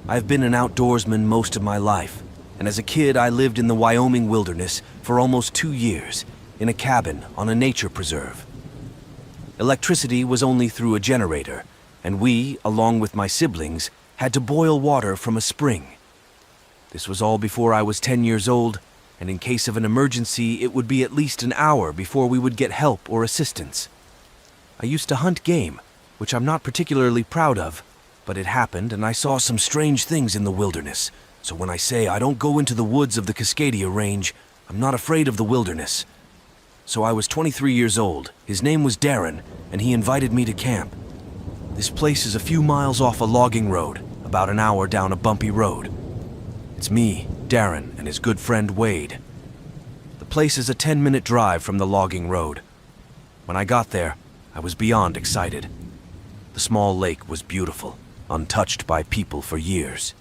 I've been an outdoorsman most of my life, and as a kid I lived in the Wyoming wilderness for almost 2 years, in a cabin on a nature preserve. Electricity was only through a generator, and we, along with my siblings, had to boil water from a spring. This was all before I was 10 years old, and in case of an emergency, it would be at least an hour before we would get help or assistance. I used to hunt game, which I'm not particularly proud of, but it happened and I saw some strange things in the wilderness. So when I say I don't go into the woods of the Cascadia Range, I'm not afraid of the wilderness. So I was 23 years old, his name was Darren, and he invited me to camp. This place is a few miles off a logging road, about an hour down a bumpy road. It's me, Darren, and his good friend Wade. The place is a 10-minute drive from the logging road. When I got there, I was beyond excited. The small lake was beautiful, untouched by people for years.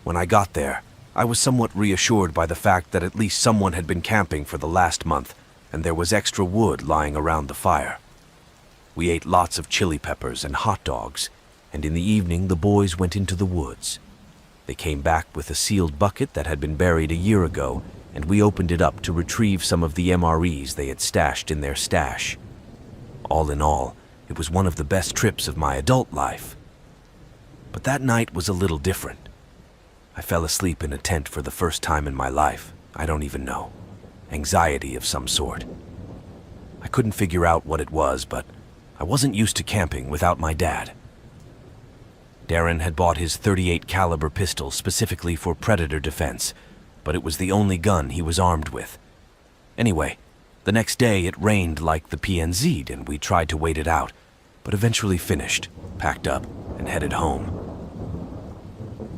When I got there, I was somewhat reassured by the fact that at least someone had been camping for the last month, and there was extra wood lying around the fire. We ate lots of chili peppers and hot dogs, and in the evening the boys went into the woods. They came back with a sealed bucket that had been buried a year ago, and we opened it up to retrieve some of the MREs they had stashed in their stash. All in all, it was one of the best trips of my adult life. But that night was a little different. I fell asleep in a tent for the first time in my life. I don't even know. Anxiety of some sort. I couldn't figure out what it was, but I wasn't used to camping without my dad. Darren had bought his .38 caliber pistol specifically for predator defense, but it was the only gun he was armed with. Anyway, the next day it rained like the PNZ'd and we tried to wait it out, but eventually finished, packed up, and headed home.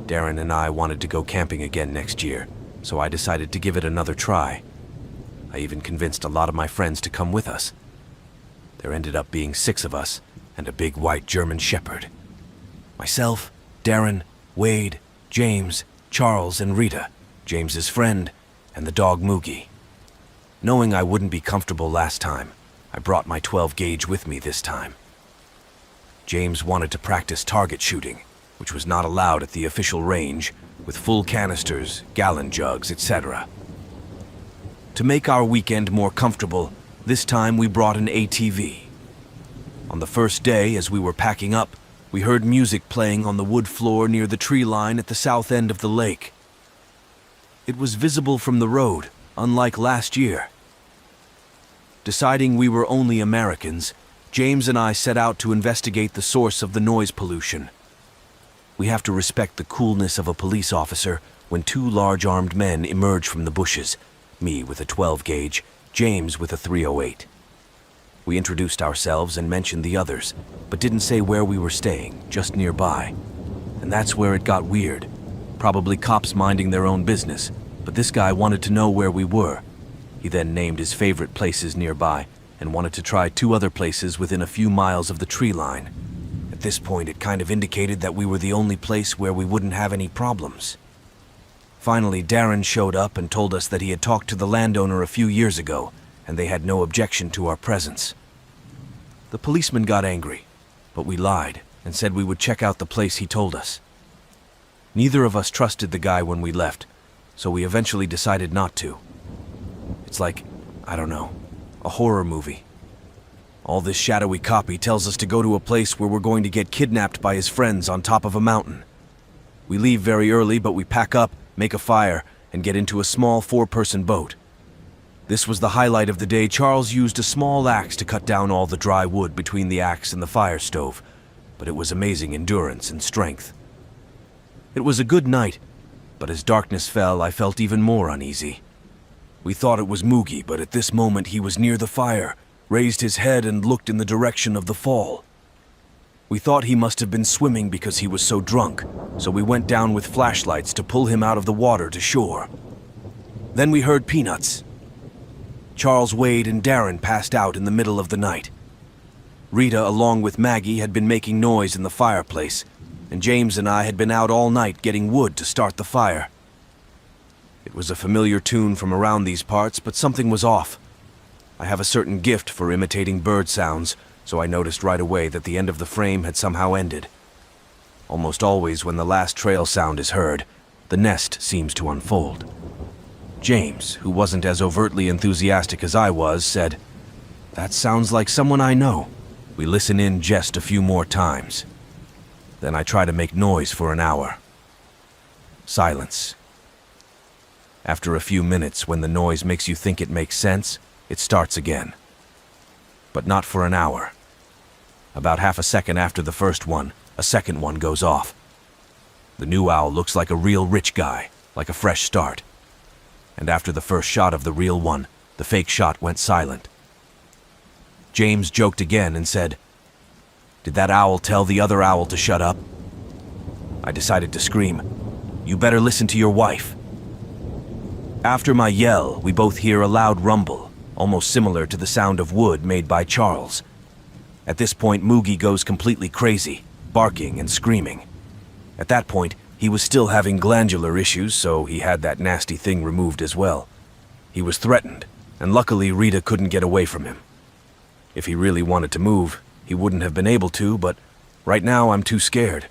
Darren and I wanted to go camping again next year, so I decided to give it another try. I even convinced a lot of my friends to come with us. There ended up being 6 of us and a big white German shepherd. Myself, Darren, Wade, James, Charles, and Rita, James's friend, and the dog Moogie. Knowing I wouldn't be comfortable last time, I brought my 12 gauge with me this time. James wanted to practice target shooting, which was not allowed at the official range, with full canisters, gallon jugs, etc. To make our weekend more comfortable, this time we brought an ATV. On the first day, as we were packing up, we heard music playing on the wood floor near the tree line at the south end of the lake. It was visible from the road, unlike last year. Deciding we were only Americans, James and I set out to investigate the source of the noise pollution. We have to respect the coolness of a police officer when 2 large armed men emerge from the bushes, me with a 12 gauge, James with a .308. We introduced ourselves and mentioned the others, but didn't say where we were staying, just nearby. And that's where it got weird. Probably cops minding their own business, but this guy wanted to know where we were. He then named his favorite places nearby and wanted to try 2 other places within a few miles of the tree line. At this point, it kind of indicated that we were the only place where we wouldn't have any problems. Finally, Darren showed up and told us that he had talked to the landowner a few years ago, and they had no objection to our presence. The policeman got angry, but we lied and said we would check out the place he told us. Neither of us trusted the guy when we left, so we eventually decided not to. It's like, I don't know, a horror movie. All this shadowy copy tells us to go to a place where we're going to get kidnapped by his friends on top of a mountain. We leave very early, but we pack up, make a fire, and get into a small 4-person boat. This was the highlight of the day. Charles used a small axe to cut down all the dry wood between the axe and the fire stove, but it was amazing endurance and strength. It was a good night, but as darkness fell, I felt even more uneasy. We thought it was Moogie, but at this moment he was near the fire, raised his head and looked in the direction of the fall. We thought he must have been swimming because he was so drunk, so we went down with flashlights to pull him out of the water to shore. Then we heard peanuts. Charles, Wade, and Darren passed out in the middle of the night. Rita, along with Maggie, had been making noise in the fireplace, and James and I had been out all night getting wood to start the fire. It was a familiar tune from around these parts, but something was off. I have a certain gift for imitating bird sounds, so I noticed right away that the end of the frame had somehow ended. Almost always when the last trail sound is heard, the nest seems to unfold. James, who wasn't as overtly enthusiastic as I was, said, "That sounds like someone I know." We listen in just a few more times. Then I try to make noise for an hour. Silence. After a few minutes, when the noise makes you think it makes sense, it starts again. But not for an hour. About half a second after the first one, a second one goes off. The new owl looks like a real rich guy, like a fresh start. And after the first shot of the real one, the fake shot went silent. James joked again and said, "Did that owl tell the other owl to shut up?" I decided to scream, "You better listen to your wife." After my yell, we both hear a loud rumble, almost similar to the sound of wood made by Charles. At this point, Moogie goes completely crazy, barking and screaming. At that point, he was still having glandular issues, so he had that nasty thing removed as well. He was threatened, and luckily Rita couldn't get away from him. If he really wanted to move, he wouldn't have been able to, but right now I'm too scared.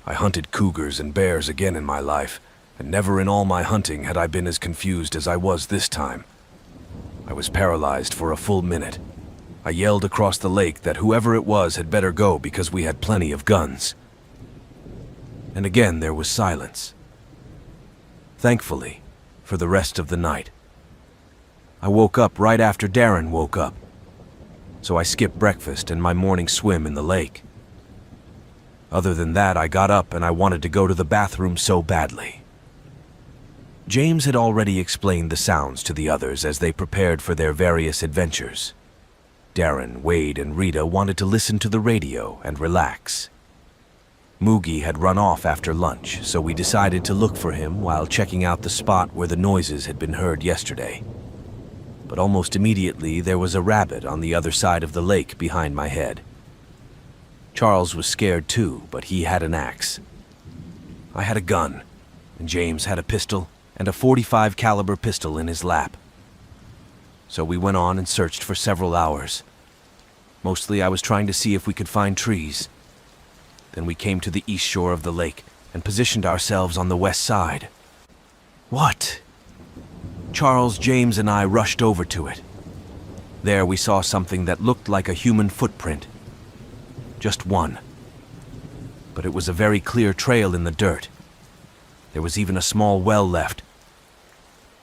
I hunted cougars and bears again in my life, and never in all my hunting had I been as confused as I was this time. I was paralyzed for a full minute. I yelled across the lake that whoever it was had better go because we had plenty of guns. And again there was silence. Thankfully, for the rest of the night. I woke up right after Darren woke up, so I skipped breakfast and my morning swim in the lake. Other than that, I got up and I wanted to go to the bathroom so badly. James had already explained the sounds to the others as they prepared for their various adventures. Darren, Wade, and Rita wanted to listen to the radio and relax. Moogie had run off after lunch, so we decided to look for him while checking out the spot where the noises had been heard yesterday. But almost immediately there was a rabbit on the other side of the lake behind my head. Charles was scared too, but he had an axe. I had a gun, and James had a pistol and a .45 caliber pistol in his lap. So we went on and searched for several hours. Mostly I was trying to see if we could find trees. Then we came to the east shore of the lake and positioned ourselves on the west side. What? Charles, James, and I rushed over to it. There we saw something that looked like a human footprint. Just one. But it was a very clear trail in the dirt. There was even a small well left.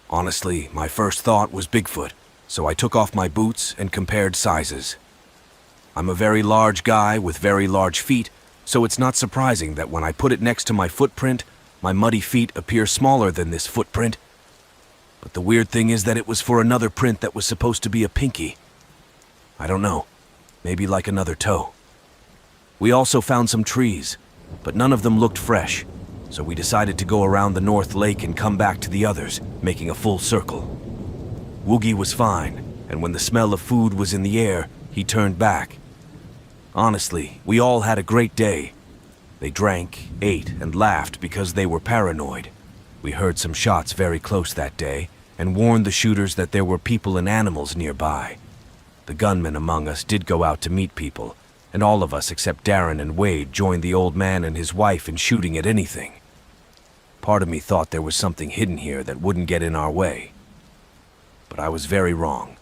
Honestly, my first thought was Bigfoot, so I took off my boots and compared sizes. I'm a very large guy with very large feet, so it's not surprising that when I put it next to my footprint, my muddy feet appear smaller than this footprint. But the weird thing is that it was for another print that was supposed to be a pinky. I don't know, maybe like another toe. We also found some trees, but none of them looked fresh, so we decided to go around the North Lake and come back to the others, making a full circle. Woogie was fine, and when the smell of food was in the air, he turned back. Honestly, we all had a great day. They drank, ate, and laughed because they were paranoid. We heard some shots very close that day, and warned the shooters that there were people and animals nearby. The gunmen among us did go out to meet people, and all of us except Darren and Wade joined the old man and his wife in shooting at anything. Part of me thought there was something hidden here that wouldn't get in our way. But I was very wrong.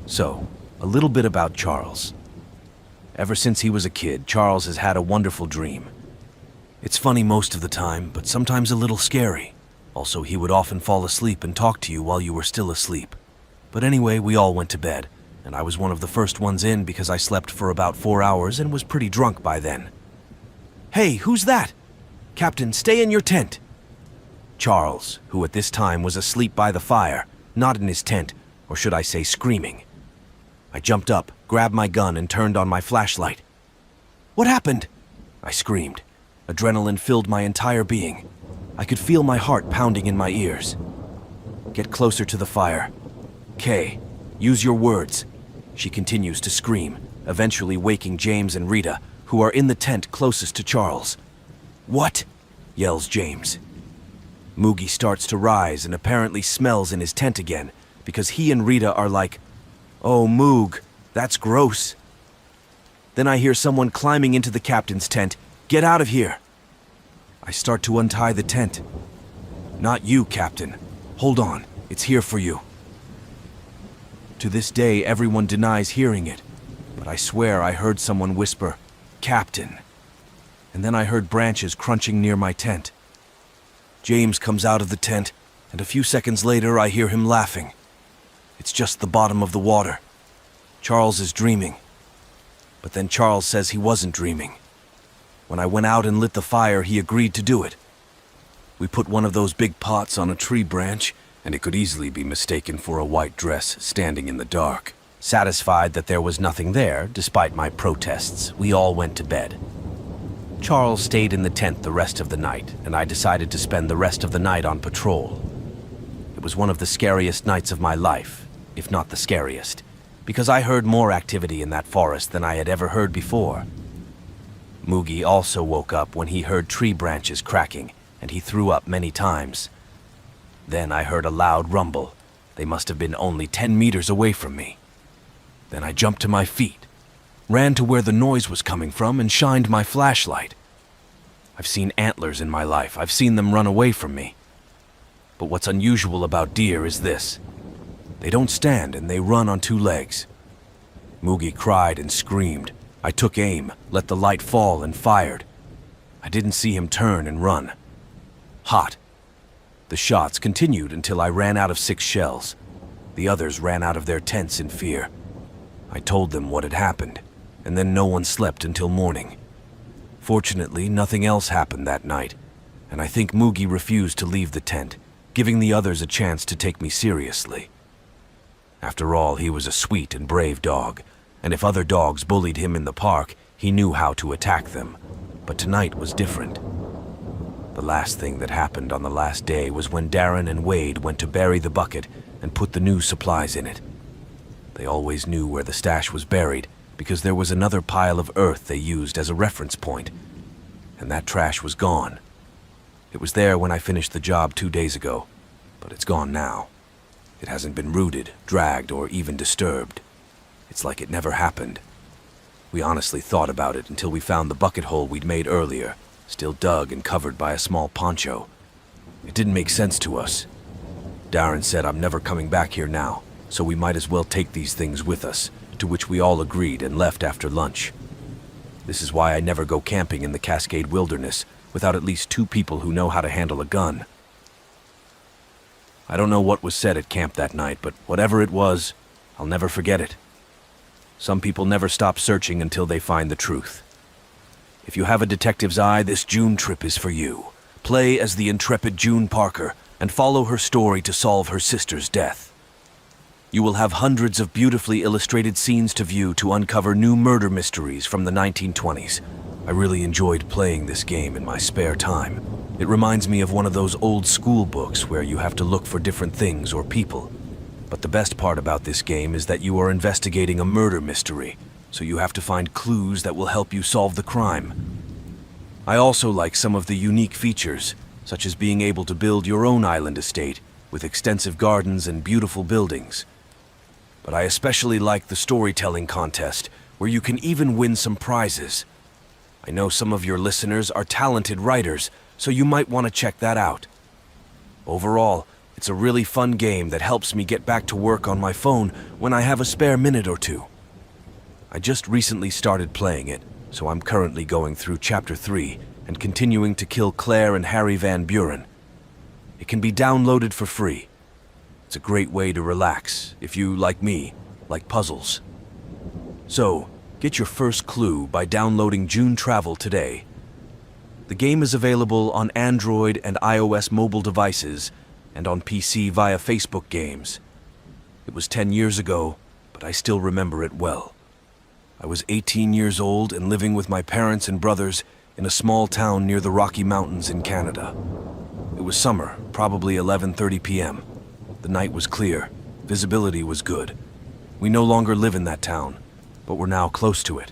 So, a little bit about Charles. Ever since he was a kid, Charles has had a wonderful dream. It's funny most of the time, but sometimes a little scary. Also, he would often fall asleep and talk to you while you were still asleep. But anyway, we all went to bed, and I was one of the first ones in because I slept for about 4 hours and was pretty drunk by then. "Hey, who's that? Captain, stay in your tent." Charles, who at this time was asleep by the fire, not in his tent, or should I say screaming. I jumped up, grabbed my gun, and turned on my flashlight. "What happened?" I screamed. Adrenaline filled my entire being. I could feel my heart pounding in my ears. "Get closer to the fire. Kay, use your words." She continues to scream, eventually waking James and Rita, who are in the tent closest to Charles. "What?" yells James. Moogie starts to rise and apparently smells in his tent again, because he and Rita are like, "Oh, Moog, that's gross." Then I hear someone climbing into the captain's tent, Get out of here! I start to untie the tent. Not you, Captain. Hold on, it's here for you. To this day, everyone denies hearing it, but I swear I heard someone whisper, "Captain." And then I heard branches crunching near my tent. James comes out of the tent, and a few seconds later I hear him laughing. It's just the bottom of the water. Charles is dreaming. But then Charles says he wasn't dreaming. When I went out and lit the fire, he agreed to do it. We put one of those big pots on a tree branch, and it could easily be mistaken for a white dress standing in the dark. Satisfied that there was nothing there, despite my protests, we all went to bed. Charles stayed in the tent the rest of the night, and I decided to spend the rest of the night on patrol. It was one of the scariest nights of my life, if not the scariest, because I heard more activity in that forest than I had ever heard before. Moogie also woke up when he heard tree branches cracking, and he threw up many times. Then I heard a loud rumble. They must have been only 10 meters away from me. Then I jumped to my feet, ran to where the noise was coming from, and shined my flashlight. I've seen antlers in my life. I've seen them run away from me. But what's unusual about deer is this. They don't stand, and they run on 2 legs. Moogie cried and screamed. I took aim, let the light fall, and fired. I didn't see him turn and run. Hot. The shots continued until I ran out of 6 shells. The others ran out of their tents in fear. I told them what had happened, and then no one slept until morning. Fortunately, nothing else happened that night, and I think Moogie refused to leave the tent, giving the others a chance to take me seriously. After all, he was a sweet and brave dog, and if other dogs bullied him in the park, he knew how to attack them. But tonight was different. The last thing that happened on the last day was when Darren and Wade went to bury the bucket and put the new supplies in it. They always knew where the stash was buried because there was another pile of earth they used as a reference point, and that trash was gone. It was there when I finished the job 2 days ago, but it's gone now. It hasn't been rooted, dragged, or even disturbed. It's like it never happened. We honestly thought about it until we found the bucket hole we'd made earlier, still dug and covered by a small poncho. It didn't make sense to us. Darren said I'm never coming back here now, so we might as well take these things with us, to which we all agreed and left after lunch. This is why I never go camping in the Cascade Wilderness without at least 2 people who know how to handle a gun. I don't know what was said at camp that night, but whatever it was, I'll never forget it. Some people never stop searching until they find the truth. If you have a detective's eye, this June trip is for you. Play as the intrepid June Parker and follow her story to solve her sister's death. You will have hundreds of beautifully illustrated scenes to view to uncover new murder mysteries from the 1920s. I really enjoyed playing this game in my spare time. It reminds me of one of those old school books where you have to look for different things or people. But the best part about this game is that you are investigating a murder mystery, so you have to find clues that will help you solve the crime. I also like some of the unique features, such as being able to build your own island estate with extensive gardens and beautiful buildings. But I especially like the storytelling contest, where you can even win some prizes. I know some of your listeners are talented writers, so you might want to check that out. Overall, it's a really fun game that helps me get back to work on my phone when I have a spare minute or 2. I just recently started playing it, so I'm currently going through Chapter 3 and continuing to kill Claire and Harry Van Buren. It can be downloaded for free. It's a great way to relax if you, like me, like puzzles. So, get your first clue by downloading June Travel today. The game is available on Android and iOS mobile devices and on PC via Facebook Games. It was 10 years ago, but I still remember it well. I was 18 years old and living with my parents and brothers in a small town near the Rocky Mountains in Canada. It was summer, probably 11:30 p.m. The night was clear, visibility was good. We no longer live in that town, but we're now close to it.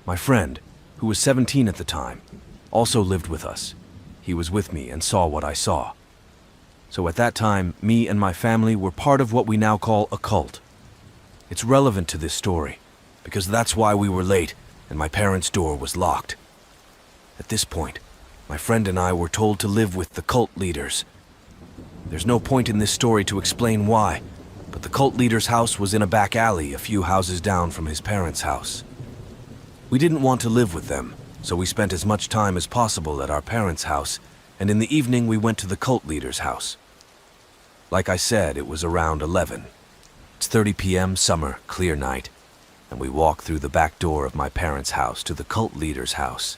My friend, who was 17 at the time, also lived with us. He was with me and saw what I saw. So at that time, me and my family were part of what we now call a cult. It's relevant to this story, because that's why we were late and my parents' door was locked. At this point, my friend and I were told to live with the cult leaders. There's no point in this story to explain why, but the cult leader's house was in a back alley a few houses down from his parents' house. We didn't want to live with them, so we spent as much time as possible at our parents' house, and in the evening we went to the cult leader's house. Like I said, it was around 11. It's 30 p.m., summer, clear night, and we walk through the back door of my parents' house to the cult leader's house.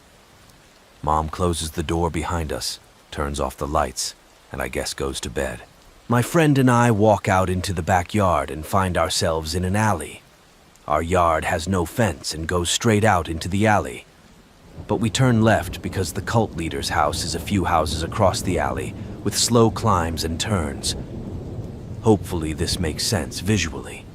Mom closes the door behind us, turns off the lights, and I guess goes to bed. My friend and I walk out into the backyard and find ourselves in an alley. Our yard has no fence and goes straight out into the alley. But we turn left because the cult leader's house is a few houses across the alley, with slow climbs and turns. Hopefully this makes sense visually.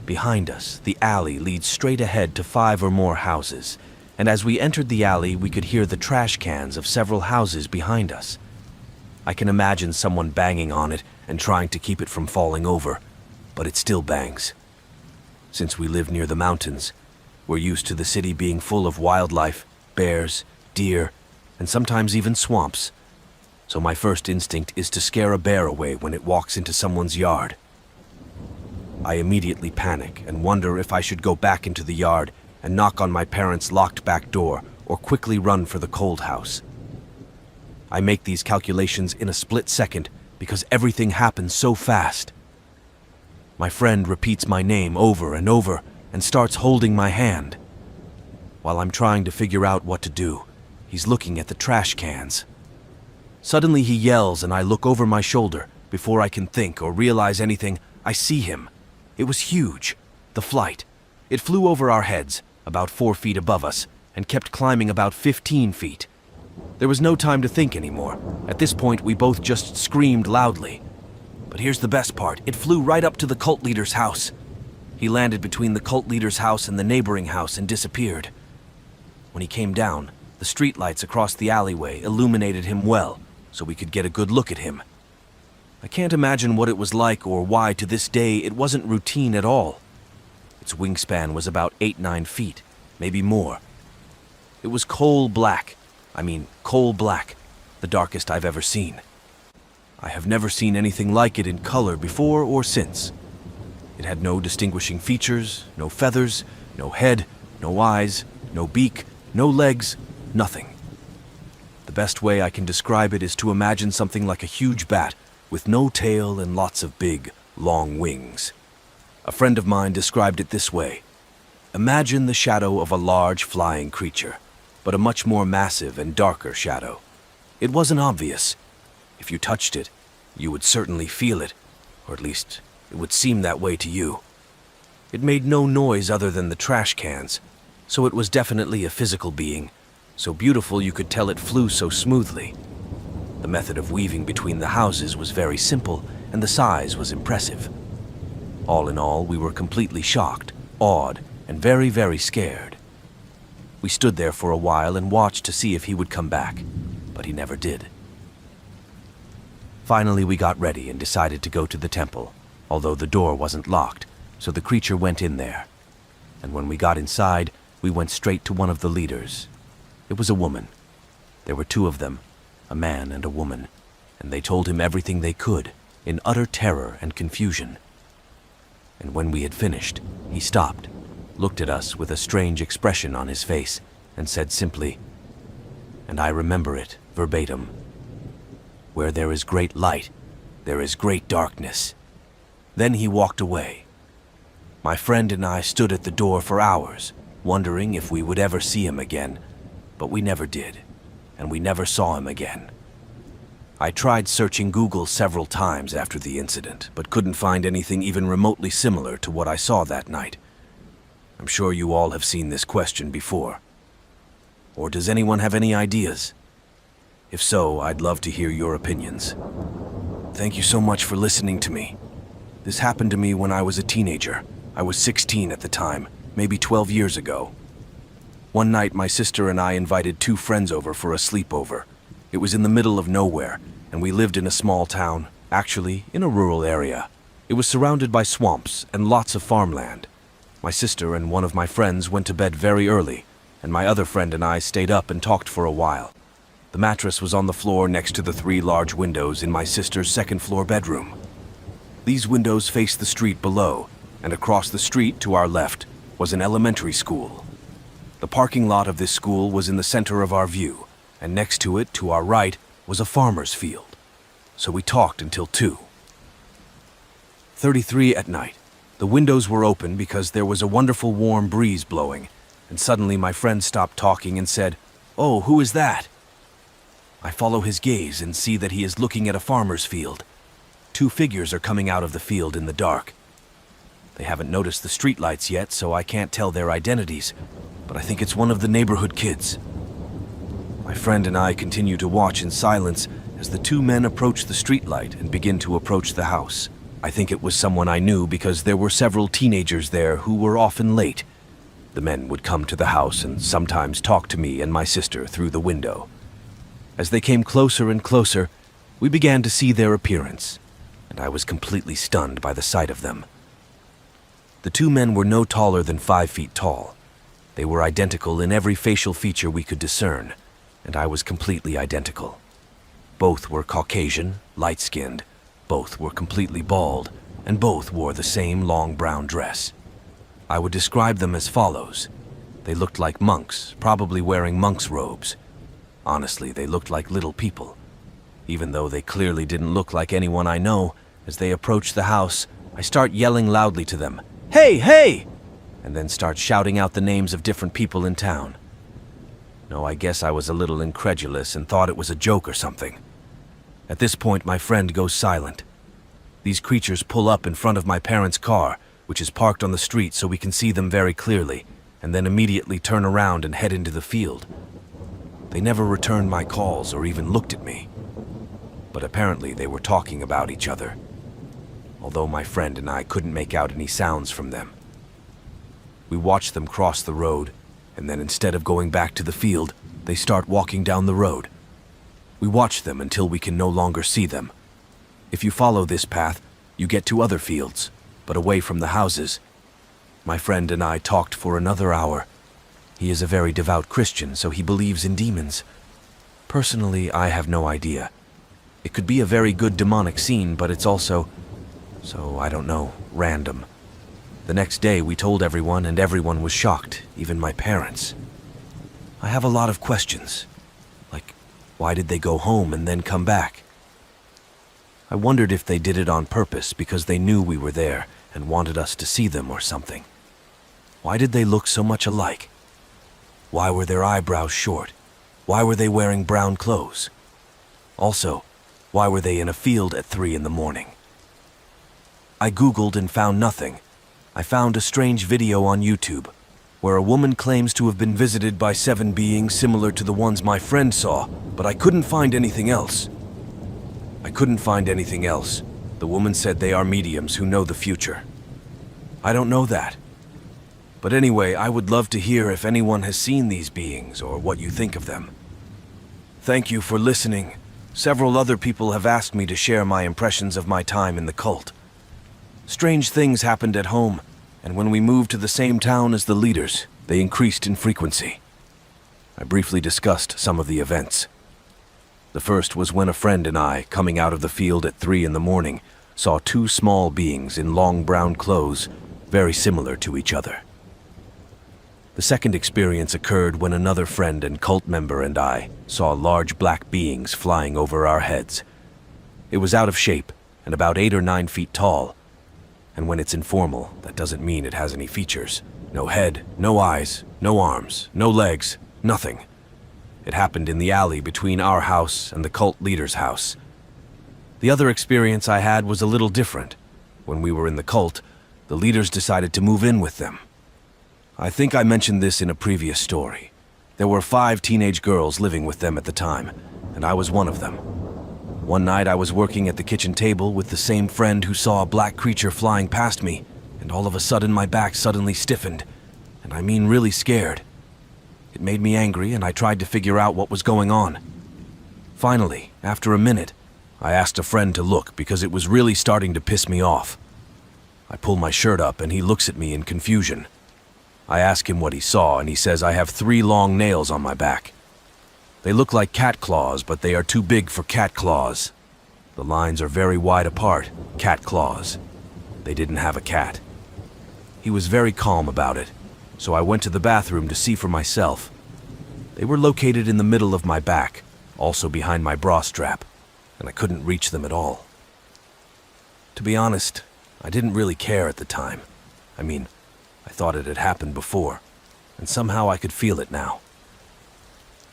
Behind us, the alley leads straight ahead to 5 or more houses, and as we entered the alley, we could hear the trash cans of several houses behind us. I can imagine someone banging on it and trying to keep it from falling over, but it still bangs. Since we live near the mountains, we're used to the city being full of wildlife, bears, deer, and sometimes even swamps. So my first instinct is to scare a bear away when it walks into someone's yard. I immediately panic and wonder if I should go back into the yard and knock on my parents' locked back door or quickly run for the cold house. I make these calculations in a split second because everything happens so fast. My friend repeats my name over and over and starts holding my hand. While I'm trying to figure out what to do, he's looking at the trash cans. Suddenly he yells and I look over my shoulder. Before I can think or realize anything, I see him. It was huge, the flight. It flew over our heads, about 4 feet above us, and kept climbing about 15 feet. There was no time to think anymore. At this point, we both just screamed loudly. But here's the best part. It flew right up to the cult leader's house. He landed between the cult leader's house and the neighboring house and disappeared. When he came down, the streetlights across the alleyway illuminated him well, so we could get a good look at him. I can't imagine what it was like or why to this day it wasn't routine at all. Its wingspan was about 8-9 feet, maybe more. It was coal black, the darkest I've ever seen. I have never seen anything like it in color before or since. It had no distinguishing features, no feathers, no head, no eyes, no beak, no legs, nothing. The best way I can describe it is to imagine something like a huge bat with no tail and lots of big, long wings. A friend of mine described it this way. Imagine the shadow of a large flying creature, but a much more massive and darker shadow. It wasn't obvious. If you touched it, you would certainly feel it, or at least it would seem that way to you. It made no noise other than the trash cans, so it was definitely a physical being, so beautiful you could tell it flew so smoothly. The method of weaving between the houses was very simple, and the size was impressive. All in all, we were completely shocked, awed, and very, very scared. We stood there for a while and watched to see if he would come back, but he never did. Finally, we got ready and decided to go to the temple, although the door wasn't locked, so the creature went in there. And when we got inside, we went straight to one of the leaders. It was a woman. There were 2 of them, a man and a woman, and they told him everything they could, in utter terror and confusion. And when we had finished, he stopped, looked at us with a strange expression on his face, and said simply, and I remember it verbatim, "Where there is great light, there is great darkness." Then he walked away. My friend and I stood at the door for hours, wondering if we would ever see him again, but we never did, and we never saw him again. I tried searching Google several times after the incident, but couldn't find anything even remotely similar to what I saw that night. I'm sure you all have seen this question before. Or does anyone have any ideas? If so, I'd love to hear your opinions. Thank you so much for listening to me. This happened to me when I was a teenager. I was 16 at the time, maybe 12 years ago. One night, my sister and I invited 2 friends over for a sleepover. It was in the middle of nowhere, and we lived in a small town, actually in a rural area. It was surrounded by swamps and lots of farmland. My sister and one of my friends went to bed very early, and my other friend and I stayed up and talked for a while. The mattress was on the floor next to the 3 large windows in my sister's second-floor bedroom. These windows faced the street below, and across the street to our left was an elementary school. The parking lot of this school was in the center of our view, and next to it, to our right, was a farmer's field. So we talked until 2:33 at night. The windows were open because there was a wonderful warm breeze blowing, and suddenly my friend stopped talking and said, "Oh, who is that?" I follow his gaze and see that he is looking at a farmer's field. 2 figures are coming out of the field in the dark. They haven't noticed the streetlights yet, so I can't tell their identities, but I think it's one of the neighborhood kids. My friend and I continue to watch in silence as the 2 men approach the streetlight and begin to approach the house. I think it was someone I knew because there were several teenagers there who were often late. The men would come to the house and sometimes talk to me and my sister through the window. As they came closer and closer, we began to see their appearance, and I was completely stunned by the sight of them. The 2 men were no taller than 5 feet tall. They were identical in every facial feature we could discern, and I was completely identical. Both were Caucasian, light-skinned, both were completely bald, and both wore the same long brown dress. I would describe them as follows. They looked like monks, probably wearing monks' robes. Honestly, they looked like little people. Even though they clearly didn't look like anyone I know, as they approached the house, I start yelling loudly to them, "Hey, hey!" and then start shouting out the names of different people in town. No, I guess I was a little incredulous and thought it was a joke or something. At this point, my friend goes silent. These creatures pull up in front of my parents' car, which is parked on the street so we can see them very clearly, and then immediately turn around and head into the field. They never returned my calls or even looked at me. But apparently they were talking about each other, although my friend and I couldn't make out any sounds from them. We watched them cross the road, and then instead of going back to the field, they start walking down the road. We watch them until we can no longer see them. If you follow this path, you get to other fields, but away from the houses. My friend and I talked for another hour. He is a very devout Christian, so he believes in demons. Personally, I have no idea. It could be a very good demonic scene, but it's also, I don't know, random. The next day we told everyone, and everyone was shocked, even my parents. I have a lot of questions. Like, why did they go home and then come back? I wondered if they did it on purpose because they knew we were there and wanted us to see them or something. Why did they look so much alike? Why were their eyebrows short? Why were they wearing brown clothes? Also, why were they in a field at 3 in the morning? I Googled and found nothing. I found a strange video on YouTube where a woman claims to have been visited by 7 beings similar to the ones my friend saw, but I couldn't find anything else. The woman said they are mediums who know the future. I don't know that. But anyway, I would love to hear if anyone has seen these beings or what you think of them. Thank you for listening. Several other people have asked me to share my impressions of my time in the cult. Strange things happened at home, and when we moved to the same town as the leaders, they increased in frequency. I briefly discussed some of the events. The first was when a friend and I, coming out of the field at 3 in the morning, saw 2 small beings in long brown clothes, very similar to each other. The second experience occurred when another friend and cult member and I saw large black beings flying over our heads. It was out of shape and about 8 or 9 feet tall. And when it's informal, that doesn't mean it has any features. No head, no eyes, no arms, no legs, nothing. It happened in the alley between our house and the cult leader's house. The other experience I had was a little different. When we were in the cult, the leaders decided to move in with them. I think I mentioned this in a previous story. There were 5 teenage girls living with them at the time, and I was one of them. One night I was working at the kitchen table with the same friend who saw a black creature flying past me, and all of a sudden my back suddenly stiffened, and I mean really scared. It made me angry, and I tried to figure out what was going on. Finally, after a minute, I asked a friend to look because it was really starting to piss me off. I pull my shirt up and he looks at me in confusion. I ask him what he saw, and he says I have 3 long nails on my back. They look like cat claws, but they are too big for cat claws. The lines are very wide apart, cat claws. They didn't have a cat. He was very calm about it, so I went to the bathroom to see for myself. They were located in the middle of my back, also behind my bra strap, and I couldn't reach them at all. To be honest, I didn't really care at the time. I mean, I thought it had happened before, and somehow I could feel it now.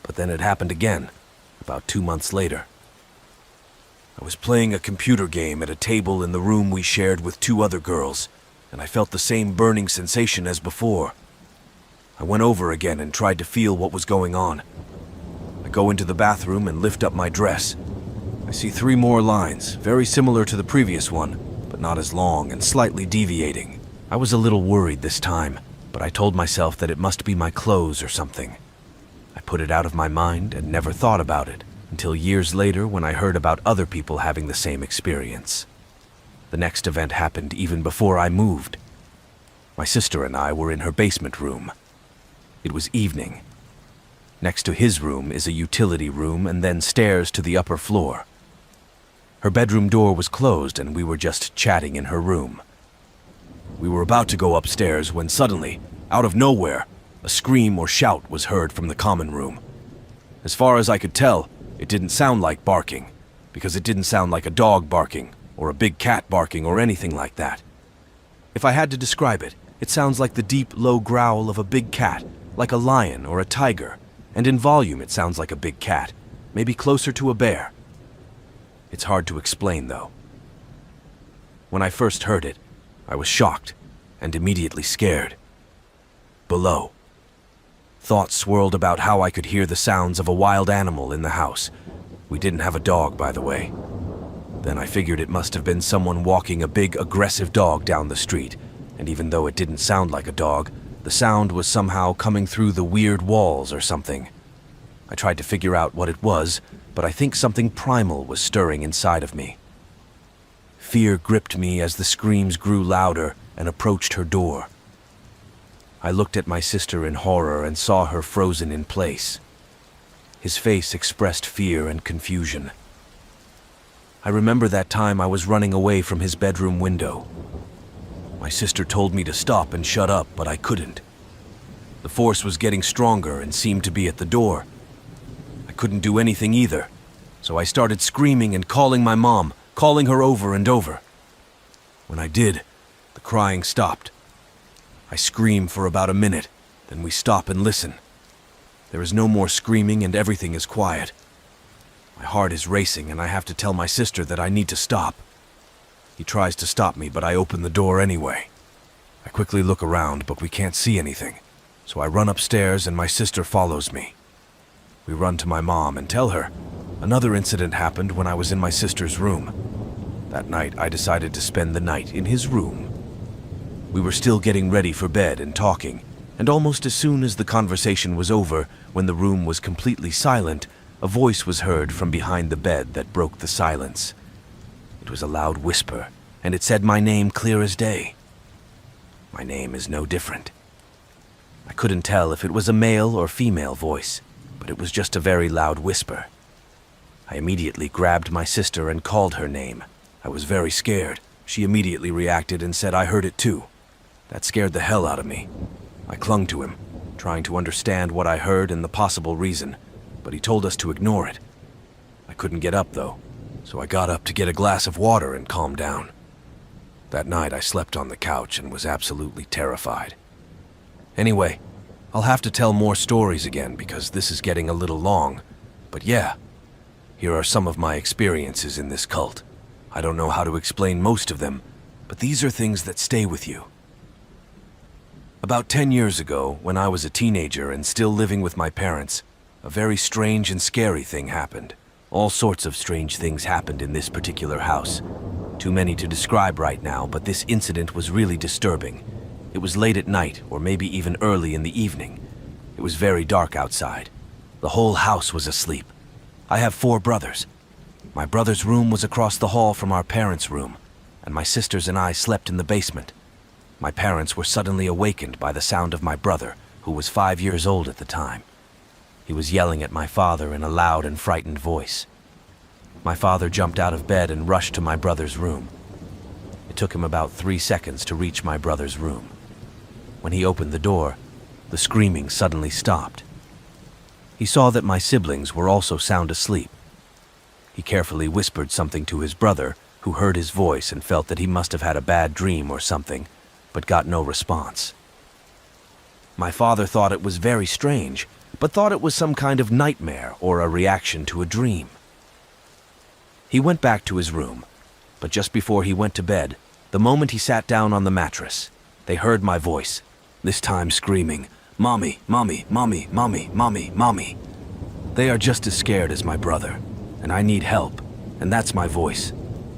But then it happened again, about 2 months later. I was playing a computer game at a table in the room we shared with 2 other girls, and I felt the same burning sensation as before. I went over again and tried to feel what was going on. I go into the bathroom and lift up my dress. I see 3 more lines, very similar to the previous one, but not as long and slightly deviating. I was a little worried this time, but I told myself that it must be my clothes or something. I put it out of my mind and never thought about it until years later when I heard about other people having the same experience. The next event happened even before I moved. My sister and I were in her basement room. It was evening. Next to his room is a utility room and then stairs to the upper floor. Her bedroom door was closed and we were just chatting in her room. We were about to go upstairs when suddenly, out of nowhere, a scream or shout was heard from the common room. As far as I could tell, it didn't sound like barking, because it didn't sound like a dog barking or a big cat barking or anything like that. If I had to describe it, it sounds like the deep, low growl of a big cat, like a lion or a tiger, and in volume it sounds like a big cat, maybe closer to a bear. It's hard to explain, though. When I first heard it, I was shocked and immediately scared. Below, thoughts swirled about how I could hear the sounds of a wild animal in the house. We didn't have a dog, by the way. Then I figured it must have been someone walking a big, aggressive dog down the street, and even though it didn't sound like a dog, the sound was somehow coming through the weird walls or something. I tried to figure out what it was, but I think something primal was stirring inside of me. Fear gripped me as the screams grew louder and approached her door. I looked at my sister in horror and saw her frozen in place. His face expressed fear and confusion. I remember that time I was running away from his bedroom window. My sister told me to stop and shut up, but I couldn't. The force was getting stronger and seemed to be at the door. I couldn't do anything either, so I started screaming and calling my mom, calling her over and over. When I did, the crying stopped. I scream for about a minute, then we stop and listen. There is no more screaming and everything is quiet. My heart is racing and I have to tell my sister that I need to stop. He tries to stop me, but I open the door anyway. I quickly look around, but we can't see anything, so I run upstairs and my sister follows me. We run to my mom and tell her. Another incident happened when I was in my sister's room. That night, I decided to spend the night in his room. We were still getting ready for bed and talking, and almost as soon as the conversation was over, when the room was completely silent, a voice was heard from behind the bed that broke the silence. It was a loud whisper, and it said my name clear as day. My name is no different. I couldn't tell if it was a male or female voice, but it was just a very loud whisper. I immediately grabbed my sister and called her name. I was very scared. She immediately reacted and said I heard it too. That scared the hell out of me. I clung to him, trying to understand what I heard and the possible reason, but he told us to ignore it. I couldn't get up though, so I got up to get a glass of water and calm down. That night I slept on the couch and was absolutely terrified. Anyway, I'll have to tell more stories again because this is getting a little long, but yeah, here are some of my experiences in this cult. I don't know how to explain most of them, but these are things that stay with you. About 10 years ago, when I was a teenager and still living with my parents, a very strange and scary thing happened. All sorts of strange things happened in this particular house. Too many to describe right now, but this incident was really disturbing. It was late at night, or maybe even early in the evening. It was very dark outside. The whole house was asleep. I have 4 brothers. My brother's room was across the hall from our parents' room, and my sisters and I slept in the basement. My parents were suddenly awakened by the sound of my brother, who was 5 years old at the time. He was yelling at my father in a loud and frightened voice. My father jumped out of bed and rushed to my brother's room. It took him about 3 seconds to reach my brother's room. When he opened the door, the screaming suddenly stopped. He saw that my siblings were also sound asleep. He carefully whispered something to his brother, who heard his voice and felt that he must have had a bad dream or something, but got no response. My father thought it was very strange, but thought it was some kind of nightmare or a reaction to a dream. He went back to his room, but just before he went to bed, the moment he sat down on the mattress, they heard my voice, this time screaming, "Mommy, mommy, mommy, mommy, mommy, mommy." They are just as scared as my brother, and I need help, and that's my voice,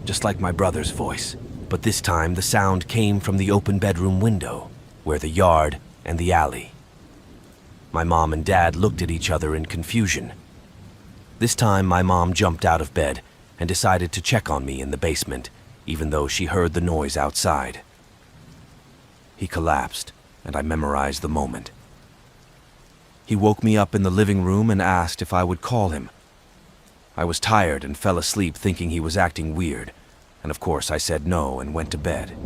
just like my brother's voice. But this time the sound came from the open bedroom window, where the yard and the alley. My mom and dad looked at each other in confusion. This time my mom jumped out of bed and decided to check on me in the basement, even though she heard the noise outside. He collapsed, and I memorized the moment. He woke me up in the living room and asked if I would call him. I was tired and fell asleep thinking he was acting weird, and of course I said no and went to bed.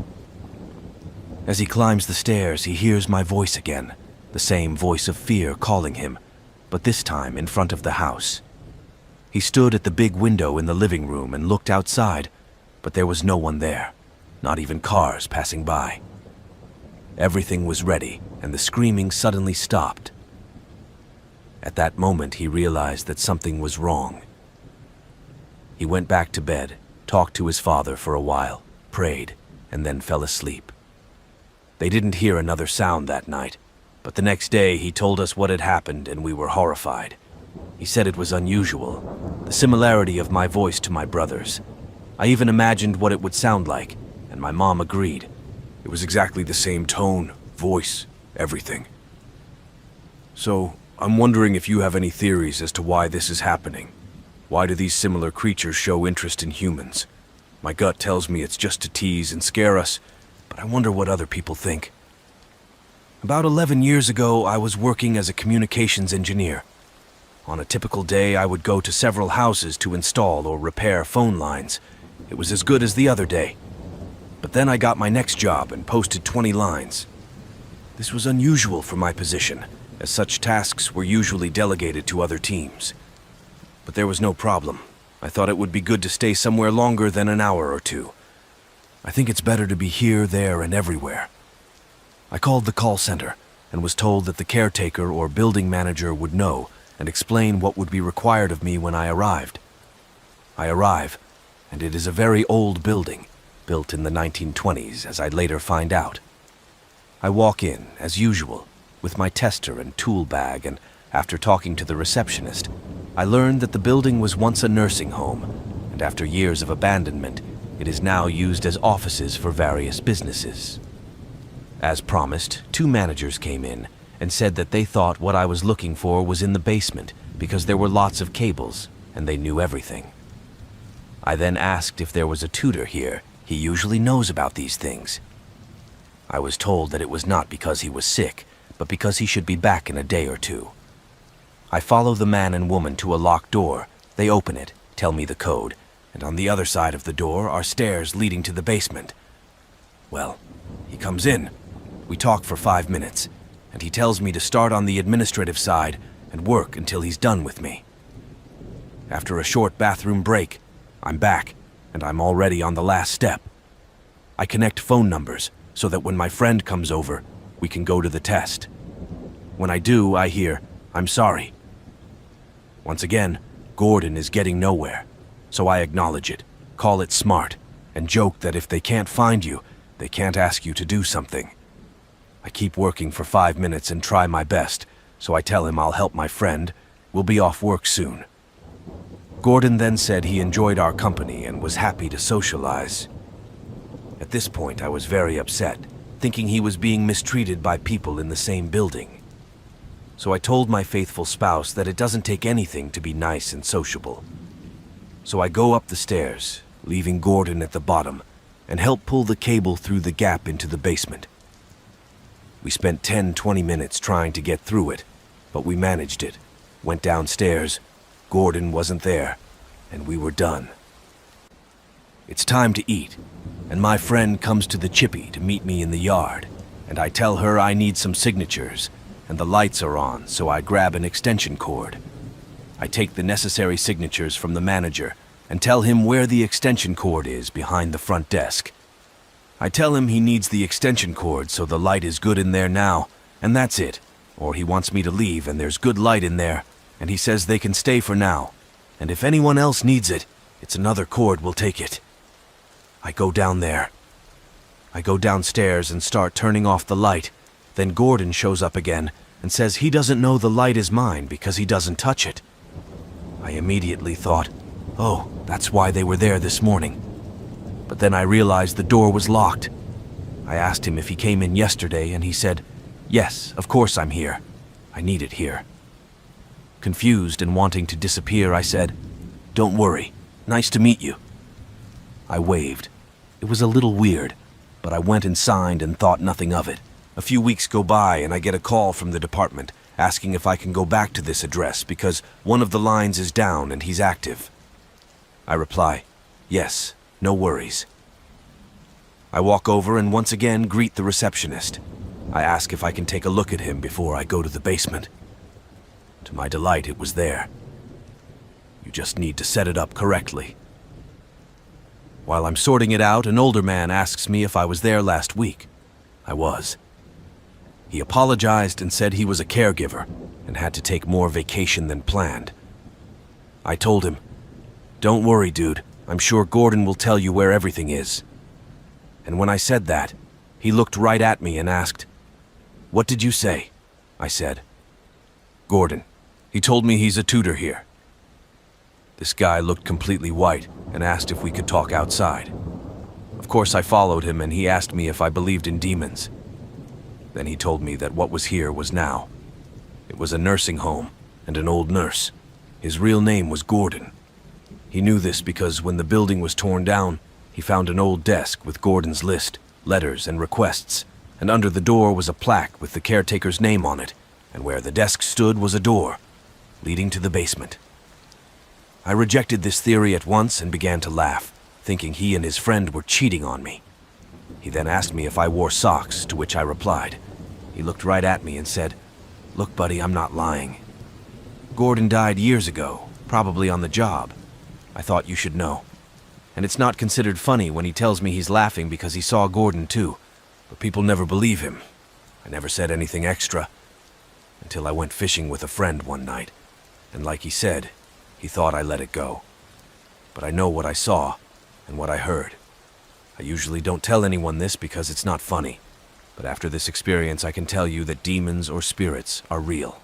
As he climbs the stairs, he hears my voice again, the same voice of fear calling him, but this time in front of the house. He stood at the big window in the living room and looked outside, but there was no one there, not even cars passing by. Everything was ready, and the screaming suddenly stopped. At that moment, he realized that something was wrong. He went back to bed, talked to his father for a while, prayed, and then fell asleep. They didn't hear another sound that night, but the next day he told us what had happened and we were horrified. He said it was unusual, the similarity of my voice to my brother's. I even imagined what it would sound like, and my mom agreed. It was exactly the same tone, voice, everything. So, I'm wondering if you have any theories as to why this is happening. Why do these similar creatures show interest in humans? My gut tells me it's just to tease and scare us, but I wonder what other people think. About 11 years ago, I was working as a communications engineer. On a typical day, I would go to several houses to install or repair phone lines. It was as good as the other day. But then I got my next job and posted 20 lines. This was unusual for my position, as such tasks were usually delegated to other teams. But there was no problem. I thought it would be good to stay somewhere longer than an hour or two. I think it's better to be here, there, and everywhere. I called the call center and was told that the caretaker or building manager would know and explain what would be required of me when I arrived. I arrive, and it is a very old building, built in the 1920s, as I'd later find out. I walk in, as usual, with my tester and tool bag, and after talking to the receptionist, I learned that the building was once a nursing home, and after years of abandonment, it is now used as offices for various businesses. As promised, 2 managers came in and said that they thought what I was looking for was in the basement because there were lots of cables and they knew everything. I then asked if there was a tutor here. He usually knows about these things. I was told that it was not because he was sick, but because he should be back in a day or two. I follow the man and woman to a locked door. They open it, tell me the code, and on the other side of the door are stairs leading to the basement. Well, he comes in. We talk for 5 minutes, and he tells me to start on the administrative side and work until he's done with me. After a short bathroom break, I'm back, and I'm already on the last step. I connect phone numbers so that when my friend comes over, we can go to the test. When I do, I hear, "I'm sorry." Once again, Gordon is getting nowhere, so I acknowledge it, call it smart, and joke that if they can't find you, they can't ask you to do something. I keep working for 5 minutes and try my best, so I tell him I'll help my friend. We'll be off work soon. Gordon then said he enjoyed our company and was happy to socialize. At this point, I was very upset, thinking he was being mistreated by people in the same building. So I told my faithful spouse that it doesn't take anything to be nice and sociable. So I go up the stairs, leaving Gordon at the bottom, and help pull the cable through the gap into the basement, We spent 10-20 minutes trying to get through it, but we managed it. Went downstairs, Gordon wasn't there, and we were done. It's time to eat, and my friend comes to the chippy to meet me in the yard, and I tell her I need some signatures, and the lights are on, so I grab an extension cord. I take the necessary signatures from the manager and tell him where the extension cord is behind the front desk. I tell him he needs the extension cord so the light is good in there now, and that's it. Or he wants me to leave and there's good light in there, and he says they can stay for now. And if anyone else needs it, it's another cord will take it. I go down there. I go downstairs and start turning off the light. Then Gordon shows up again and says he doesn't know the light is mine because he doesn't touch it. I immediately thought, oh, that's why they were there this morning. But then I realized the door was locked. I asked him if he came in yesterday, and he said, yes, of course I'm here. I need it here. Confused and wanting to disappear, I said, don't worry, nice to meet you. I waved. It was a little weird, but I went and signed and thought nothing of it. A few weeks go by and I get a call from the department asking if I can go back to this address because one of the lines is down and he's active. I reply, yes, no worries. I walk over and once again greet the receptionist. I ask if I can take a look at him before I go to the basement. To my delight, it was there. You just need to set it up correctly. While I'm sorting it out, an older man asks me if I was there last week. I was. He apologized and said he was a caregiver and had to take more vacation than planned. I told him, don't worry, dude. I'm sure Gordon will tell you where everything is. And when I said that, he looked right at me and asked, what did you say? I said, Gordon. He told me he's a tutor here. This guy looked completely white and asked if we could talk outside. Of course, I followed him and he asked me if I believed in demons. Then he told me that what was here was now. It was a nursing home and an old nurse. His real name was Gordon. He knew this because when the building was torn down, he found an old desk with Gordon's list, letters, and requests, and under the door was a plaque with the caretaker's name on it, and where the desk stood was a door leading to the basement. I rejected this theory at once and began to laugh, thinking he and his friend were cheating on me. He then asked me if I wore socks, to which I replied. He looked right at me and said, look, buddy, I'm not lying. Gordon died years ago, probably on the job. I thought you should know. And it's not considered funny when he tells me he's laughing because he saw Gordon too, but people never believe him. I never said anything extra, until I went fishing with a friend one night, and like he said, he thought I let it go. But I know what I saw and what I heard. I usually don't tell anyone this because it's not funny, but after this experience I can tell you that demons or spirits are real.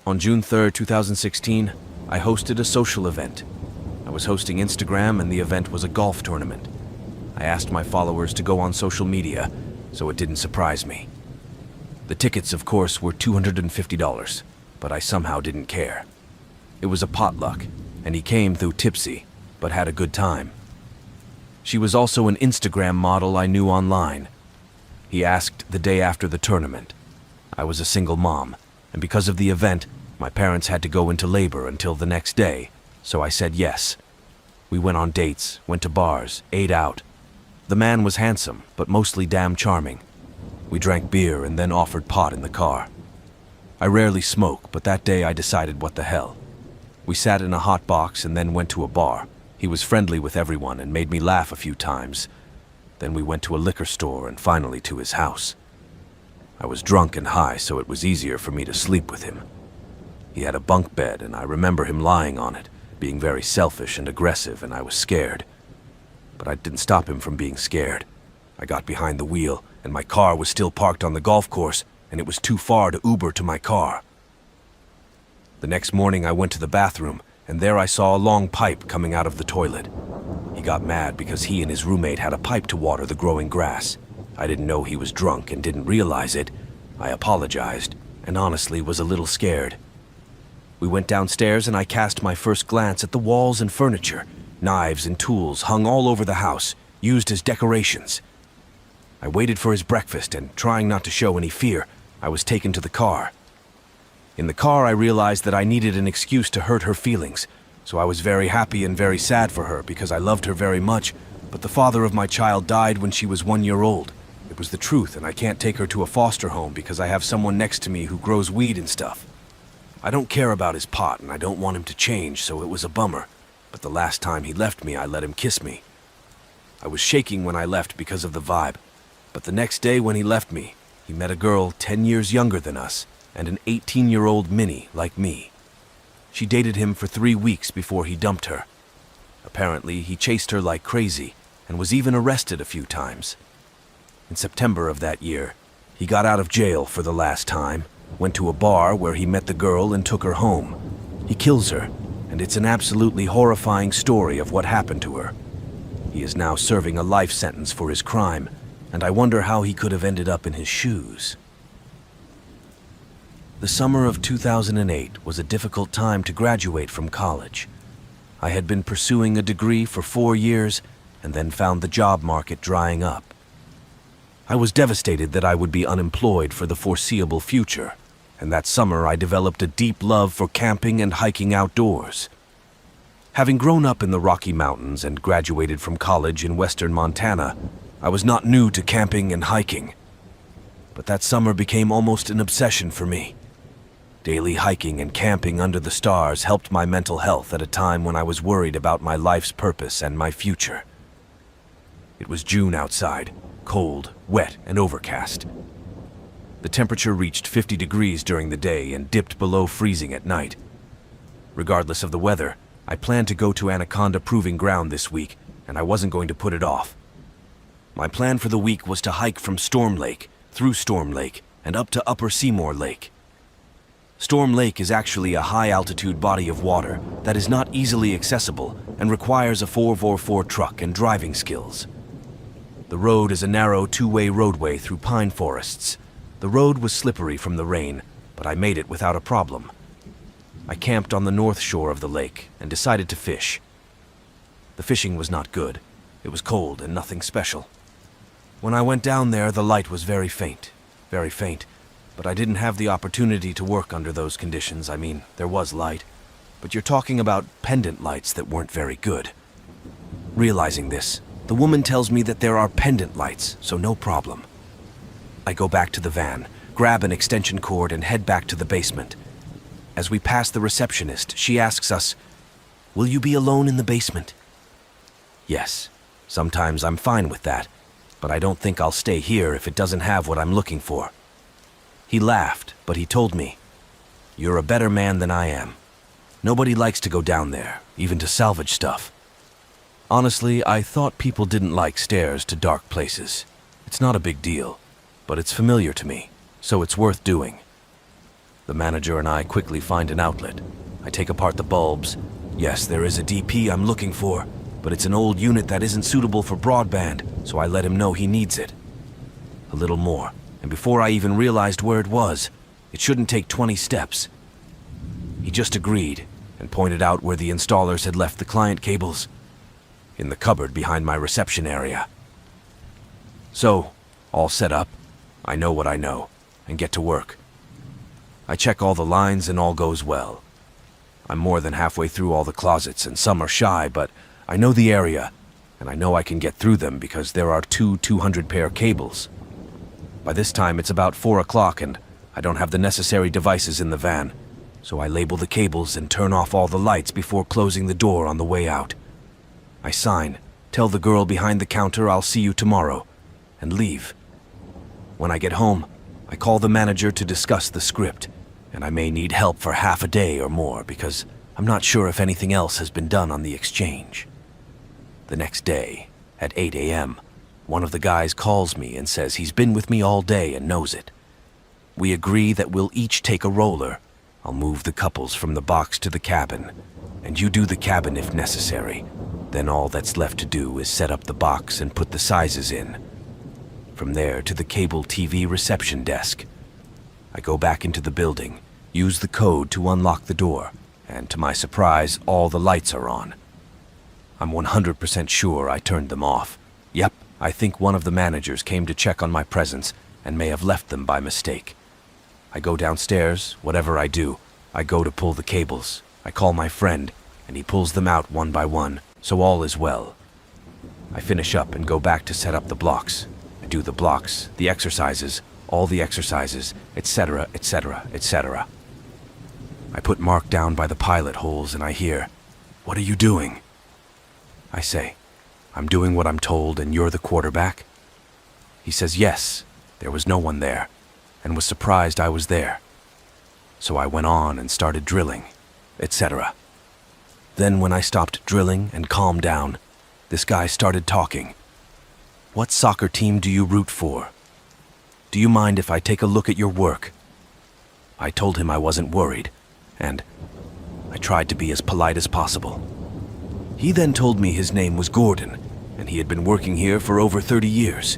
On June 3rd, 2016, I hosted a social event. I was hosting Instagram and the event was a golf tournament. I asked my followers to go on social media, so it didn't surprise me. The tickets, of course, were $250, but I somehow didn't care. It was a potluck, and he came through tipsy, but had a good time. She was also an Instagram model I knew online. He asked the day after the tournament. I was a single mom, and because of the event, my parents had to go into labor until the next day, so I said yes. We went on dates, went to bars, ate out. The man was handsome, but mostly damn charming. We drank beer and then offered pot in the car. I rarely smoke, but that day I decided what the hell. We sat in a hot box and then went to a bar. He was friendly with everyone and made me laugh a few times. Then we went to a liquor store and finally to his house. I was drunk and high, so it was easier for me to sleep with him. He had a bunk bed and I remember him lying on it, being very selfish and aggressive, and I was scared. But I didn't stop him from being scared. I got behind the wheel and my car was still parked on the golf course and it was too far to Uber to my car. The next morning I went to the bathroom and there I saw a long pipe coming out of the toilet. He got mad because he and his roommate had a pipe to water the growing grass. I didn't know he was drunk and didn't realize it. I apologized and honestly was a little scared. We went downstairs and I cast my first glance at the walls and furniture. Knives and tools hung all over the house, used as decorations. I waited for his breakfast, and trying not to show any fear, I was taken to the car. In the car, I realized that I needed an excuse to hurt her feelings, so I was very happy and very sad for her because I loved her very much, but the father of my child died when she was 1 year old. It was the truth, and I can't take her to a foster home because I have someone next to me who grows weed and stuff. I don't care about his pot, and I don't want him to change, so it was a bummer. But the last time he left me, I let him kiss me. I was shaking when I left because of the vibe, but the next day when he left me, he met a girl 10 years younger than us, and an 18-year-old Minnie like me. She dated him for 3 weeks before he dumped her. Apparently, he chased her like crazy, and was even arrested a few times. In September of that year, he got out of jail for the last time, went to a bar where he met the girl and took her home. He kills her, and it's an absolutely horrifying story of what happened to her. He is now serving a life sentence for his crime, and I wonder how he could have ended up in his shoes. The summer of 2008 was a difficult time to graduate from college. I had been pursuing a degree for 4 years and then found the job market drying up. I was devastated that I would be unemployed for the foreseeable future, and that summer I developed a deep love for camping and hiking outdoors. Having grown up in the Rocky Mountains and graduated from college in western Montana, I was not new to camping and hiking. But that summer became almost an obsession for me. Daily hiking and camping under the stars helped my mental health at a time when I was worried about my life's purpose and my future. It was June outside, cold, wet, and overcast. The temperature reached 50 degrees during the day and dipped below freezing at night. Regardless of the weather, I planned to go to Anaconda Proving Ground this week, and I wasn't going to put it off. My plan for the week was to hike from Storm Lake, through Storm Lake, and up to Upper Seymour Lake. Storm Lake is actually a high-altitude body of water that is not easily accessible and requires a 4x4 truck and driving skills. The road is a narrow 2-way roadway through pine forests. The road was slippery from the rain, but I made it without a problem. I camped on the north shore of the lake and decided to fish. The fishing was not good. It was cold and nothing special. When I went down there, the light was very faint, but I didn't have the opportunity to work under those conditions. I mean, there was light, but you're talking about pendant lights that weren't very good. Realizing this, the woman tells me that there are pendant lights, so no problem. I go back to the van, grab an extension cord, and head back to the basement. As we pass the receptionist, she asks us, "Will you be alone in the basement?" Yes, sometimes I'm fine with that, but I don't think I'll stay here if it doesn't have what I'm looking for. He laughed, but he told me, "You're a better man than I am. Nobody likes to go down there, even to salvage stuff." Honestly, I thought people didn't like stairs to dark places. It's not a big deal, but it's familiar to me, so it's worth doing. The manager and I quickly find an outlet. I take apart the bulbs. Yes, there is a DP I'm looking for, but it's an old unit that isn't suitable for broadband, so I let him know he needs it. A little more, and before I even realized where it was, it shouldn't take 20 steps. He just agreed and pointed out where the installers had left the client cables, in the cupboard behind my reception area. So, all set up, I know what I know, and get to work. I check all the lines and all goes well. I'm more than halfway through all the closets and some are shy, but I know the area, and I know I can get through them because there are two 200-pair cables. By this time it's about 4 o'clock and I don't have the necessary devices in the van, so I label the cables and turn off all the lights before closing the door on the way out. I sign, tell the girl behind the counter I'll see you tomorrow, and leave. When I get home, I call the manager to discuss the script, and I may need help for half a day or more because I'm not sure if anything else has been done on the exchange. The next day, at 8 a.m., one of the guys calls me and says he's been with me all day and knows it. We agree that we'll each take a roller. I'll move the couples from the box to the cabin, and you do the cabin if necessary. Then all that's left to do is set up the box and put the sizes in. From there to the cable TV reception desk. I go back into the building, use the code to unlock the door, and to my surprise, all the lights are on. I'm 100% sure I turned them off. Yep, I think one of the managers came to check on my presence and may have left them by mistake. I go downstairs, whatever I do, I go to pull the cables. I call my friend, and he pulls them out one by one, so all is well. I finish up and go back to set up the blocks. I do the blocks, the exercises, all the exercises, etc., etc., etc. I put Mark down by the pilot holes and I hear, "What are you doing?" I say, "I'm doing what I'm told and you're the quarterback?" He says yes, there was no one there, and was surprised I was there. So I went on and started drilling, etc. Then when I stopped drilling and calmed down, this guy started talking. "What soccer team do you root for? Do you mind if I take a look at your work?" I told him I wasn't worried, and I tried to be as polite as possible. He then told me his name was Gordon, and he had been working here for over 30 years.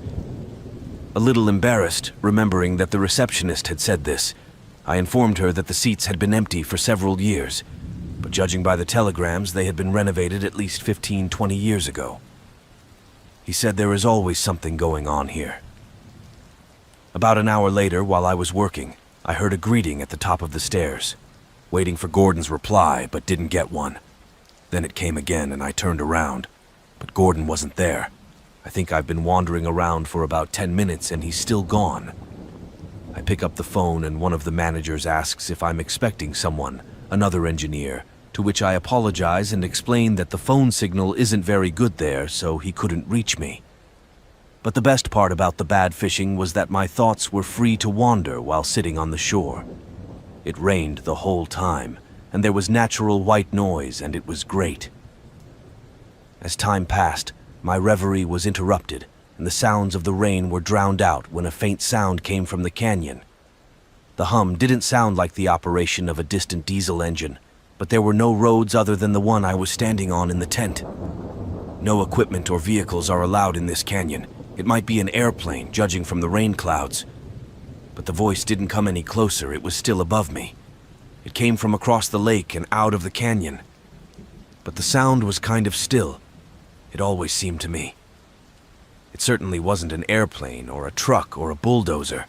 A little embarrassed, remembering that the receptionist had said this, I informed her that the seats had been empty for several years, but judging by the telegrams, they had been renovated at least 15-20 years ago. He said there is always something going on here. About an hour later, while I was working, I heard a greeting at the top of the stairs, waiting for Gordon's reply, but didn't get one. Then it came again and I turned around, but Gordon wasn't there. I think I've been wandering around for about 10 minutes and he's still gone. I pick up the phone and one of the managers asks if I'm expecting someone, another engineer, to which I apologize and explain that the phone signal isn't very good there, so he couldn't reach me. But the best part about the bad fishing was that my thoughts were free to wander while sitting on the shore. It rained the whole time, and there was natural white noise, and it was great. As time passed, my reverie was interrupted, and the sounds of the rain were drowned out when a faint sound came from the canyon. The hum didn't sound like the operation of a distant diesel engine, but there were no roads other than the one I was standing on in the tent. No equipment or vehicles are allowed in this canyon. It might be an airplane, judging from the rain clouds. But the voice didn't come any closer, it was still above me. It came from across the lake and out of the canyon. But the sound was kind of still. It always seemed to me. It certainly wasn't an airplane or a truck or a bulldozer.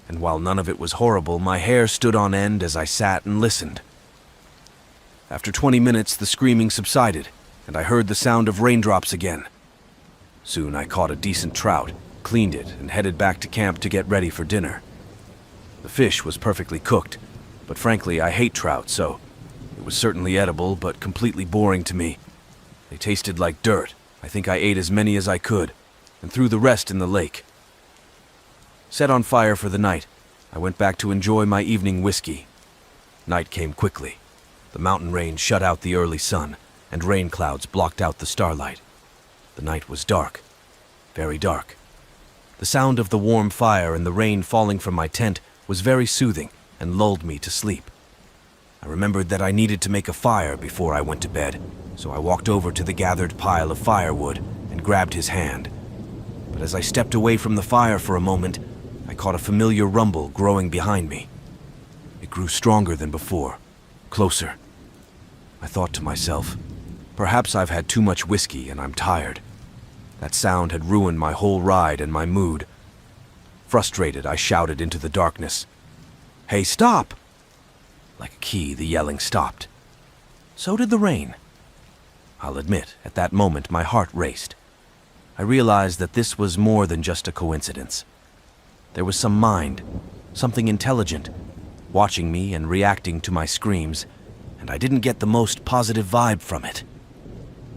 And while none of it was horrible, my hair stood on end as I sat and listened. After 20 minutes, the screaming subsided, and I heard the sound of raindrops again. Soon I caught a decent trout, cleaned it, and headed back to camp to get ready for dinner. The fish was perfectly cooked, but frankly, I hate trout, so it was certainly edible, but completely boring to me. They tasted like dirt. I think I ate as many as I could, and threw the rest in the lake. Set on fire for the night, I went back to enjoy my evening whiskey. Night came quickly. The mountain range shut out the early sun, and rain clouds blocked out the starlight. The night was dark, very dark. The sound of the warm fire and the rain falling from my tent was very soothing and lulled me to sleep. I remembered that I needed to make a fire before I went to bed, so I walked over to the gathered pile of firewood and grabbed his hand. But as I stepped away from the fire for a moment, I caught a familiar rumble growing behind me. It grew stronger than before, closer. I thought to myself, perhaps I've had too much whiskey and I'm tired. That sound had ruined my whole ride and my mood. Frustrated, I shouted into the darkness, "Hey, stop!" Like a key, the yelling stopped. So did the rain. I'll admit, at that moment my heart raced. I realized that this was more than just a coincidence. There was some mind, something intelligent, watching me and reacting to my screams, and I didn't get the most positive vibe from it.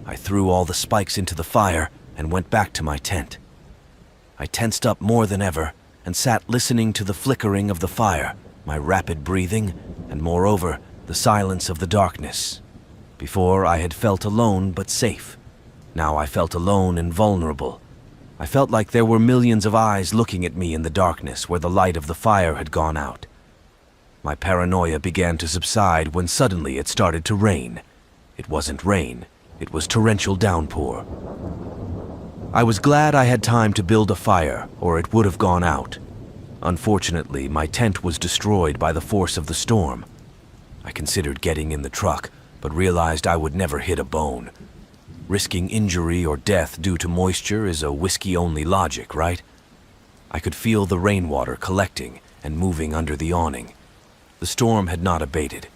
I threw all the spikes into the fire and went back to my tent. I tensed up more than ever and sat listening to the flickering of the fire, my rapid breathing, and moreover, the silence of the darkness. Before, I had felt alone but safe. Now I felt alone and vulnerable. I felt like there were millions of eyes looking at me in the darkness where the light of the fire had gone out. My paranoia began to subside when suddenly it started to rain. It wasn't rain, it was torrential downpour. I was glad I had time to build a fire, or it would have gone out. Unfortunately, my tent was destroyed by the force of the storm. I considered getting in the truck, but realized I would never hit a bone. Risking injury or death due to moisture is a whiskey-only logic, right? I could feel the rainwater collecting and moving under the awning. The storm had not abated.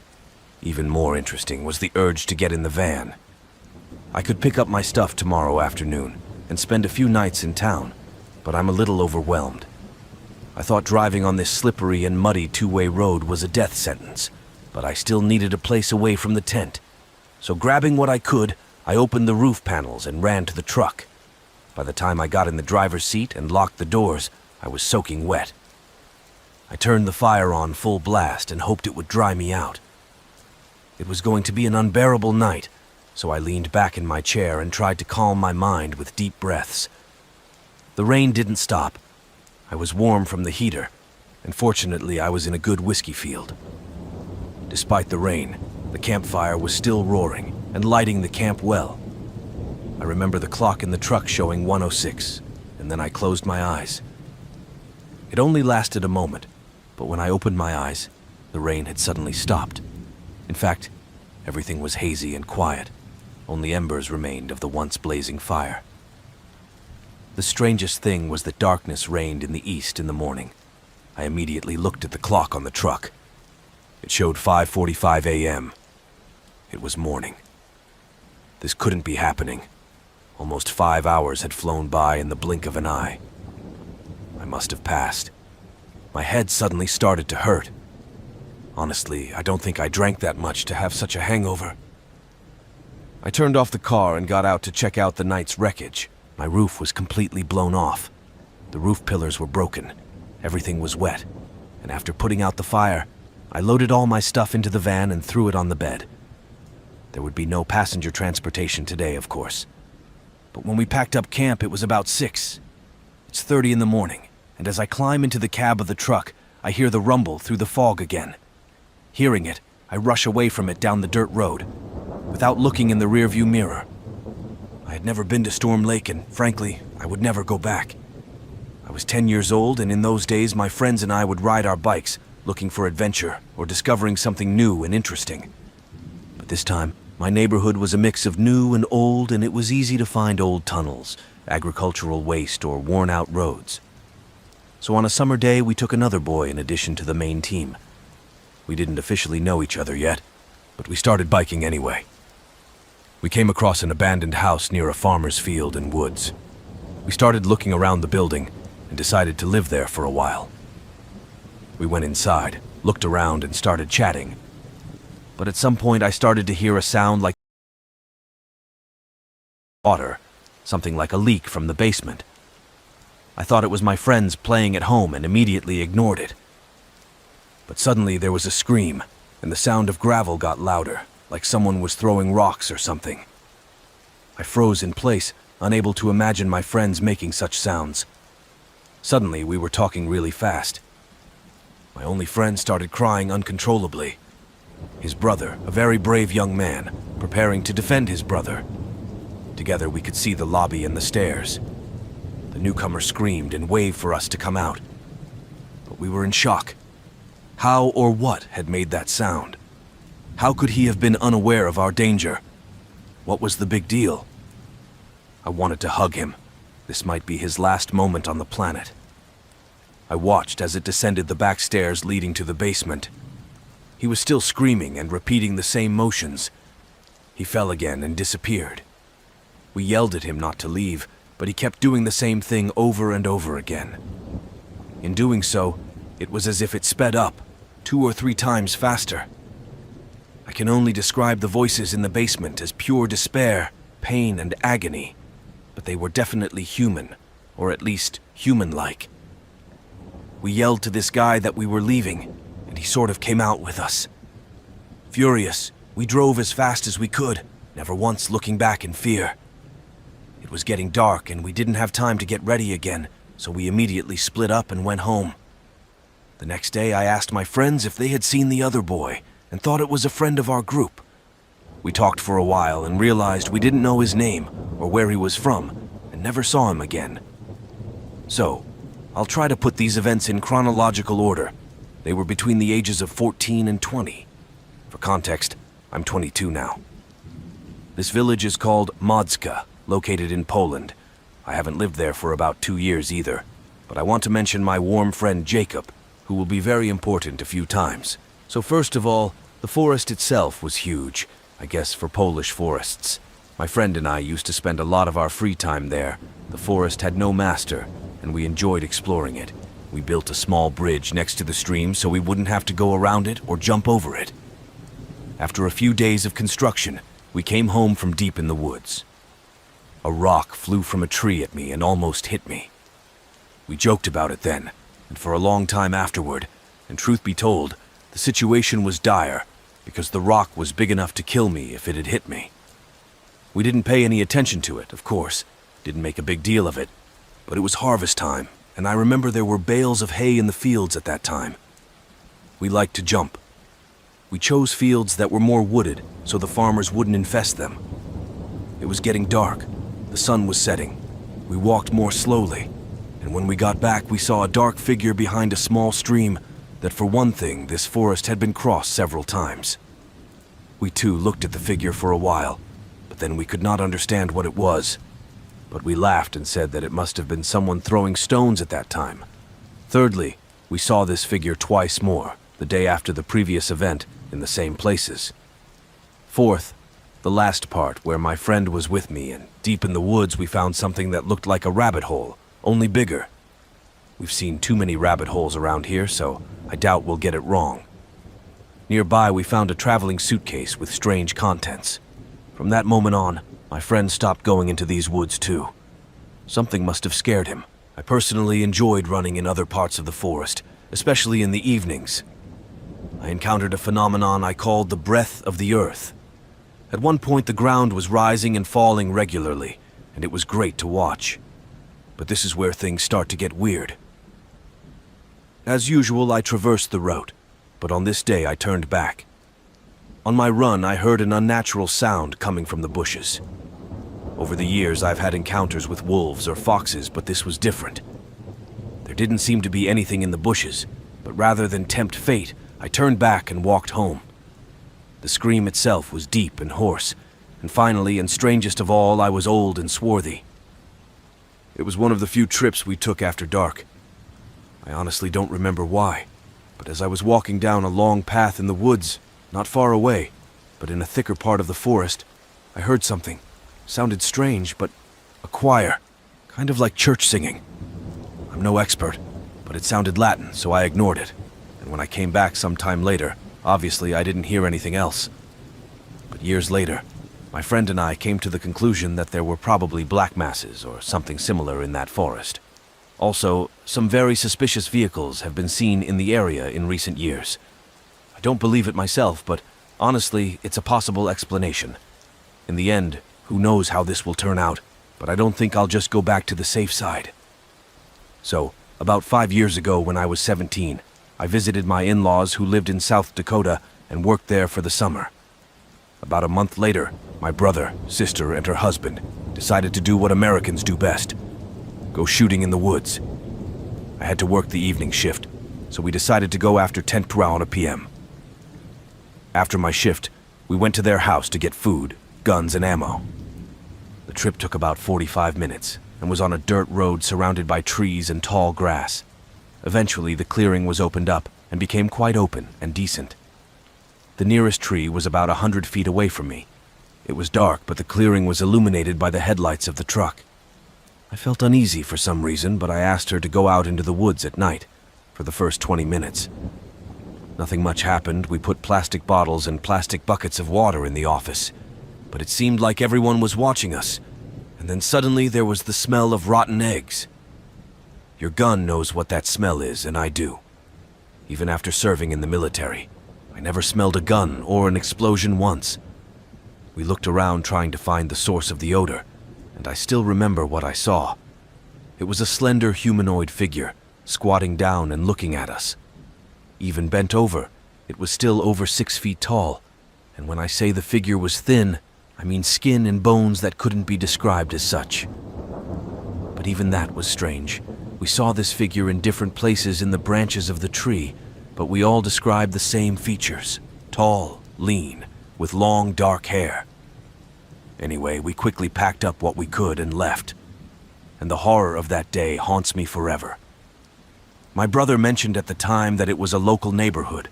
Even more interesting was the urge to get in the van. I could pick up my stuff tomorrow afternoon and spend a few nights in town, but I'm a little overwhelmed. I thought driving on this slippery and muddy two-way road was a death sentence, but I still needed a place away from the tent. So grabbing what I could, I opened the roof panels and ran to the truck. By the time I got in the driver's seat and locked the doors, I was soaking wet. I turned the fire on full blast and hoped it would dry me out. It was going to be an unbearable night, so I leaned back in my chair and tried to calm my mind with deep breaths. The rain didn't stop. I was warm from the heater, and fortunately I was in a good whiskey field. Despite the rain, the campfire was still roaring and lighting the camp well. I remember the clock in the truck showing 1:06, and then I closed my eyes. It only lasted a moment, but when I opened my eyes, the rain had suddenly stopped. In fact, everything was hazy and quiet. Only embers remained of the once blazing fire. The strangest thing was that darkness reigned in the east in the morning. I immediately looked at the clock on the truck. It showed 5:45 a.m. It was morning. This couldn't be happening. Almost 5 hours had flown by in the blink of an eye. I must have passed. My head suddenly started to hurt. Honestly, I don't think I drank that much to have such a hangover. I turned off the car and got out to check out the night's wreckage. My roof was completely blown off. The roof pillars were broken. Everything was wet. And after putting out the fire, I loaded all my stuff into the van and threw it on the bed. There would be no passenger transportation today, of course. But when we packed up camp, it was about 6. It's 30 in the morning, and as I climb into the cab of the truck, I hear the rumble through the fog again. Hearing it, I rush away from it down the dirt road, without looking in the rearview mirror. I had never been to Storm Lake, and frankly, I would never go back. I was 10 years old, and in those days, my friends and I would ride our bikes, looking for adventure or discovering something new and interesting. But this time, my neighborhood was a mix of new and old, and it was easy to find old tunnels, agricultural waste, or worn-out roads. So on a summer day, we took another boy in addition to the main team. We didn't officially know each other yet, but we started biking anyway. We came across an abandoned house near a farmer's field and woods. We started looking around the building and decided to live there for a while. We went inside, looked around, and started chatting. But at some point I started to hear a sound like water, something like a leak from the basement. I thought it was my friends playing at home and immediately ignored it. But suddenly there was a scream, and the sound of gravel got louder, like someone was throwing rocks or something. I froze in place, unable to imagine my friends making such sounds. Suddenly we were talking really fast. My only friend started crying uncontrollably. His brother, a very brave young man, preparing to defend his brother. Together we could see the lobby and the stairs. The newcomer screamed and waved for us to come out. But we were in shock. How or what had made that sound? How could he have been unaware of our danger? What was the big deal? I wanted to hug him. This might be his last moment on the planet. I watched as it descended the back stairs leading to the basement. He was still screaming and repeating the same motions. He fell again and disappeared. We yelled at him not to leave, but he kept doing the same thing over and over again. In doing so, it was as if it sped up, 2 or 3 times faster. I can only describe the voices in the basement as pure despair, pain, and agony, but they were definitely human, or at least human-like. We yelled to this guy that we were leaving, and he sort of came out with us. Furious, we drove as fast as we could, never once looking back in fear. It was getting dark, and we didn't have time to get ready again, so we immediately split up and went home. The next day, I asked my friends if they had seen the other boy, and thought it was a friend of our group. We talked for a while and realized we didn't know his name or where he was from, and never saw him again. So, I'll try to put these events in chronological order. They were between the ages of 14 and 20. For context, I'm 22 now. This village is called Modzka, located in Poland. I haven't lived there for about 2 years either, but I want to mention my warm friend Jacob, who will be very important a few times. So first of all, the forest itself was huge, I guess for Polish forests. My friend and I used to spend a lot of our free time there. The forest had no master, and we enjoyed exploring it. We built a small bridge next to the stream so we wouldn't have to go around it or jump over it. After a few days of construction, we came home from deep in the woods. A rock flew from a tree at me and almost hit me. We joked about it then, and for a long time afterward, and truth be told, the situation was dire, because the rock was big enough to kill me if it had hit me. We didn't pay any attention to it, of course, didn't make a big deal of it, but it was harvest time, and I remember there were bales of hay in the fields at that time. We liked to jump. We chose fields that were more wooded so the farmers wouldn't infest them. It was getting dark. The sun was setting. We walked more slowly, and when we got back, we saw a dark figure behind a small stream that, for one thing, this forest had been crossed several times. We too looked at the figure for a while, but then we could not understand what it was. But we laughed and said that it must have been someone throwing stones at that time. Thirdly, we saw this figure twice more, the day after the previous event, in the same places. Fourth, the last part where my friend was with me, and deep in the woods we found something that looked like a rabbit hole, only bigger. We've seen too many rabbit holes around here, so I doubt we'll get it wrong. Nearby we found a traveling suitcase with strange contents. From that moment on, my friend stopped going into these woods too. Something must have scared him. I personally enjoyed running in other parts of the forest, especially in the evenings. I encountered a phenomenon I called the breath of the earth. At one point the ground was rising and falling regularly, and it was great to watch. But this is where things start to get weird. As usual, I traversed the road, but on this day I turned back. On my run, I heard an unnatural sound coming from the bushes. Over the years, I've had encounters with wolves or foxes, but this was different. There didn't seem to be anything in the bushes, but rather than tempt fate, I turned back and walked home. The scream itself was deep and hoarse, and finally, and strangest of all, I was old and swarthy. It was one of the few trips we took after dark. I honestly don't remember why, but as I was walking down a long path in the woods, not far away, but in a thicker part of the forest, I heard something. Sounded strange, but a choir, kind of like church singing. I'm no expert, but it sounded Latin, so I ignored it. And when I came back some time later, obviously I didn't hear anything else. But years later, my friend and I came to the conclusion that there were probably black masses or something similar in that forest. Also, some very suspicious vehicles have been seen in the area in recent years. I don't believe it myself, but honestly, it's a possible explanation. In the end, who knows how this will turn out, but I don't think I'll just go back to the safe side. So, about 5 years ago when I was 17, I visited my in-laws who lived in South Dakota and worked there for the summer. About a month later, my brother, sister, and her husband decided to do what Americans do best: go shooting in the woods. I had to work the evening shift, so we decided to go after 10:00 p.m. After my shift, we went to their house to get food, guns, and ammo. The trip took about 45 minutes and was on a dirt road surrounded by trees and tall grass. Eventually, the clearing was opened up and became quite open and decent. The nearest tree was about 100 feet away from me. It was dark, but the clearing was illuminated by the headlights of the truck. I felt uneasy for some reason, but I asked her to go out into the woods at night for the first 20 minutes. Nothing much happened. We put plastic bottles and plastic buckets of water in the office, but it seemed like everyone was watching us. And then suddenly there was the smell of rotten eggs. Your gun knows what that smell is, and I do. Even after serving in the military, I never smelled a gun or an explosion once. We looked around trying to find the source of the odor, and I still remember what I saw. It was a slender humanoid figure, squatting down and looking at us. Even bent over, it was still over 6 feet tall, and when I say the figure was thin, I mean skin and bones that couldn't be described as such. But even that was strange. We saw this figure in different places in the branches of the tree, but we all described the same features: tall, lean, with long dark hair. Anyway, we quickly packed up what we could and left. And the horror of that day haunts me forever. My brother mentioned at the time that it was a local neighborhood,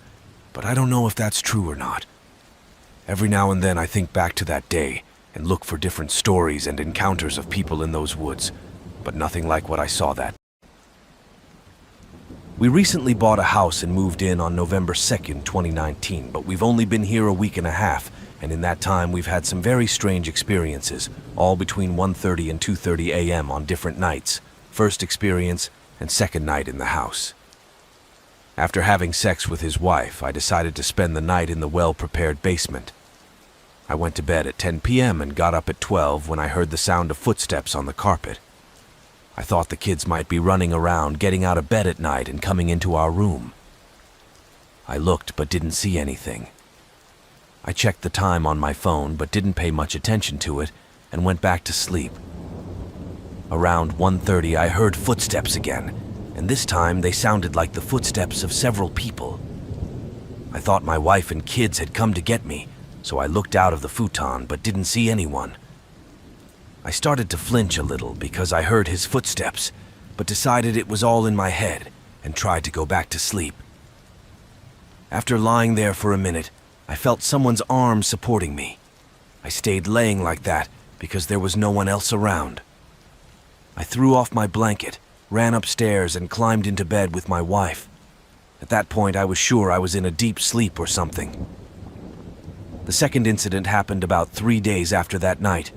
but I don't know if that's true or not. Every now and then I think back to that day and look for different stories and encounters of people in those woods, but nothing like what I saw that. We recently bought a house and moved in on November 2nd, 2019, but we've only been here a week and a half, and in that time we've had some very strange experiences, all between 1:30 and 2:30 a.m. on different nights. First experience and second night in the house. After having sex with his wife, I decided to spend the night in the well-prepared basement. I went to bed at 10 p.m. and got up at 12 when I heard the sound of footsteps on the carpet. I thought the kids might be running around, getting out of bed at night and coming into our room. I looked but didn't see anything. I checked the time on my phone but didn't pay much attention to it and went back to sleep. Around 1:30 I heard footsteps again, and this time they sounded like the footsteps of several people. I thought my wife and kids had come to get me, so I looked out of the futon but didn't see anyone. I started to flinch a little because I heard his footsteps, but decided it was all in my head and tried to go back to sleep. After lying there for a minute, I felt someone's arm supporting me. I stayed laying like that because there was no one else around. I threw off my blanket, ran upstairs, and climbed into bed with my wife. At that point, I was sure I was in a deep sleep or something. The second incident happened about 3 days after that night.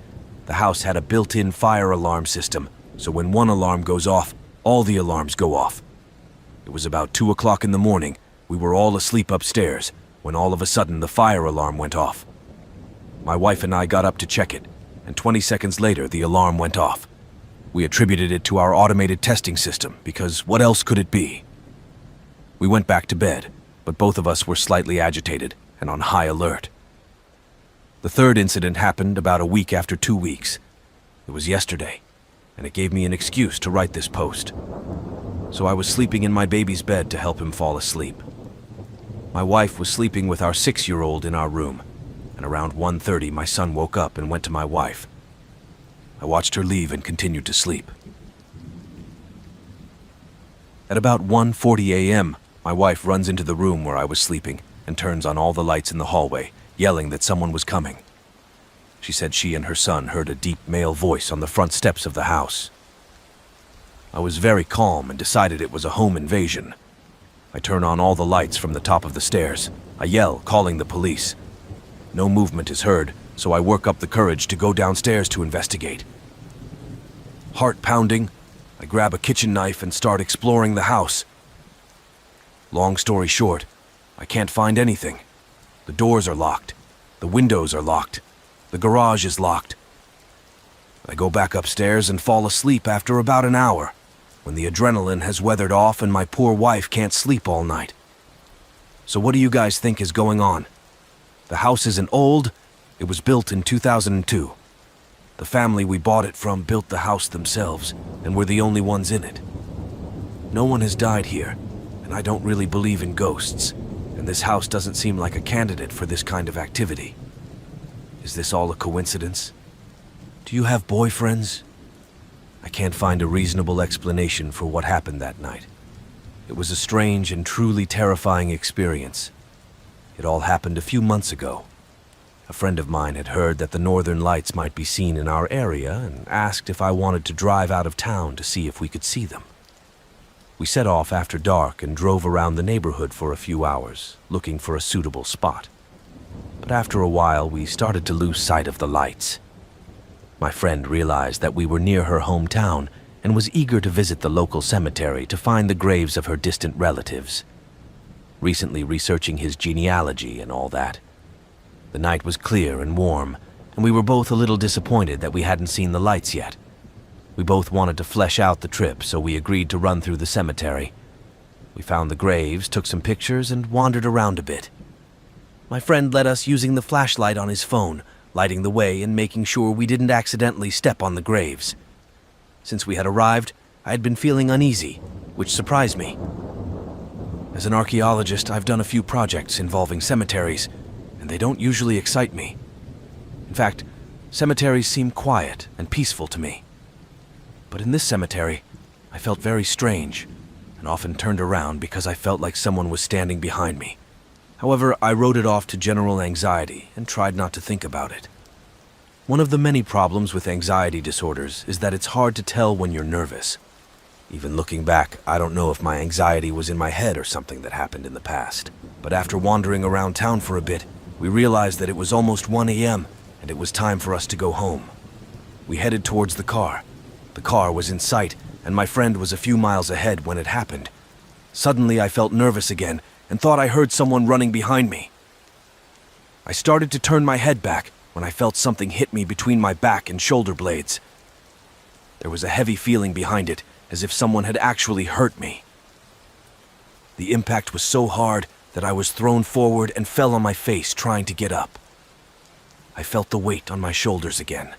The house had a built-in fire alarm system, so when one alarm goes off, all the alarms go off. It was about 2 o'clock in the morning. We were all asleep upstairs, when all of a sudden the fire alarm went off. My wife and I got up to check it, and 20 seconds later the alarm went off. We attributed it to our automated testing system, because what else could it be? We went back to bed, but both of us were slightly agitated and on high alert. The third incident happened about a week after 2 weeks. It was yesterday, and it gave me an excuse to write this post. So I was sleeping in my baby's bed to help him fall asleep. My wife was sleeping with our 6-year-old in our room, and around 1:30 my son woke up and went to my wife. I watched her leave and continued to sleep. At about 1:40 a.m., my wife runs into the room where I was sleeping and turns on all the lights in the hallway, yelling that someone was coming. She said she and her son heard a deep male voice on the front steps of the house. I was very calm and decided it was a home invasion. I turn on all the lights from the top of the stairs. I yell, calling the police. No movement is heard, so I work up the courage to go downstairs to investigate. Heart pounding, I grab a kitchen knife and start exploring the house. Long story short, I can't find anything. The doors are locked. The windows are locked. The garage is locked. I go back upstairs and fall asleep after about an hour, when the adrenaline has weathered off and my poor wife can't sleep all night. So what do you guys think is going on? The house isn't old. It was built in 2002. The family we bought it from built the house themselves, and we're the only ones in it. No one has died here, and I don't really believe in ghosts, and this house doesn't seem like a candidate for this kind of activity. Is this all a coincidence? Do you have boyfriends? I can't find a reasonable explanation for what happened that night. It was a strange and truly terrifying experience. It all happened a few months ago. A friend of mine had heard that the northern lights might be seen in our area and asked if I wanted to drive out of town to see if we could see them. We set off after dark and drove around the neighborhood for a few hours, looking for a suitable spot. But after a while, we started to lose sight of the lights. My friend realized that we were near her hometown and was eager to visit the local cemetery to find the graves of her distant relatives. Recently researching his genealogy and all that. The night was clear and warm, and we were both a little disappointed that we hadn't seen the lights yet. We both wanted to flesh out the trip, so we agreed to run through the cemetery. We found the graves, took some pictures, and wandered around a bit. My friend led us using the flashlight on his phone, lighting the way and making sure we didn't accidentally step on the graves. Since we had arrived, I had been feeling uneasy, which surprised me. As an archaeologist, I've done a few projects involving cemeteries, and they don't usually excite me. In fact, Cemeteries seem quiet and peaceful to me. But in this cemetery, I felt very strange and often turned around because I felt like someone was standing behind me. However, I wrote it off to general anxiety and tried not to think about it. One of the many problems with anxiety disorders is that it's hard to tell when you're nervous. Even looking back, I don't know if my anxiety was in my head or something that happened in the past. But after wandering around town for a bit, we realized that it was almost 1 a.m. and it was time for us to go home. We headed towards the car. The car was in sight, and my friend was a few miles ahead when it happened. Suddenly, I felt nervous again and thought I heard someone running behind me. I started to turn my head back when I felt something hit me between my back and shoulder blades. There was a heavy feeling behind it, as if someone had actually hurt me. The impact was so hard that I was thrown forward and fell on my face trying to get up. I felt the weight on my shoulders again.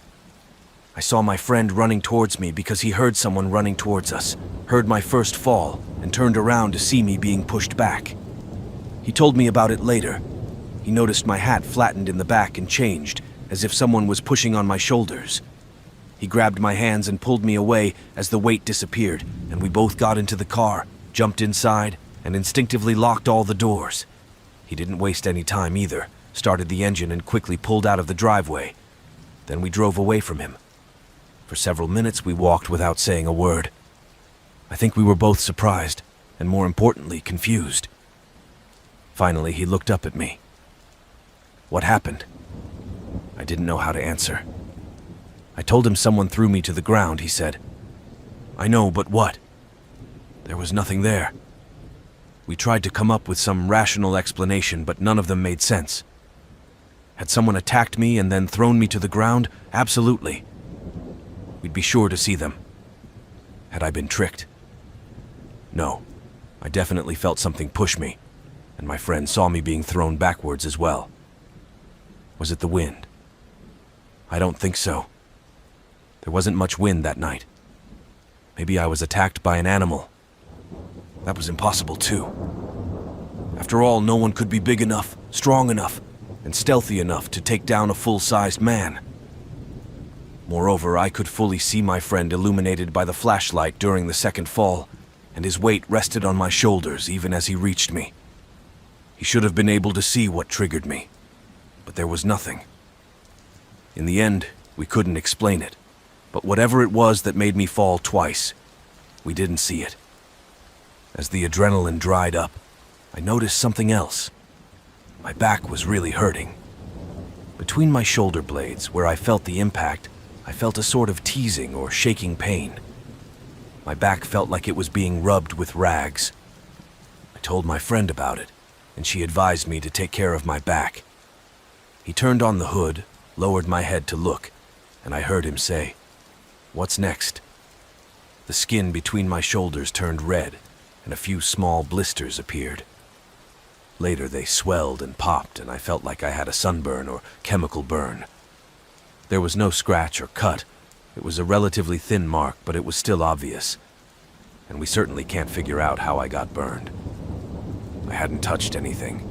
I saw my friend running towards me because he heard someone running towards us, heard my first fall, and turned around to see me being pushed back. He told me about it later. He noticed my hat flattened in the back and changed, as if someone was pushing on my shoulders. He grabbed my hands and pulled me away as the weight disappeared, and we both got into the car, jumped inside, and instinctively locked all the doors. He didn't waste any time either, started the engine and quickly pulled out of the driveway. Then we drove away from him. For several minutes we walked without saying a word. I think we were both surprised, and more importantly, confused. Finally, he looked up at me. What happened? I didn't know how to answer. I told him someone threw me to the ground, he said. I know, but what? There was nothing there. We tried to come up with some rational explanation, but none of them made sense. Had someone attacked me and then thrown me to the ground? Absolutely. We'd be sure to see them. Had I been tricked? No. I definitely felt something push me, and my friend saw me being thrown backwards as well. Was it the wind? I don't think so. There wasn't much wind that night. Maybe I was attacked by an animal. That was impossible too. After all, no one could be big enough, strong enough, and stealthy enough to take down a full-sized man. Moreover, I could fully see my friend illuminated by the flashlight during the second fall, and his weight rested on my shoulders even as he reached me. He should have been able to see what triggered me, but there was nothing. In the end, we couldn't explain it, but whatever it was that made me fall twice, we didn't see it. As the adrenaline dried up, I noticed something else. My back was really hurting. Between my shoulder blades, where I felt the impact, I felt a sort of teasing or shaking pain. My back felt like it was being rubbed with rags. I told my friend about it, and she advised me to take care of my back. He turned on the hood, lowered my head to look, and I heard him say, "What's next?" The skin between my shoulders turned red, and a few small blisters appeared. Later they swelled and popped, and I felt like I had a sunburn or chemical burn. There was no scratch or cut. It was a relatively thin mark, but it was still obvious. And we certainly can't figure out how I got burned. I hadn't touched anything.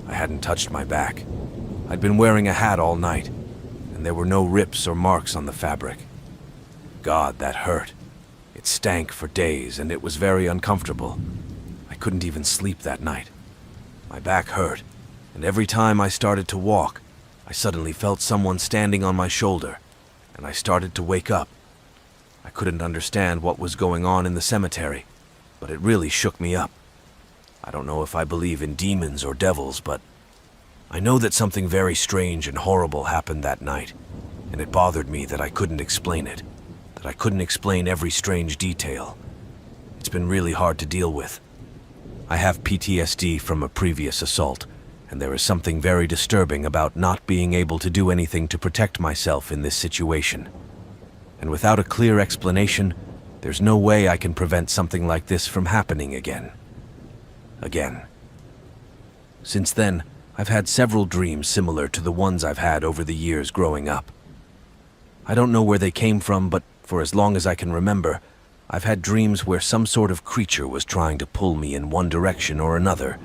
I hadn't touched my back. I'd been wearing a hat all night, and there were no rips or marks on the fabric. God, that hurt. It stank for days, and it was very uncomfortable. I couldn't even sleep that night. My back hurt, and every time I started to walk, I suddenly felt someone standing on my shoulder, and I started to wake up. I couldn't understand what was going on in the cemetery, but it really shook me up. I don't know if I believe in demons or devils, but I know that something very strange and horrible happened that night, and it bothered me that I couldn't explain it, that I couldn't explain every strange detail. It's been really hard to deal with. I have PTSD from a previous assault, and there is something very disturbing about not being able to do anything to protect myself in this situation. And without a clear explanation, there's no way I can prevent something like this from happening again. Since then, I've had several dreams similar to the ones I've had over the years growing up. I don't know where they came from, but for as long as I can remember, I've had dreams where some sort of creature was trying to pull me in one direction or another,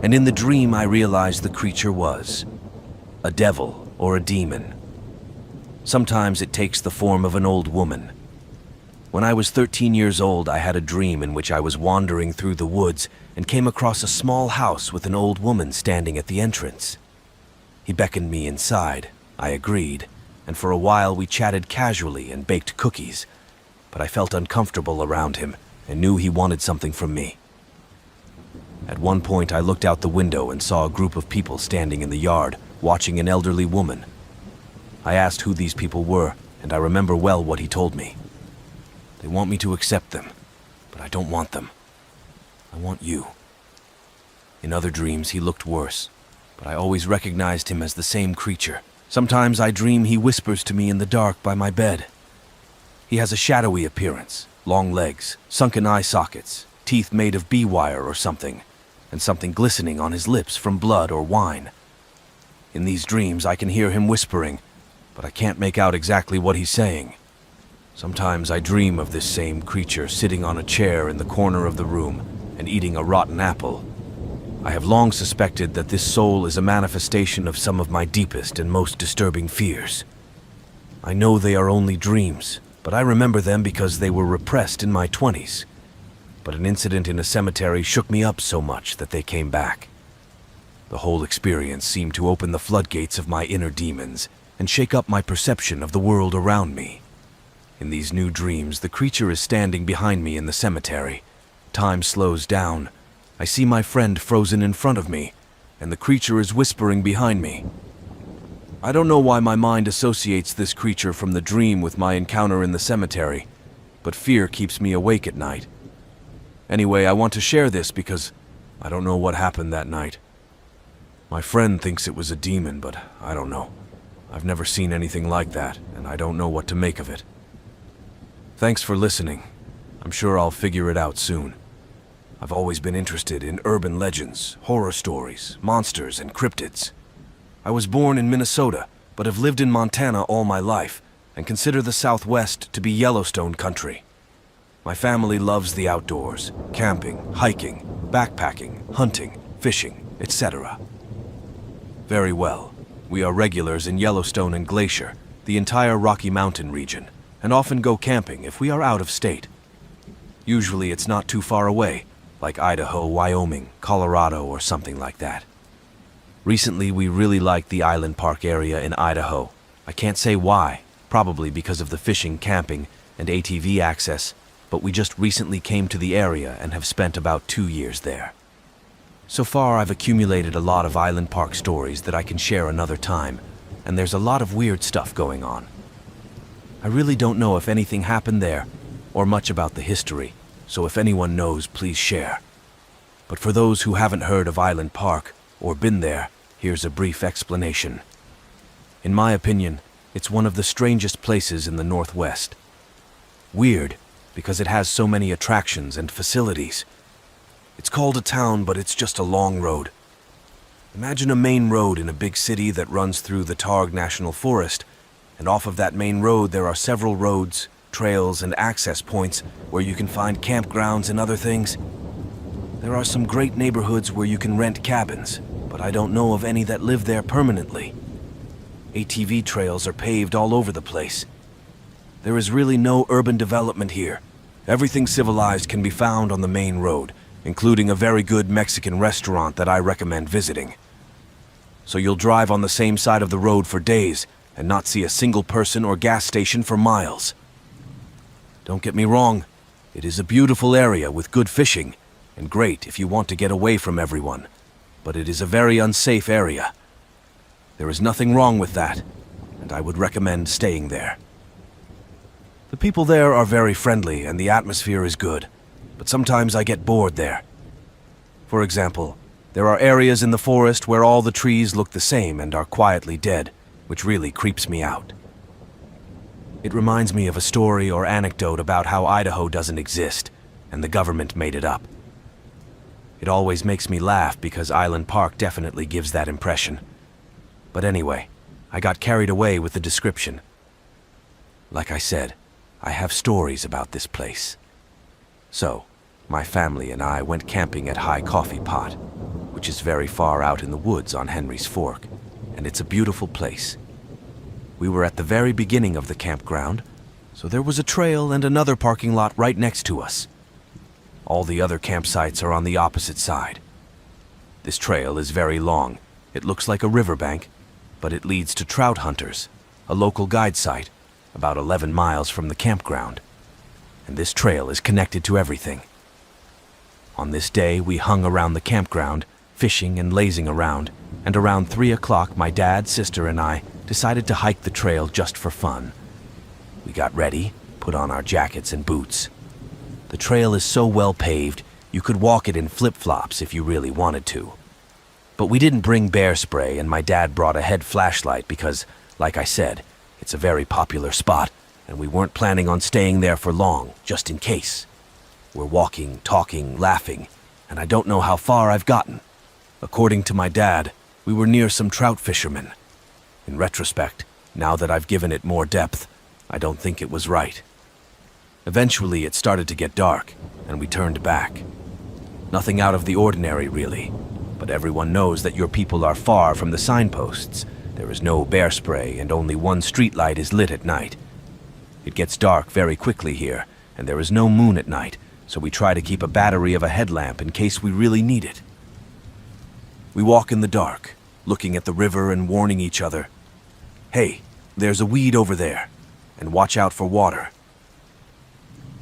and in the dream I realized the creature was a devil or a demon. Sometimes it takes the form of an old woman. When I was 13 years old, I had a dream in which I was wandering through the woods and came across a small house with an old woman standing at the entrance. He beckoned me inside. I agreed, and for a while we chatted casually and baked cookies, but I felt uncomfortable around him and knew he wanted something from me. At one point, I looked out the window and saw a group of people standing in the yard, watching an elderly woman. I asked who these people were, and I remember well what he told me. They want me to accept them, but I don't want them. I want you. In other dreams, he looked worse, but I always recognized him as the same creature. Sometimes I dream he whispers to me in the dark by my bed. He has a shadowy appearance, long legs, sunken eye sockets, teeth made of bee wire or something, and something glistening on his lips from blood or wine. In these dreams, I can hear him whispering, but I can't make out exactly what he's saying. Sometimes I dream of this same creature sitting on a chair in the corner of the room and eating a rotten apple. I have long suspected that this soul is a manifestation of some of my deepest and most disturbing fears. I know they are only dreams, but I remember them because they were repressed in my 20s. But an incident in a cemetery shook me up so much that they came back. The whole experience seemed to open the floodgates of my inner demons and shake up my perception of the world around me. In these new dreams, the creature is standing behind me in the cemetery. Time slows down. I see my friend frozen in front of me, and the creature is whispering behind me. I don't know why my mind associates this creature from the dream with my encounter in the cemetery, but fear keeps me awake at night. Anyway, I want to share this because I don't know what happened that night. My friend thinks it was a demon, but I don't know. I've never seen anything like that, and I don't know what to make of it. Thanks for listening. I'm sure I'll figure it out soon. I've always been interested in urban legends, horror stories, monsters, and cryptids. I was born in Minnesota, but have lived in Montana all my life, and consider the Southwest to be Yellowstone country. My family loves the outdoors, camping, hiking, backpacking, hunting, fishing, etc. Very well. We are regulars in Yellowstone and Glacier, the entire Rocky Mountain region, and often go camping if we are out of state. Usually it's not too far away, like Idaho, Wyoming, Colorado, or something like that. Recently, we really liked the Island Park area in Idaho. I can't say why, probably because of the fishing, camping, and ATV access, but we just recently came to the area and have spent about 2 years there. So far, I've accumulated a lot of Island Park stories that I can share another time, and there's a lot of weird stuff going on. I really don't know if anything happened there, or much about the history, so if anyone knows, please share. But for those who haven't heard of Island Park, or been there, here's a brief explanation. In my opinion, it's one of the strangest places in the Northwest. Weird, because it has so many attractions and facilities. It's called a town, but it's just a long road. Imagine a main road in a big city that runs through the Targ National Forest, and off of that main road there are several roads, trails, and access points where you can find campgrounds and other things. There are some great neighborhoods where you can rent cabins, but I don't know of any that live there permanently. ATV trails are paved all over the place. There is really no urban development here. Everything civilized can be found on the main road, including a very good Mexican restaurant that I recommend visiting. So you'll drive on the same side of the road for days and not see a single person or gas station for miles. Don't get me wrong, it is a beautiful area with good fishing, and great if you want to get away from everyone, but it is a very unsafe area. There is nothing wrong with that, and I would recommend staying there. The people there are very friendly and the atmosphere is good, but sometimes I get bored there. For example, there are areas in the forest where all the trees look the same and are quietly dead, which really creeps me out. It reminds me of a story or anecdote about how Idaho doesn't exist, and the government made it up. It always makes me laugh because Island Park definitely gives that impression. But anyway, I got carried away with the description. Like I said, I have stories about this place. So, my family and I went camping at High Coffee Pot, which is very far out in the woods on Henry's Fork, and it's a beautiful place. We were at the very beginning of the campground, so there was a trail and another parking lot right next to us. All the other campsites are on the opposite side. This trail is very long. It looks like a riverbank, but it leads to Trout Hunters, a local guide site, about 11 miles from the campground. And this trail is connected to everything. On this day, we hung around the campground, fishing and lazing around, and around 3 o'clock, my dad, sister, and I decided to hike the trail just for fun. We got ready, put on our jackets and boots. The trail is so well paved, you could walk it in flip-flops if you really wanted to. But we didn't bring bear spray, and my dad brought a head flashlight because, like I said, it's a very popular spot, and we weren't planning on staying there for long, just in case. We're walking, talking, laughing, and I don't know how far I've gotten. According to my dad, we were near some trout fishermen. In retrospect, now that I've given it more depth, I don't think it was right. Eventually, it started to get dark, and we turned back. Nothing out of the ordinary, really, but everyone knows that your people are far from the signposts. There is no bear spray, and only one streetlight is lit at night. It gets dark very quickly here, and there is no moon at night, so we try to keep a battery of a headlamp in case we really need it. We walk in the dark, looking at the river and warning each other, "Hey, there's a weed over there, and watch out for water."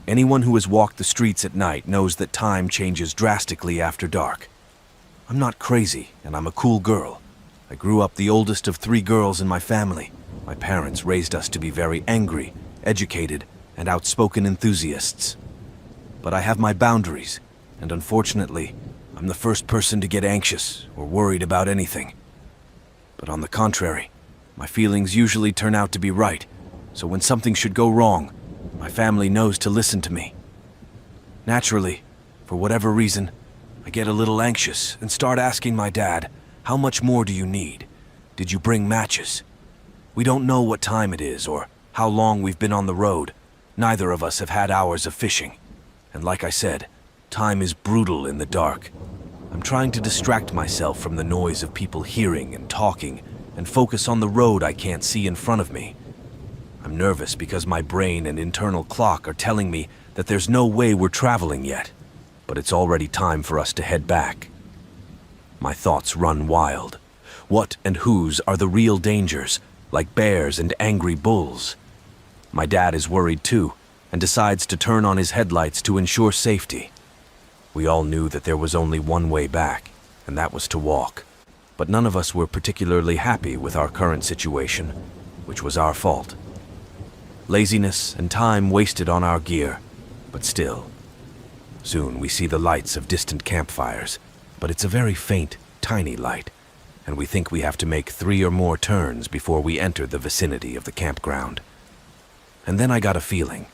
Anyone who has walked the streets at night knows that time changes drastically after dark. I'm not crazy, and I'm a cool girl. I grew up the oldest of 3 girls in my family. My parents raised us to be very angry, educated, and outspoken enthusiasts. But I have my boundaries, and unfortunately, I'm the first person to get anxious or worried about anything. But on the contrary, my feelings usually turn out to be right, so when something should go wrong, my family knows to listen to me. Naturally, for whatever reason, I get a little anxious and start asking my dad, "How much more do you need? Did you bring matches?" We don't know what time it is or how long we've been on the road. Neither of us have had hours of fishing. And like I said, time is brutal in the dark. I'm trying to distract myself from the noise of people hearing and talking and focus on the road I can't see in front of me. I'm nervous because my brain and internal clock are telling me that there's no way we're traveling yet, but it's already time for us to head back. My thoughts run wild. What and whose are the real dangers, like bears and angry bulls? My dad is worried too, and decides to turn on his headlights to ensure safety. We all knew that there was only one way back, and that was to walk. But none of us were particularly happy with our current situation, which was our fault. Laziness and time wasted on our gear, but still. Soon we see the lights of distant campfires, but it's a very faint, tiny light, and we think we have to make 3 or more turns before we enter the vicinity of the campground. And then I got a feeling.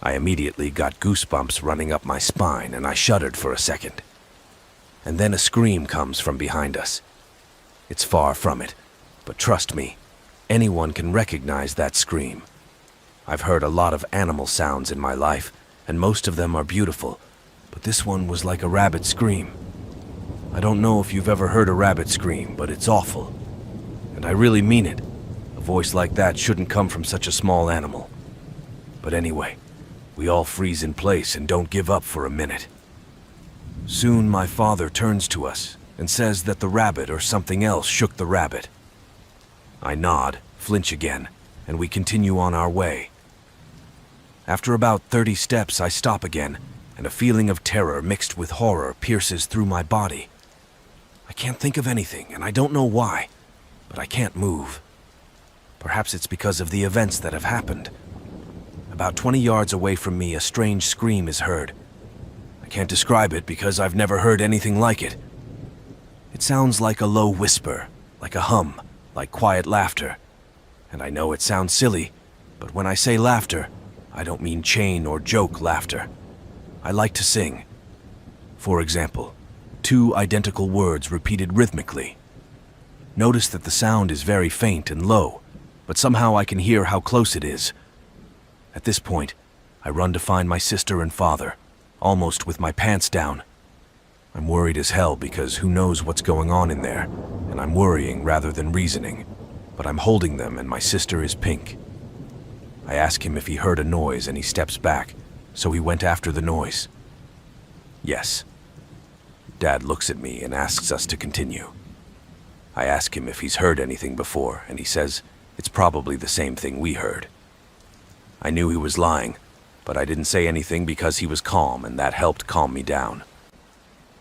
I immediately got goosebumps running up my spine, and I shuddered for a second. And then a scream comes from behind us. It's far from it, but trust me, anyone can recognize that scream. I've heard a lot of animal sounds in my life, and most of them are beautiful, but this one was like a rabbit scream. I don't know if you've ever heard a rabbit scream, but it's awful. And I really mean it. A voice like that shouldn't come from such a small animal. But anyway, we all freeze in place and don't give up for a minute. Soon my father turns to us and says that the rabbit or something else shook the rabbit. I nod, flinch again, and we continue on our way. After about 30 steps, I stop again, and a feeling of terror mixed with horror pierces through my body. I can't think of anything, and I don't know why, but I can't move. Perhaps it's because of the events that have happened. About 20 yards away from me, a strange scream is heard. I can't describe it because I've never heard anything like it. It sounds like a low whisper, like a hum, like quiet laughter. And I know it sounds silly, but when I say laughter, I don't mean chain or joke laughter. I like to sing. For example, 2 identical words repeated rhythmically. Notice that the sound is very faint and low, but somehow I can hear how close it is. At this point, I run to find my sister and father, almost with my pants down. I'm worried as hell because who knows what's going on in there, and I'm worrying rather than reasoning. but I'm holding them and my sister is pink. I ask him if he heard a noise and he steps back, so he went after the noise. Yes. Dad looks at me and asks us to continue. I ask him if he's heard anything before, and he says it's probably the same thing we heard. I knew he was lying, but I didn't say anything because he was calm, and that helped calm me down.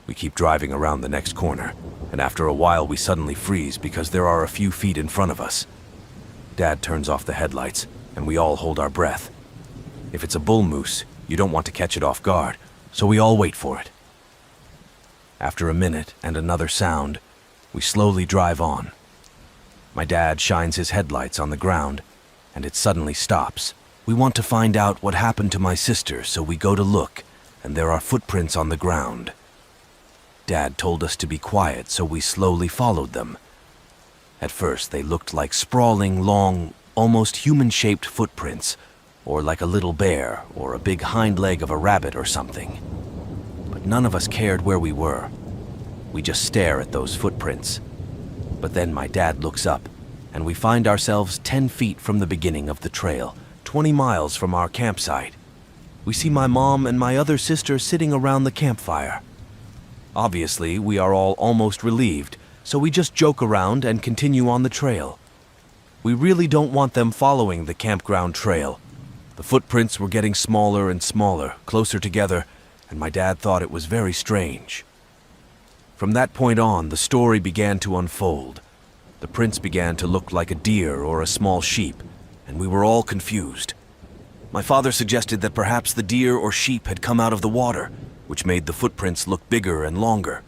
We keep driving around the next corner, and after a while we suddenly freeze because there are a few feet in front of us. Dad turns off the headlights, and we all hold our breath. If it's a bull moose, you don't want to catch it off guard, so we all wait for it. After a minute and another sound, we slowly drive on. My dad shines his headlights on the ground, and it suddenly stops. We want to find out what happened to my sister, so we go to look, and there are footprints on the ground. Dad told us to be quiet, so we slowly followed them. At first, they looked like sprawling, long, almost human-shaped footprints, or like a little bear, or a big hind leg of a rabbit or something. But none of us cared where we were. We just stare at those footprints. But then my dad looks up, and we find ourselves 10 feet from the beginning of the trail, 20 miles from our campsite. We see my mom and my other sister sitting around the campfire. Obviously, we are all almost relieved, so we just joke around and continue on the trail. We really don't want them following the campground trail. The footprints were getting smaller and smaller, closer together, and my dad thought it was very strange. From that point on, the story began to unfold. The prints began to look like a deer or a small sheep, and we were all confused. My father suggested that perhaps the deer or sheep had come out of the water, which made the footprints look bigger and longer.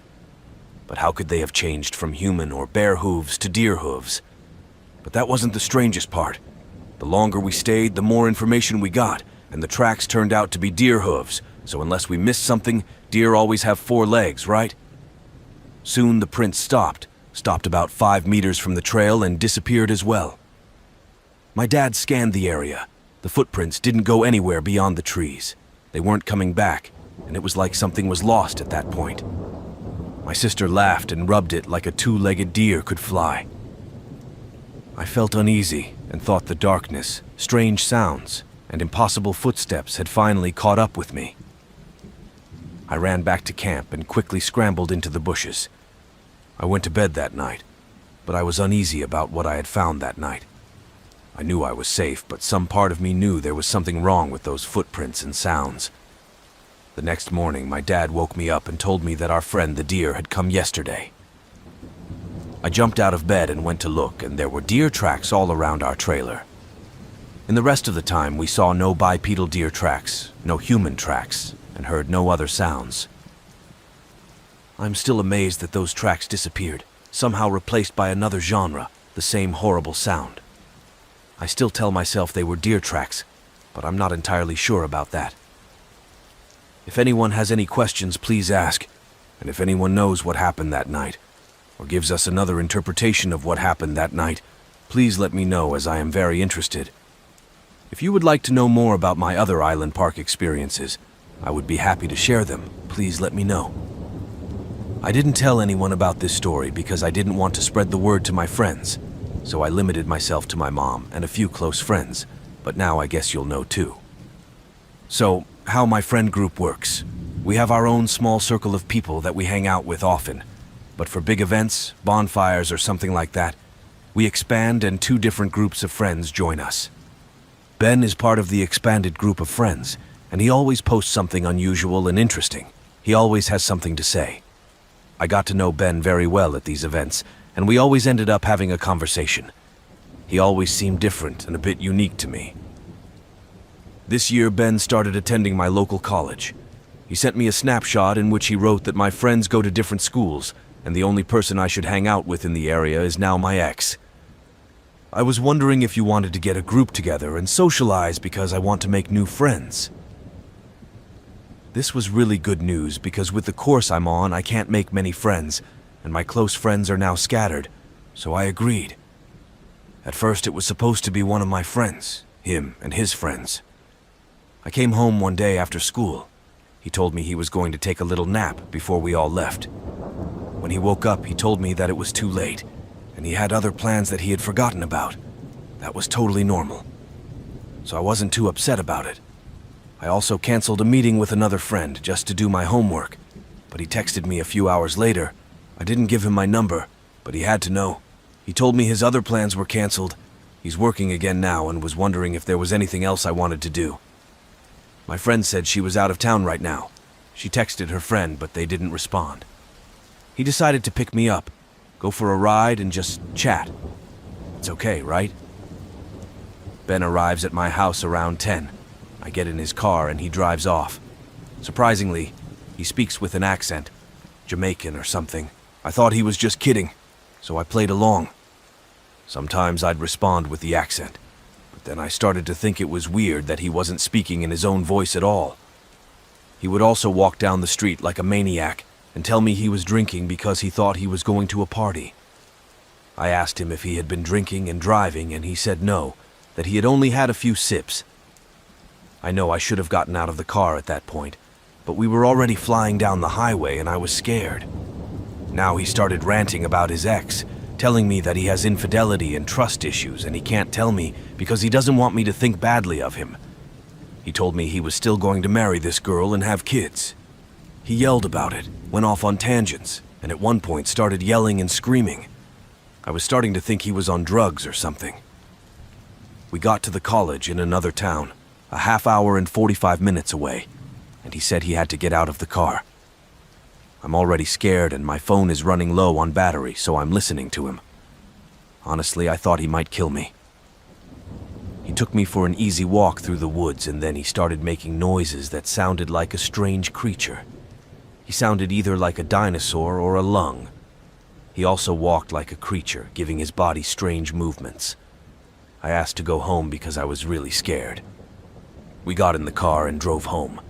But how could they have changed from human or bear hooves to deer hooves? But that wasn't the strangest part. The longer we stayed, the more information we got, and the tracks turned out to be deer hooves, so unless we missed something, deer always have 4 legs, right? Soon the prints stopped about 5 meters from the trail and disappeared as well. My dad scanned the area. The footprints didn't go anywhere beyond the trees. They weren't coming back, and it was like something was lost at that point. My sister laughed and rubbed it like a 2-legged deer could fly. I felt uneasy and thought the darkness, strange sounds, and impossible footsteps had finally caught up with me. I ran back to camp and quickly scrambled into the bushes. I went to bed that night, but I was uneasy about what I had found that night. I knew I was safe, but some part of me knew there was something wrong with those footprints and sounds. The next morning, my dad woke me up and told me that our friend the deer had come yesterday. I jumped out of bed and went to look, and there were deer tracks all around our trailer. In the rest of the time, we saw no bipedal deer tracks, no human tracks, and heard no other sounds. I'm still amazed that those tracks disappeared, somehow replaced by another genre, the same horrible sound. I still tell myself they were deer tracks, but I'm not entirely sure about that. If anyone has any questions, please ask, and if anyone knows what happened that night, or gives us another interpretation of what happened that night, please let me know, as I am very interested. If you would like to know more about my other island park experiences, I would be happy to share them. Please let me know. I didn't tell anyone about this story because I didn't want to spread the word to my friends, so I limited myself to my mom and a few close friends, but now I guess you'll know too. So, how my friend group works. We have our own small circle of people that we hang out with often, but for big events, bonfires or something like that, we expand and 2 different groups of friends join us. Ben is part of the expanded group of friends, and he always posts something unusual and interesting. He always has something to say. I got to know Ben very well at these events, and we always ended up having a conversation. He always seemed different and a bit unique to me. This year, Ben started attending my local college. He sent me a snapshot in which he wrote that my friends go to different schools, and the only person I should hang out with in the area is now my ex. I was wondering if you wanted to get a group together and socialize because I want to make new friends. This was really good news because with the course I'm on, I can't make many friends, and my close friends are now scattered, so I agreed. At first, it was supposed to be one of my friends, him and his friends. I came home one day after school. He told me he was going to take a little nap before we all left. When he woke up, he told me that it was too late. and he had other plans that he had forgotten about. That was totally normal. So I wasn't too upset about it. I also canceled a meeting with another friend just to do my homework, but he texted me a few hours later. I didn't give him my number, but he had to know. He told me his other plans were canceled. He's working again now and was wondering if there was anything else I wanted to do. My friend said she was out of town right now. She texted her friend, but they didn't respond. He decided to pick me up, go for a ride, and just chat. It's okay, right? Ben arrives at my house around 10. I get in his car and he drives off. Surprisingly, he speaks with an accent, Jamaican or something. I thought he was just kidding, so I played along. Sometimes I'd respond with the accent, but then I started to think it was weird that he wasn't speaking in his own voice at all. He would also walk down the street like a maniac and tell me he was drinking because he thought he was going to a party. I asked him if he had been drinking and driving, and he said no, that he had only had a few sips. I know I should have gotten out of the car at that point, but we were already flying down the highway and I was scared. Now he started ranting about his ex, telling me that he has infidelity and trust issues and he can't tell me because he doesn't want me to think badly of him. He told me he was still going to marry this girl and have kids. He yelled about it, went off on tangents, and at one point started yelling and screaming. I was starting to think he was on drugs or something. We got to the college in another town, a half hour and 45 minutes away, and he said he had to get out of the car. I'm already scared and my phone is running low on battery, so I'm listening to him. Honestly, I thought he might kill me. He took me for an easy walk through the woods and then he started making noises that sounded like a strange creature. He sounded either like a dinosaur or a lung. He also walked like a creature, giving his body strange movements. I asked to go home because I was really scared. We got in the car and drove home.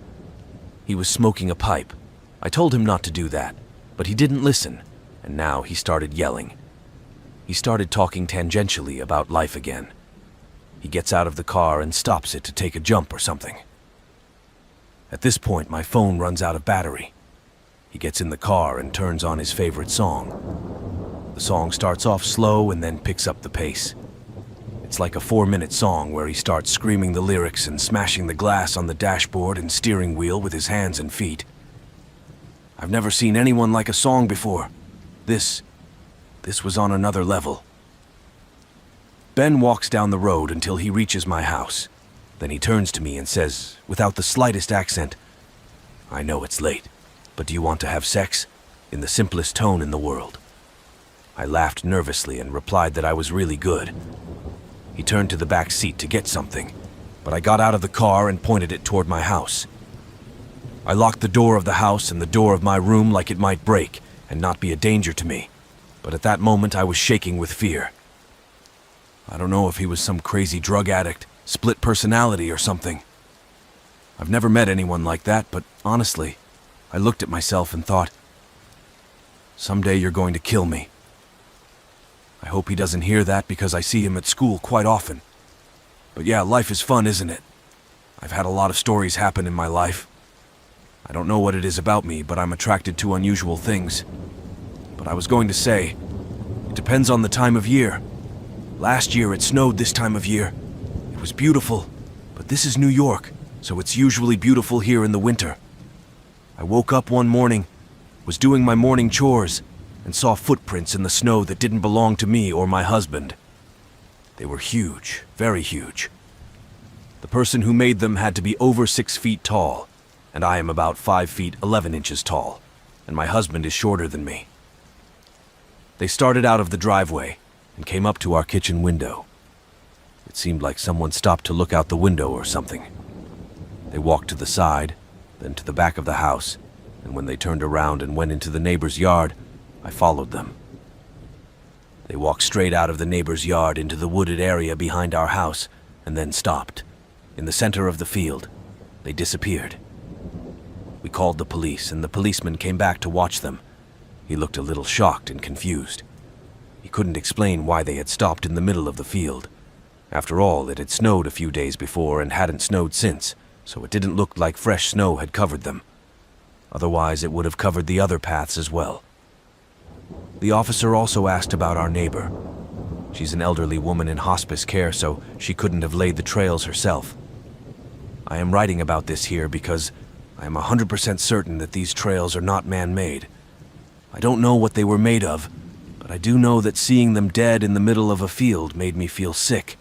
He was smoking a pipe. I told him not to do that, but he didn't listen, and now he started yelling. He started talking tangentially about life again. He gets out of the car and stops it to take a jump or something. At this point, my phone runs out of battery. He gets in the car and turns on his favorite song. The song starts off slow and then picks up the pace. It's like a 4-minute song where he starts screaming the lyrics and smashing the glass on the dashboard and steering wheel with his hands and feet. I've never seen anyone like a song before. This was on another level. Ben walks down the road until he reaches my house. Then he turns to me and says, without the slightest accent, "I know it's late, but do you want to have sex?" in the simplest tone in the world. I laughed nervously and replied that I was really good. He turned to the back seat to get something, but I got out of the car and pointed it toward my house. I locked the door of the house and the door of my room like it might break and not be a danger to me, but at that moment I was shaking with fear. I don't know if he was some crazy drug addict, split personality or something. I've never met anyone like that, but honestly, I looked at myself and thought, someday you're going to kill me. I hope he doesn't hear that because I see him at school quite often. But yeah, life is fun, isn't it? I've had a lot of stories happen in my life. I don't know what it is about me, but I'm attracted to unusual things. But I was going to say, it depends on the time of year. Last year it snowed this time of year. It was beautiful, but this is New York, so it's usually beautiful here in the winter. I woke up one morning, was doing my morning chores, and saw footprints in the snow that didn't belong to me or my husband. They were huge, very huge. The person who made them had to be over 6 feet tall, and I am about 5 feet 11 inches tall, and my husband is shorter than me. They started out of the driveway and came up to our kitchen window. It seemed like someone stopped to look out the window or something. They walked to the side, then to the back of the house, and when they turned around and went into the neighbor's yard, I followed them. They walked straight out of the neighbor's yard into the wooded area behind our house, and then stopped. In the center of the field, they disappeared. We called the police, and the policeman came back to watch them. He looked a little shocked and confused. He couldn't explain why they had stopped in the middle of the field. After all, it had snowed a few days before and hadn't snowed since, so it didn't look like fresh snow had covered them. Otherwise, it would have covered the other paths as well. The officer also asked about our neighbor. She's an elderly woman in hospice care, so she couldn't have laid the trails herself. I am writing about this here because I am 100% certain that these trails are not man-made. I don't know what they were made of, but I do know that seeing them dead in the middle of a field made me feel sick.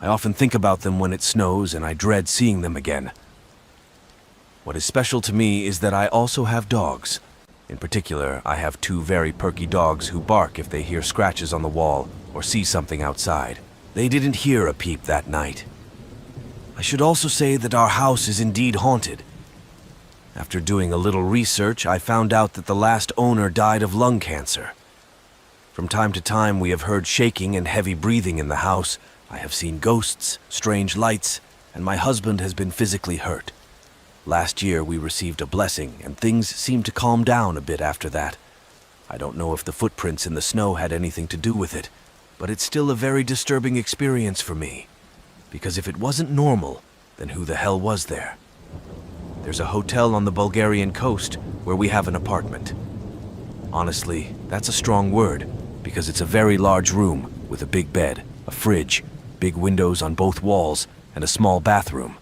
I often think about them when it snows, and I dread seeing them again. What is special to me is that I also have dogs. In particular, I have two very perky dogs who bark if they hear scratches on the wall or see something outside. They didn't hear a peep that night. I should also say that our house is indeed haunted. After doing a little research, I found out that the last owner died of lung cancer. From time to time, we have heard shaking and heavy breathing in the house. I have seen ghosts, strange lights, and my husband has been physically hurt. Last year, we received a blessing, and things seemed to calm down a bit after that. I don't know if the footprints in the snow had anything to do with it, but it's still a very disturbing experience for me. Because if it wasn't normal, then who the hell was there? There's a hotel on the Bulgarian coast where we have an apartment. Honestly, that's a strong word, because it's a very large room with a big bed, a fridge, big windows on both walls, and a small bathroom.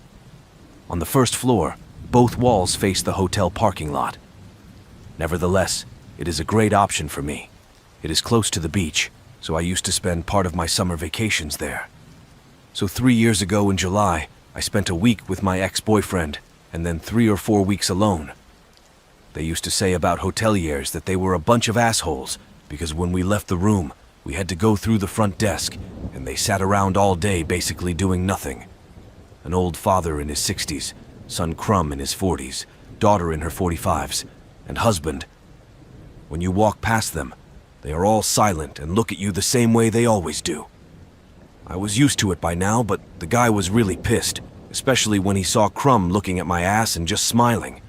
On the first floor, both walls face the hotel parking lot. Nevertheless, it is a great option for me. It is close to the beach, so I used to spend part of my summer vacations there. So 3 years ago in July, I spent a week with my ex-boyfriend, and then 3 or 4 weeks alone. They used to say about hoteliers that they were a bunch of assholes, because when we left the room, we had to go through the front desk, and they sat around all day basically doing nothing. An old father in his 60s, son Crumb in his 40s, daughter in her 45s, and husband. When you walk past them, they are all silent and look at you the same way they always do. I was used to it by now, but the guy was really pissed, especially when he saw Crumb looking at my ass and just smiling.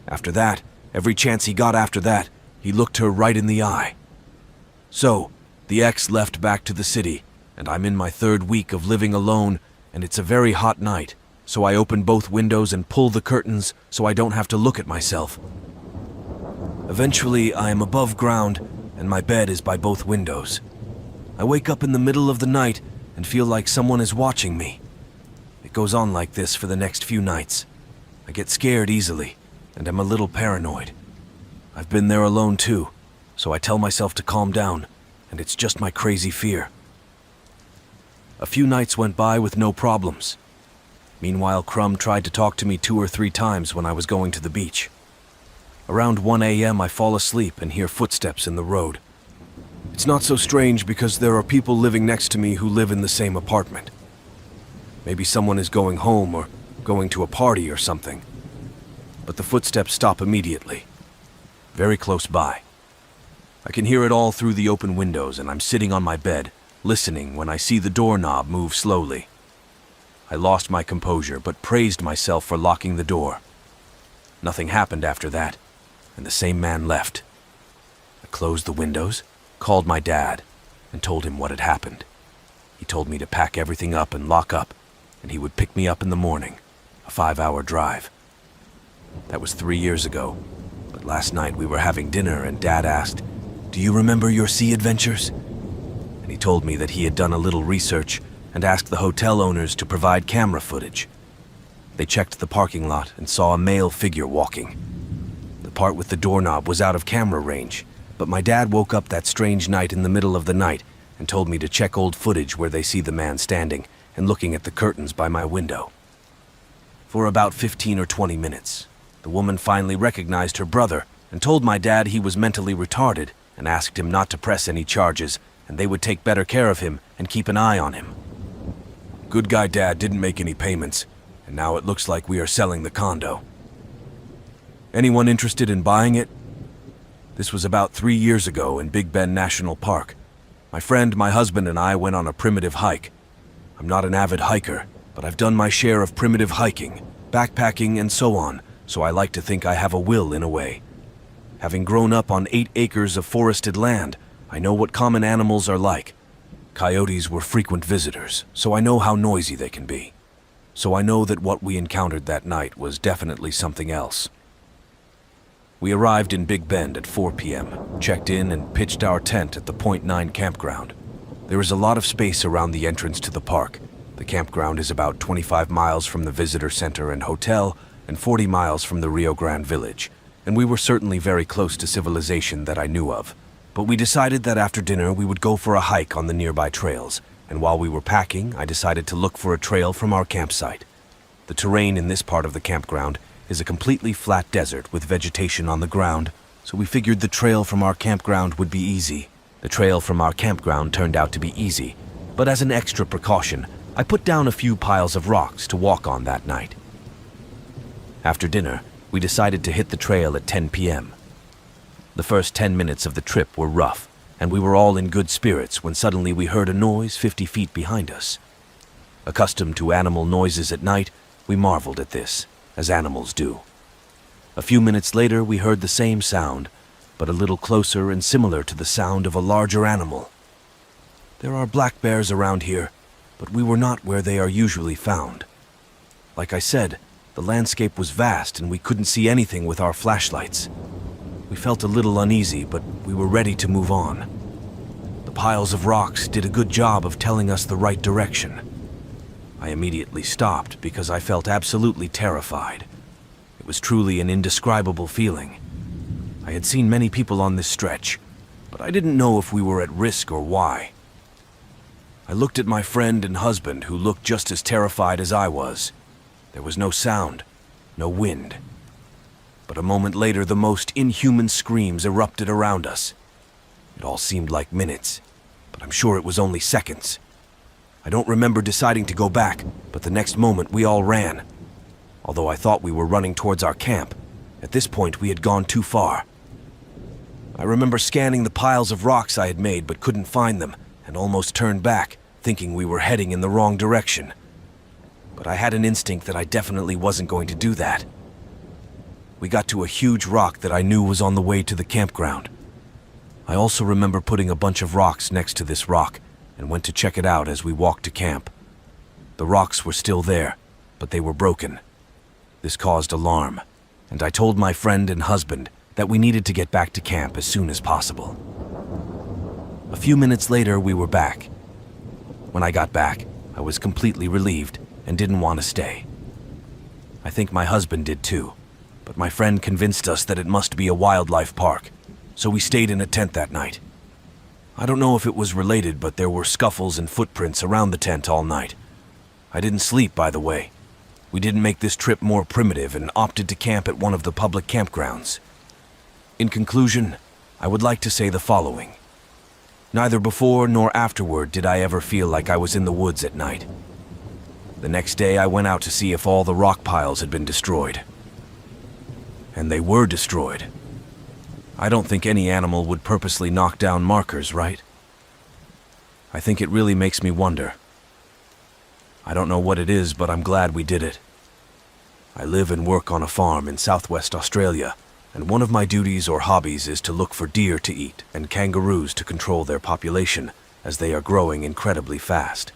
After that, every chance he got after that, he looked her right in the eye. So, the ex left back to the city, and I'm in my 3rd week of living alone, and it's a very hot night, so I open both windows and pull the curtains so I don't have to look at myself. Eventually, I am above ground, and my bed is by both windows. I wake up in the middle of the night and feel like someone is watching me. It goes on like this for the next few nights. I get scared easily, and am a little paranoid. I've been there alone too, so I tell myself to calm down, and it's just my crazy fear. A few nights went by with no problems. Meanwhile, Crumb tried to talk to me 2 or 3 times when I was going to the beach. Around 1 a.m. I fall asleep and hear footsteps in the road. It's not so strange because there are people living next to me who live in the same apartment. Maybe someone is going home or going to a party or something. But the footsteps stop immediately, very close by. I can hear it all through the open windows, and I'm sitting on my bed, listening when I see the doorknob move slowly. I lost my composure, but praised myself for locking the door. Nothing happened after that, and the same man left. I closed the windows, called my dad, and told him what had happened. He told me to pack everything up and lock up, and he would pick me up in the morning, a 5-hour drive. That was 3 years ago, but last night we were having dinner and Dad asked, "Do you remember your sea adventures?" And he told me that he had done a little research and asked the hotel owners to provide camera footage. They checked the parking lot and saw a male figure walking. The part with the doorknob was out of camera range, but my dad woke up that strange night in the middle of the night and told me to check old footage where they see the man standing and looking at the curtains by my window. For about 15 or 20 minutes, the woman finally recognized her brother and told my dad he was mentally retarded and asked him not to press any charges and they would take better care of him and keep an eye on him. Good guy Dad didn't make any payments, and now it looks like we are selling the condo. Anyone interested in buying it? This was about 3 years ago in Big Bend National Park. My friend, my husband, and I went on a primitive hike. I'm not an avid hiker, but I've done my share of primitive hiking, backpacking, and so on, so I like to think I have a will in a way. Having grown up on 8 acres of forested land, I know what common animals are like. Coyotes were frequent visitors, so I know how noisy they can be. So I know that what we encountered that night was definitely something else. We arrived in Big Bend at 4 p.m., checked in, and pitched our tent at the Point 9 campground. There is a lot of space around the entrance to the park. The campground is about 25 miles from the visitor center and hotel, and 40 miles from the Rio Grande village, and we were certainly very close to civilization that I knew of. But we decided that after dinner we would go for a hike on the nearby trails, and while we were packing, I decided to look for a trail from our campsite. The terrain in this part of the campground is a completely flat desert with vegetation on the ground, so we figured the trail from our campground would be easy. The trail from our campground turned out to be easy, but as an extra precaution, I put down a few piles of rocks to walk on that night. After dinner, we decided to hit the trail at 10 p.m. The first 10 minutes of the trip were rough, and we were all in good spirits when suddenly we heard a noise 50 feet behind us. Accustomed to animal noises at night, we marveled at this, as animals do. A few minutes later, we heard the same sound, but a little closer and similar to the sound of a larger animal. There are black bears around here, but we were not where they are usually found. Like I said, the landscape was vast and we couldn't see anything with our flashlights. We felt a little uneasy, but we were ready to move on. The piles of rocks did a good job of telling us the right direction. I immediately stopped because I felt absolutely terrified. It was truly an indescribable feeling. I had seen many people on this stretch, but I didn't know if we were at risk or why. I looked at my friend and husband, who looked just as terrified as I was. There was no sound, no wind. But a moment later, the most inhuman screams erupted around us. It all seemed like minutes, but I'm sure it was only seconds. I don't remember deciding to go back, but the next moment we all ran. Although I thought we were running towards our camp, at this point we had gone too far. I remember scanning the piles of rocks I had made but couldn't find them, and almost turned back, thinking we were heading in the wrong direction. But I had an instinct that I definitely wasn't going to do that. We got to a huge rock that I knew was on the way to the campground. I also remember putting a bunch of rocks next to this rock, and went to check it out as we walked to camp. The rocks were still there, but they were broken. This caused alarm, and I told my friend and husband that we needed to get back to camp as soon as possible. A few minutes later, we were back. When I got back, I was completely relieved and didn't want to stay. I think my husband did too, but my friend convinced us that it must be a wildlife park, so we stayed in a tent that night. I don't know if it was related, but there were scuffles and footprints around the tent all night. I didn't sleep, by the way. We didn't make this trip more primitive and opted to camp at one of the public campgrounds. In conclusion, I would like to say the following. Neither before nor afterward did I ever feel like I was in the woods at night. The next day I went out to see if all the rock piles had been destroyed. And they were destroyed. I don't think any animal would purposely knock down markers, right? I think it really makes me wonder. I don't know what it is, but I'm glad we did it. I live and work on a farm in southwest Australia, and one of my duties or hobbies is to look for deer to eat and kangaroos to control their population, as they are growing incredibly fast.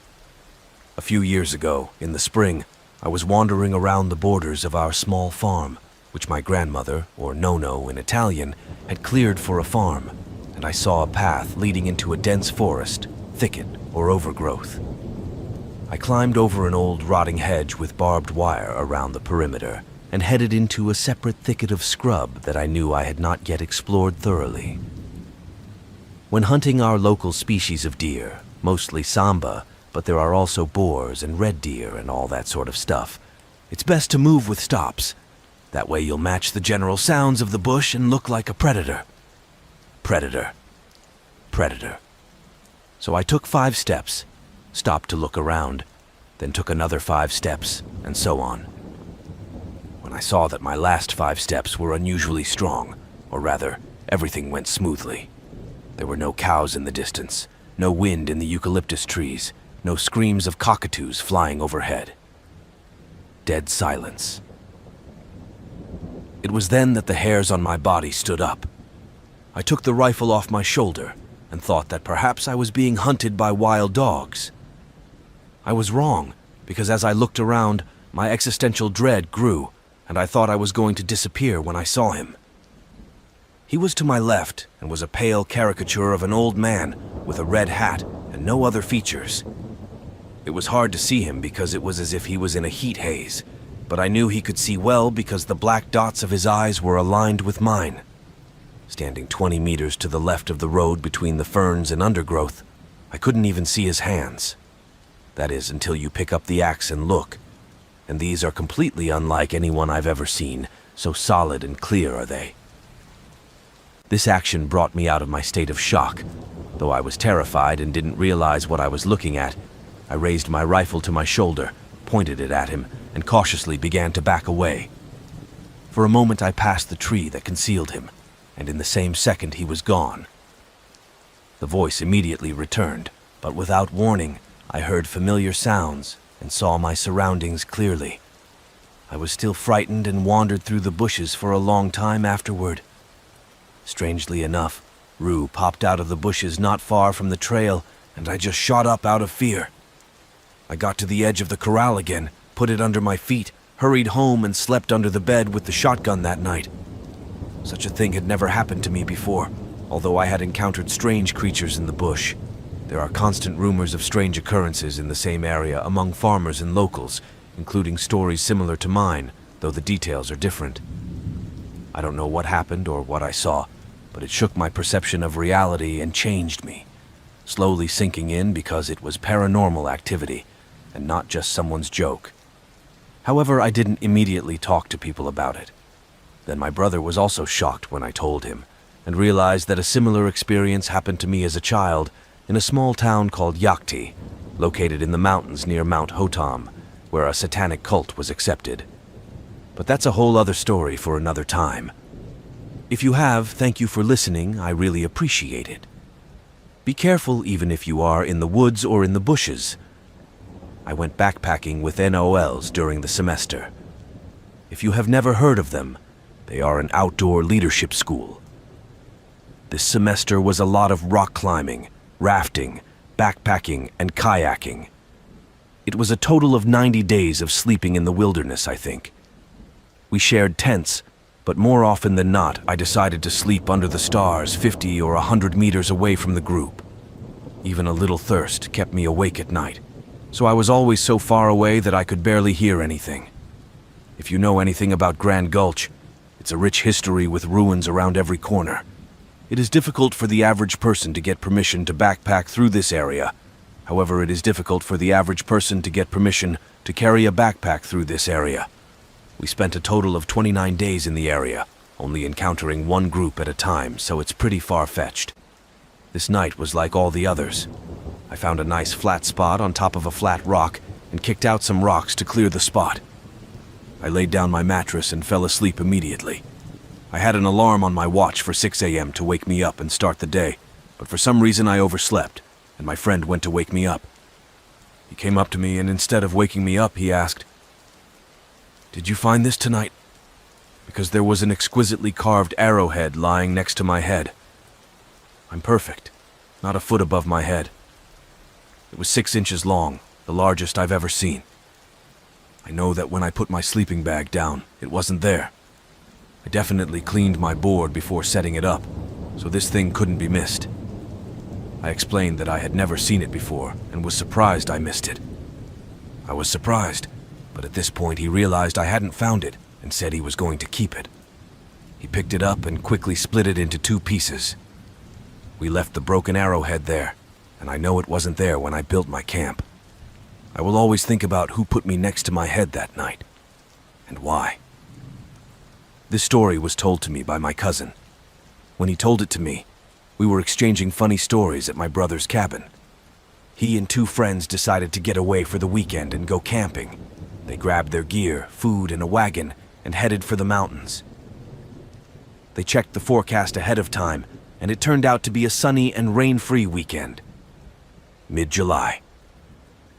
A few years ago, in the spring, I was wandering around the borders of our small farm, which my grandmother, or Nono in Italian, had cleared for a farm, and I saw a path leading into a dense forest, thicket, or overgrowth. I climbed over an old rotting hedge with barbed wire around the perimeter, and headed into a separate thicket of scrub that I knew I had not yet explored thoroughly. When hunting our local species of deer, mostly samba, but there are also boars and red deer and all that sort of stuff, it's best to move with stops. That way you'll match the general sounds of the bush and look like a predator. Predator. Predator. So I took 5 steps, stopped to look around, then took another 5 steps, and so on. When I saw that my last 5 steps were unusually strong, or rather, everything went smoothly. There were no cows in the distance, no wind in the eucalyptus trees, no screams of cockatoos flying overhead. Dead silence. It was then that the hairs on my body stood up. I took the rifle off my shoulder and thought that perhaps I was being hunted by wild dogs. I was wrong, because as I looked around, my existential dread grew, and I thought I was going to disappear when I saw him. He was to my left and was a pale caricature of an old man with a red hat and no other features. It was hard to see him because it was as if he was in a heat haze, but I knew he could see well because the black dots of his eyes were aligned with mine. Standing 20 meters to the left of the road between the ferns and undergrowth, I couldn't even see his hands. That is, until you pick up the axe and look. And these are completely unlike anyone I've ever seen, so solid and clear are they. This action brought me out of my state of shock. Though I was terrified and didn't realize what I was looking at, I raised my rifle to my shoulder, pointed it at him, and cautiously began to back away. For a moment I passed the tree that concealed him, and in the same second he was gone. The voice immediately returned, but without warning, I heard familiar sounds and saw my surroundings clearly. I was still frightened and wandered through the bushes for a long time afterward. Strangely enough, Rue popped out of the bushes not far from the trail, and I just shot up out of fear. I got to the edge of the corral again, put it under my feet, hurried home, and slept under the bed with the shotgun that night. Such a thing had never happened to me before, although I had encountered strange creatures in the bush. There are constant rumors of strange occurrences in the same area among farmers and locals, including stories similar to mine, though the details are different. I don't know what happened or what I saw, but it shook my perception of reality and changed me, slowly sinking in because it was paranormal activity and not just someone's joke. However, I didn't immediately talk to people about it. Then my brother was also shocked when I told him, and realized that a similar experience happened to me as a child in a small town called Yakti, located in the mountains near Mount Hotam, where a satanic cult was accepted. But that's a whole other story for another time. If you have, thank you for listening. I really appreciate it. Be careful even if you are in the woods or in the bushes. I went backpacking with NOLs during the semester. If you have never heard of them, they are an outdoor leadership school. This semester was a lot of rock climbing, rafting, backpacking, and kayaking. It was a total of 90 days of sleeping in the wilderness, I think. We shared tents, but more often than not, I decided to sleep under the stars 50 or 100 meters away from the group. Even a little thirst kept me awake at night, so I was always so far away that I could barely hear anything. If you know anything about Grand Gulch, it's a rich history with ruins around every corner. It is difficult for the average person to get permission to backpack through this area. However, it is difficult for the average person to get permission to carry a backpack through this area. We spent a total of 29 days in the area, only encountering one group at a time, so it's pretty far-fetched. This night was like all the others. I found a nice flat spot on top of a flat rock and kicked out some rocks to clear the spot. I laid down my mattress and fell asleep immediately. I had an alarm on my watch for 6 a.m. to wake me up and start the day, but for some reason I overslept, and my friend went to wake me up. He came up to me, and instead of waking me up, he asked, "Did you find this tonight?" Because there was an exquisitely carved arrowhead lying next to my head. I'm perfect, not a foot above my head. It was 6 inches long, the largest I've ever seen. I know that when I put my sleeping bag down, it wasn't there. I definitely cleaned my board before setting it up, so this thing couldn't be missed. I explained that I had never seen it before and was surprised I missed it. I was surprised, but at this point he realized I hadn't found it and said he was going to keep it. He picked it up and quickly split it into 2 pieces. We left the broken arrowhead there, and I know it wasn't there when I built my camp. I will always think about who put me next to my head that night, and why. This story was told to me by my cousin. When he told it to me, we were exchanging funny stories at my brother's cabin. He and 2 friends decided to get away for the weekend and go camping. They grabbed their gear, food, and a wagon and headed for the mountains. They checked the forecast ahead of time, and it turned out to be a sunny and rain-free weekend. Mid-July.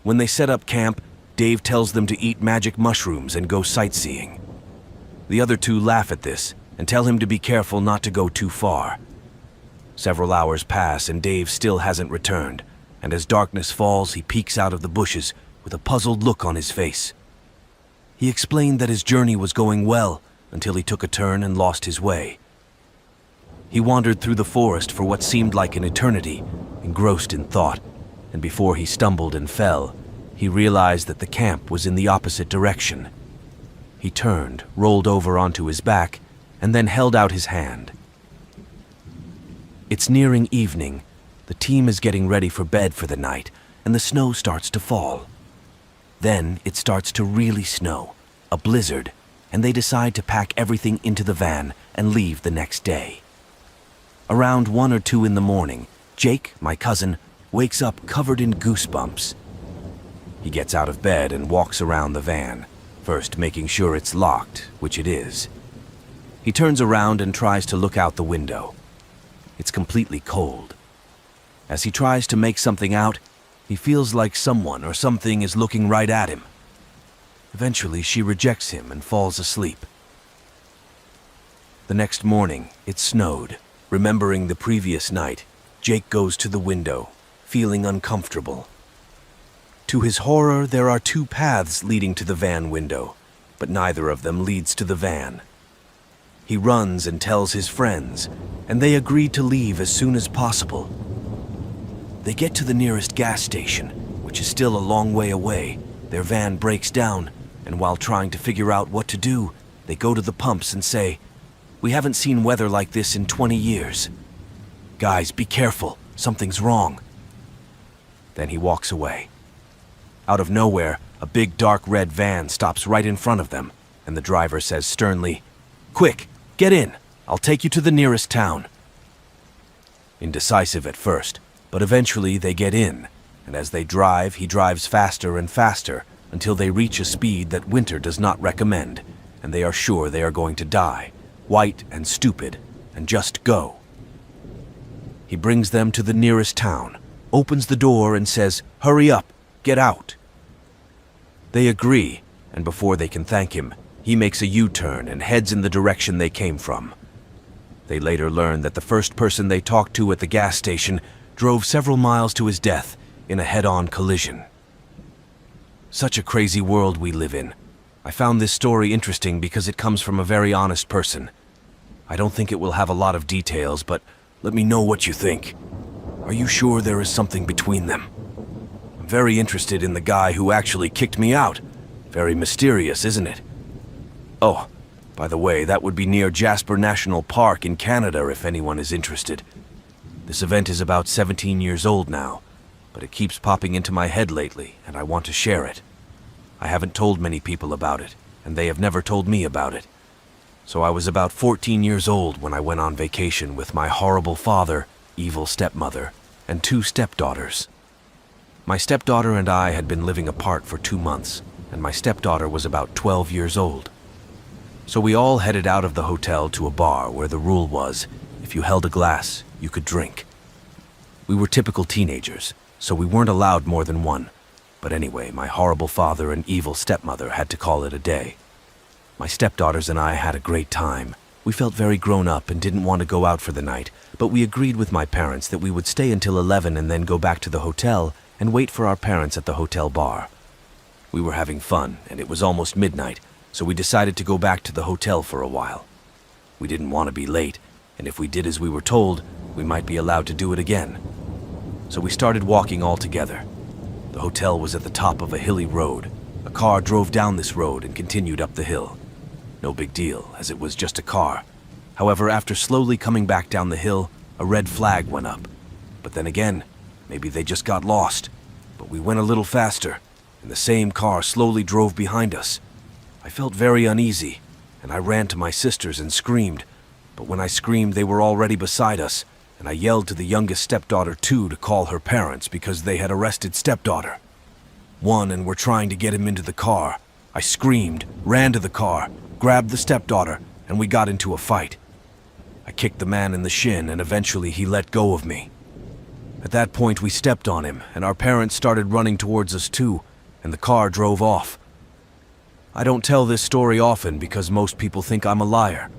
When they set up camp, Dave tells them to eat magic mushrooms and go sightseeing. The other 2 laugh at this and tell him to be careful not to go too far. Several hours pass and Dave still hasn't returned, and as darkness falls, he peeks out of the bushes with a puzzled look on his face. He explained that his journey was going well until he took a turn and lost his way. He wandered through the forest for what seemed like an eternity, engrossed in thought, and before he stumbled and fell, he realized that the camp was in the opposite direction. He turned, rolled over onto his back, and then held out his hand. It's nearing evening. The team is getting ready for bed for the night, and the snow starts to fall. Then it starts to really snow, a blizzard, and they decide to pack everything into the van and leave the next day. Around 1 or 2 in the morning, Jake, my cousin, wakes up covered in goosebumps. He gets out of bed and walks around the van, first making sure it's locked, which it is. He turns around and tries to look out the window. It's completely cold. As he tries to make something out, he feels like someone or something is looking right at him. Eventually, she rejects him and falls asleep. The next morning, it snowed. Remembering the previous night, Jake goes to the window, feeling uncomfortable. To his horror, there are 2 paths leading to the van window, but neither of them leads to the van. He runs and tells his friends, and they agree to leave as soon as possible. They get to the nearest gas station, which is still a long way away. Their van breaks down, and while trying to figure out what to do, they go to the pumps and say, "We haven't seen weather like this in 20 years. Guys, be careful, something's wrong." Then he walks away. Out of nowhere, a big dark red van stops right in front of them, and the driver says sternly, "Quick, get in, I'll take you to the nearest town." Indecisive at first, but eventually they get in, and as they drive, he drives faster and faster until they reach a speed that winter does not recommend, and they are sure they are going to die, white and stupid, and just go. He brings them to the nearest town, opens the door and says, "Hurry up, get out." They agree, and before they can thank him, he makes a U-turn and heads in the direction they came from. They later learn that the first person they talked to at the gas station drove several miles to his death in a head-on collision. Such a crazy world we live in. I found this story interesting because it comes from a very honest person. I don't think it will have a lot of details, but let me know what you think. Are you sure there is something between them? I'm very interested in the guy who actually kicked me out. Very mysterious, isn't it? Oh, by the way, that would be near Jasper National Park in Canada if anyone is interested. This event is about 17 years old now, but it keeps popping into my head lately, and I want to share it. I haven't told many people about it, and they have never told me about it. So I was about 14 years old when I went on vacation with my horrible father, evil stepmother, and 2 stepdaughters. My stepdaughter and I had been living apart for 2 months, and my stepdaughter was about 12 years old. So we all headed out of the hotel to a bar where the rule was, if you held a glass, you could drink. We were typical teenagers, so we weren't allowed more than one. But anyway, my horrible father and evil stepmother had to call it a day. My stepdaughters and I had a great time. We felt very grown up and didn't want to go out for the night, but we agreed with my parents that we would stay until 11 and then go back to the hotel and wait for our parents at the hotel bar. We were having fun, and it was almost midnight, so we decided to go back to the hotel for a while. We didn't want to be late, and if we did as we were told, we might be allowed to do it again. So we started walking all together. The hotel was at the top of a hilly road. A car drove down this road and continued up the hill. No big deal, as it was just a car. However, after slowly coming back down the hill, a red flag went up. But then again, maybe they just got lost. But we went a little faster, and the same car slowly drove behind us. I felt very uneasy, and I ran to my sisters and screamed. But when I screamed, they were already beside us, and I yelled to the youngest stepdaughter too to call her parents because they had arrested stepdaughter. One and were trying to get him into the car. I screamed, ran to the car, grabbed the stepdaughter, and we got into a fight. I kicked the man in the shin, and eventually he let go of me. At that point, we stepped on him, and our parents started running towards us too, and the car drove off. I don't tell this story often because most people think I'm a liar.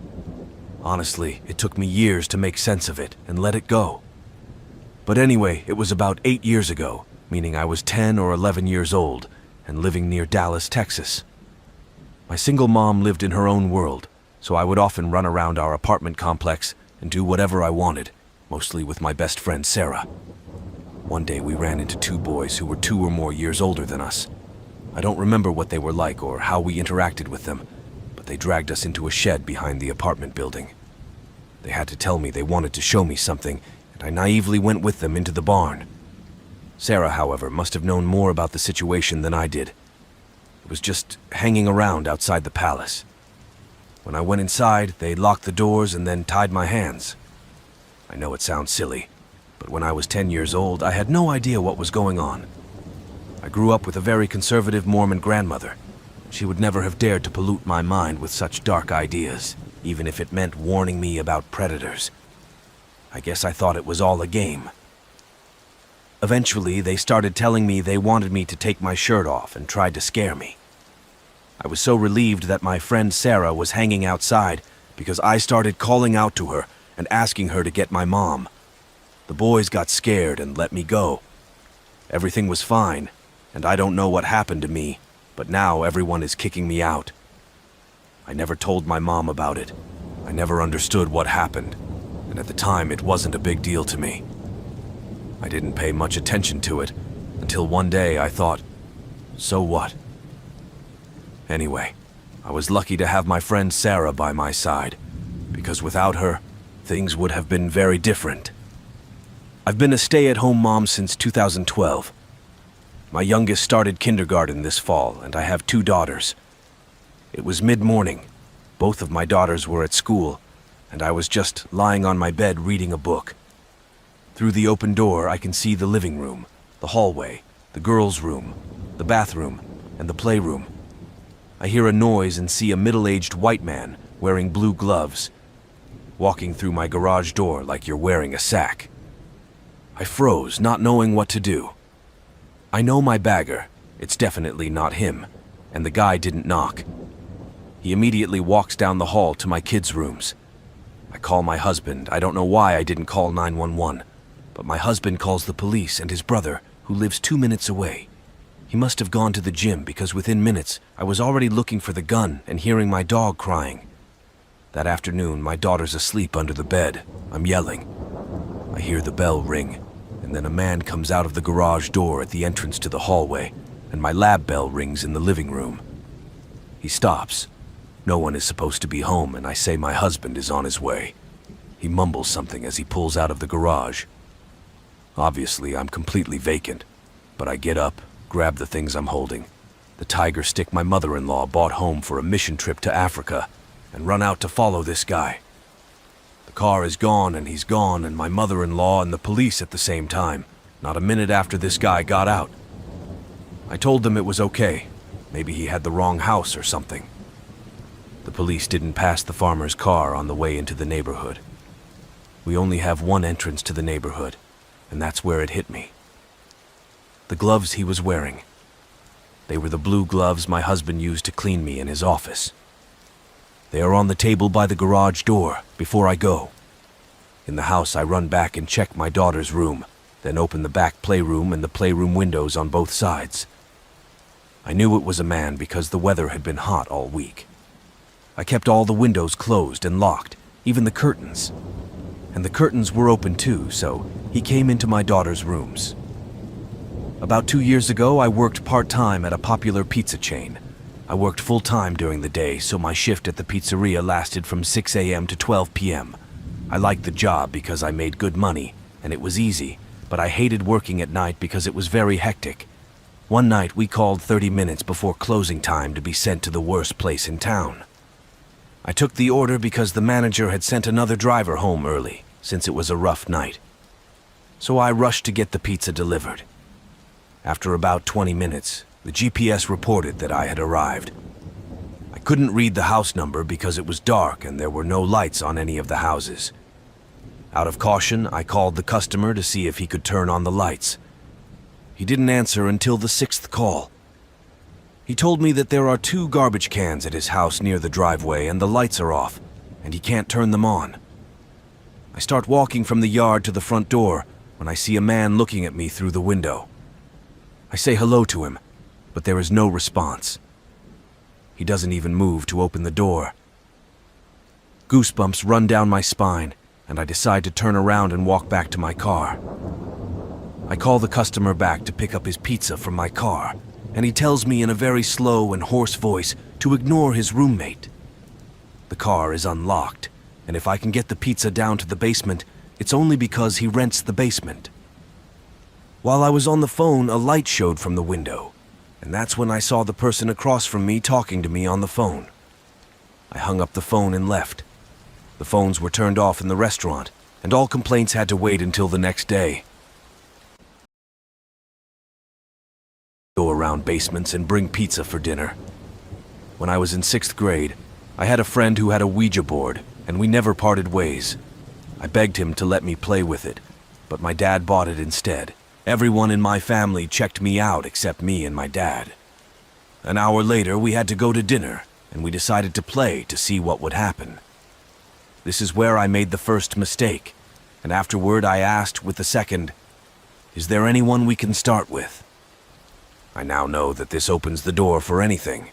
Honestly, it took me years to make sense of it and let it go. But anyway, it was about 8 years ago, meaning I was 10 or 11 years old and living near Dallas, Texas. My single mom lived in her own world, so I would often run around our apartment complex and do whatever I wanted, mostly with my best friend Sarah. One day we ran into two boys who were 2 or more years older than us. I don't remember what they were like or how we interacted with them, but they dragged us into a shed behind the apartment building. They had to tell me they wanted to show me something, and I naively went with them into the barn. Sarah, however, must have known more about the situation than I did. It was just hanging around outside the palace. When I went inside, they locked the doors and then tied my hands. I know it sounds silly, but when I was 10 years old, I had no idea what was going on. I grew up with a very conservative Mormon grandmother. She would never have dared to pollute my mind with such dark ideas, even if it meant warning me about predators. I guess I thought it was all a game. Eventually, they started telling me they wanted me to take my shirt off and tried to scare me. I was so relieved that my friend Sarah was hanging outside because I started calling out to her and asking her to get my mom. The boys got scared and let me go. Everything was fine, and I don't know what happened to me, but now everyone is kicking me out. I never told my mom about it. I never understood what happened, and at the time it wasn't a big deal to me. I didn't pay much attention to it until one day I thought, so what? Anyway, I was lucky to have my friend Sarah by my side, because without her, things would have been very different. I've been a stay-at-home mom since 2012. My youngest started kindergarten this fall, and I have 2 daughters. It was mid-morning. Both of my daughters were at school, and I was just lying on my bed reading a book. Through the open door, I can see the living room, the hallway, the girls' room, the bathroom, and the playroom. I hear a noise and see a middle-aged white man wearing blue gloves, walking through my garage door like you're wearing a sack. I froze, not knowing what to do. I know my bagger. It's definitely not him, and the guy didn't knock. He immediately walks down the hall to my kids' rooms. I call my husband. I don't know why I didn't call 911, but my husband calls the police and his brother, who lives 2 minutes away. He must have gone to the gym because within minutes, I was already looking for the gun and hearing my dog crying. That afternoon, my daughter's asleep under the bed. I'm yelling. I hear the bell ring, and then a man comes out of the garage door at the entrance to the hallway, and my lab bell rings in the living room. He stops. No one is supposed to be home, and I say my husband is on his way. He mumbles something as he pulls out of the garage. Obviously, I'm completely vacant, but I get up, grab the things I'm holding, the tiger stick my mother-in-law bought home for a mission trip to Africa, and run out to follow this guy. The car is gone, and he's gone, and my mother-in-law and the police at the same time, not a minute after this guy got out. I told them it was okay. Maybe he had the wrong house or something. The police didn't pass the farmer's car on the way into the neighborhood. We only have one entrance to the neighborhood, and that's where it hit me. The gloves he was wearing. They were the blue gloves my husband used to clean me in his office. They are on the table by the garage door before I go. In the house, I run back and check my daughter's room, then open the back playroom and the playroom windows on both sides. I knew it was a man because the weather had been hot all week. I kept all the windows closed and locked, even the curtains. And the curtains were open too, so he came into my daughter's rooms. About 2 years ago, I worked part-time at a popular pizza chain. I worked full-time during the day, so my shift at the pizzeria lasted from 6 a.m. to 12 p.m. I liked the job because I made good money, and it was easy, but I hated working at night because it was very hectic. One night, we called 30 minutes before closing time to be sent to the worst place in town. I took the order because the manager had sent another driver home early, since it was a rough night. So I rushed to get the pizza delivered. After about 20 minutes, the GPS reported that I had arrived. I couldn't read the house number because it was dark and there were no lights on any of the houses. Out of caution, I called the customer to see if he could turn on the lights. He didn't answer until the 6th call. He told me that there are 2 garbage cans at his house near the driveway and the lights are off, and he can't turn them on. I start walking from the yard to the front door when I see a man looking at me through the window. I say hello to him, but there is no response. He doesn't even move to open the door. Goosebumps run down my spine, and I decide to turn around and walk back to my car. I call the customer back to pick up his pizza from my car, and he tells me in a very slow and hoarse voice to ignore his roommate. The car is unlocked, and if I can get the pizza down to the basement, it's only because he rents the basement. While I was on the phone, a light showed from the window, and that's when I saw the person across from me talking to me on the phone. I hung up the phone and left. The phones were turned off in the restaurant, and all complaints had to wait until the next day. Go around basements and bring pizza for dinner. When I was in 6th grade, I had a friend who had a Ouija board, and we never parted ways. I begged him to let me play with it, but my dad bought it instead. Everyone in my family checked me out except me and my dad. An hour later, we had to go to dinner, and we decided to play to see what would happen. This is where I made the first mistake, and afterward I asked with the second, "Is there anyone we can start with?" I now know that this opens the door for anything.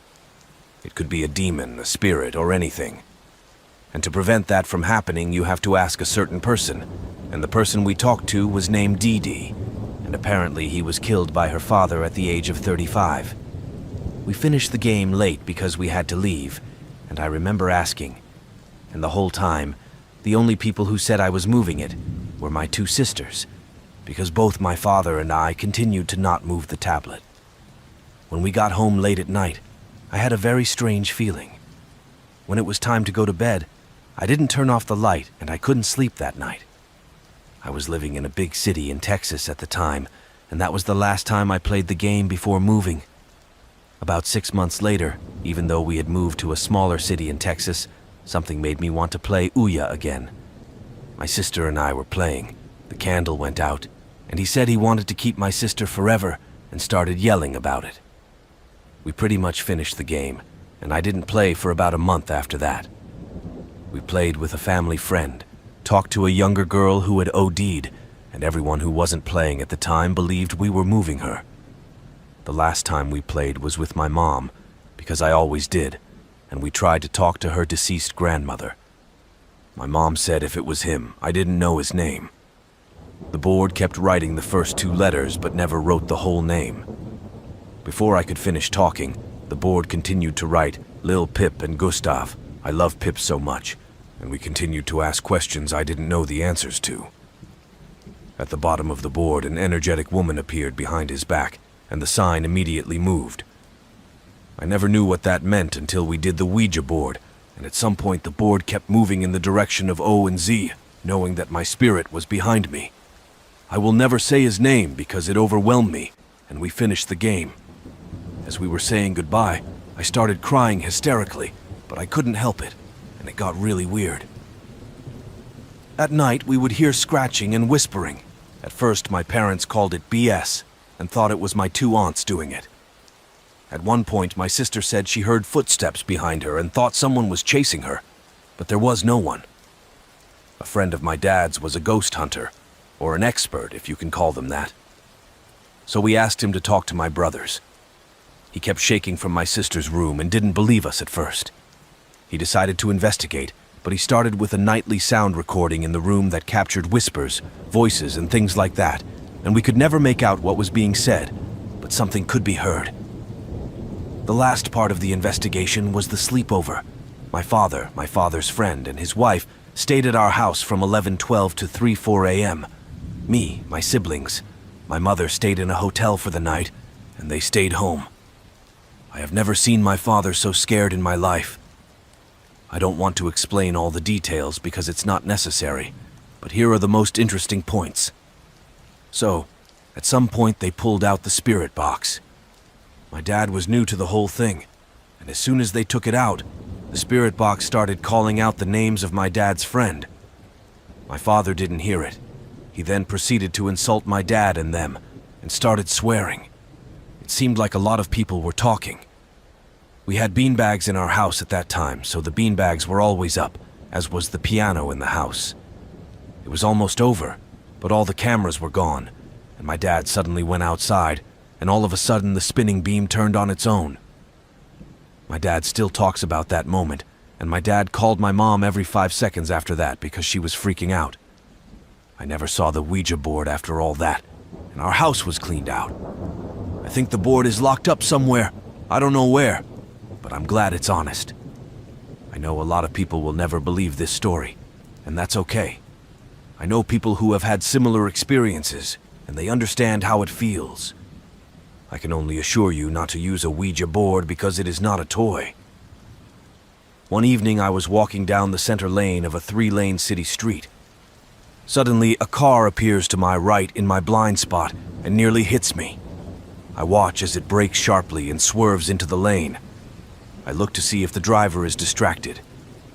It could be a demon, a spirit, or anything. And to prevent that from happening, you have to ask a certain person, and the person we talked to was named Dee Dee, and apparently he was killed by her father at the age of 35. We finished the game late because we had to leave, and I remember asking, and the whole time, the only people who said I was moving it were my 2 sisters, because both my father and I continued to not move the tablet. When we got home late at night, I had a very strange feeling. When it was time to go to bed, I didn't turn off the light and I couldn't sleep that night. I was living in a big city in Texas at the time, and that was the last time I played the game before moving. About 6 months later, even though we had moved to a smaller city in Texas, something made me want to play Ouija again. My sister and I were playing. The candle went out, and he said he wanted to keep my sister forever and started yelling about it. We pretty much finished the game, and I didn't play for about a month after that. We played with a family friend, talked to a younger girl who had OD'd, and everyone who wasn't playing at the time believed we were moving her. The last time we played was with my mom, because I always did, and we tried to talk to her deceased grandmother. My mom said if it was him, I didn't know his name. The board kept writing the first 2 letters but never wrote the whole name. Before I could finish talking, the board continued to write Lil Pip and Gustav. I love Pip so much, and we continued to ask questions I didn't know the answers to. At the bottom of the board, an energetic woman appeared behind his back, and the sign immediately moved. I never knew what that meant until we did the Ouija board, and at some point the board kept moving in the direction of O and Z, knowing that my spirit was behind me. I will never say his name because it overwhelmed me, and we finished the game. As we were saying goodbye, I started crying hysterically, but I couldn't help it, and it got really weird. At night, we would hear scratching and whispering. At first, my parents called it BS and thought it was my 2 aunts doing it. At one point, my sister said she heard footsteps behind her and thought someone was chasing her, but there was no one. A friend of my dad's was a ghost hunter, or an expert, if you can call them that. So we asked him to talk to my brothers. He kept shaking from my sister's room and didn't believe us at first. He decided to investigate, but he started with a nightly sound recording in the room that captured whispers, voices, and things like that, and we could never make out what was being said, but something could be heard. The last part of the investigation was the sleepover. My father's friend, and his wife stayed at our house from 11:12 to 3-4 a.m. Me, my siblings, my mother stayed in a hotel for the night, and they stayed home. I have never seen my father so scared in my life. I don't want to explain all the details because it's not necessary, but here are the most interesting points. So, at some point they pulled out the spirit box. My dad was new to the whole thing, and as soon as they took it out, the spirit box started calling out the names of my dad's friend. My father didn't hear it. He then proceeded to insult my dad and them, and started swearing. It seemed like a lot of people were talking. We had beanbags in our house at that time, so the beanbags were always up, as was the piano in the house. It was almost over, but all the cameras were gone, and my dad suddenly went outside, and all of a sudden the spinning beam turned on its own. My dad still talks about that moment, and my dad called my mom every 5 seconds after that because she was freaking out. I never saw the Ouija board after all that, and our house was cleaned out. I think the board is locked up somewhere. I don't know where, but I'm glad it's honest. I know a lot of people will never believe this story, and that's okay. I know people who have had similar experiences, and they understand how it feels. I can only assure you not to use a Ouija board because it is not a toy. One evening I was walking down the center lane of a 3-lane city street. Suddenly, a car appears to my right in my blind spot and nearly hits me. I watch as it brakes sharply and swerves into the lane. I look to see if the driver is distracted,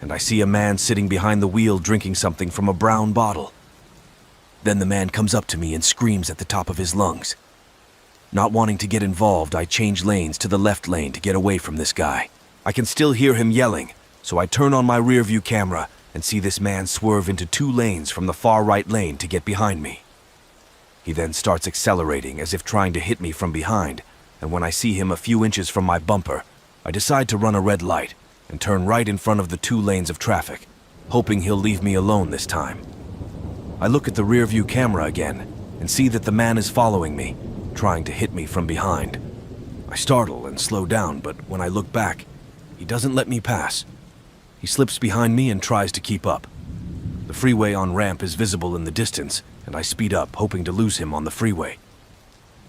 and I see a man sitting behind the wheel drinking something from a brown bottle. Then the man comes up to me and screams at the top of his lungs. Not wanting to get involved, I change lanes to the left lane to get away from this guy. I can still hear him yelling, so I turn on my rearview camera and see this man swerve into 2 lanes from the far right lane to get behind me. He then starts accelerating as if trying to hit me from behind, and when I see him a few inches from my bumper, I decide to run a red light and turn right in front of the 2 lanes of traffic, hoping he'll leave me alone this time. I look at the rearview camera again and see that the man is following me, trying to hit me from behind. I startle and slow down, but when I look back, he doesn't let me pass. He slips behind me and tries to keep up. The freeway on-ramp is visible in the distance, and I speed up, hoping to lose him on the freeway.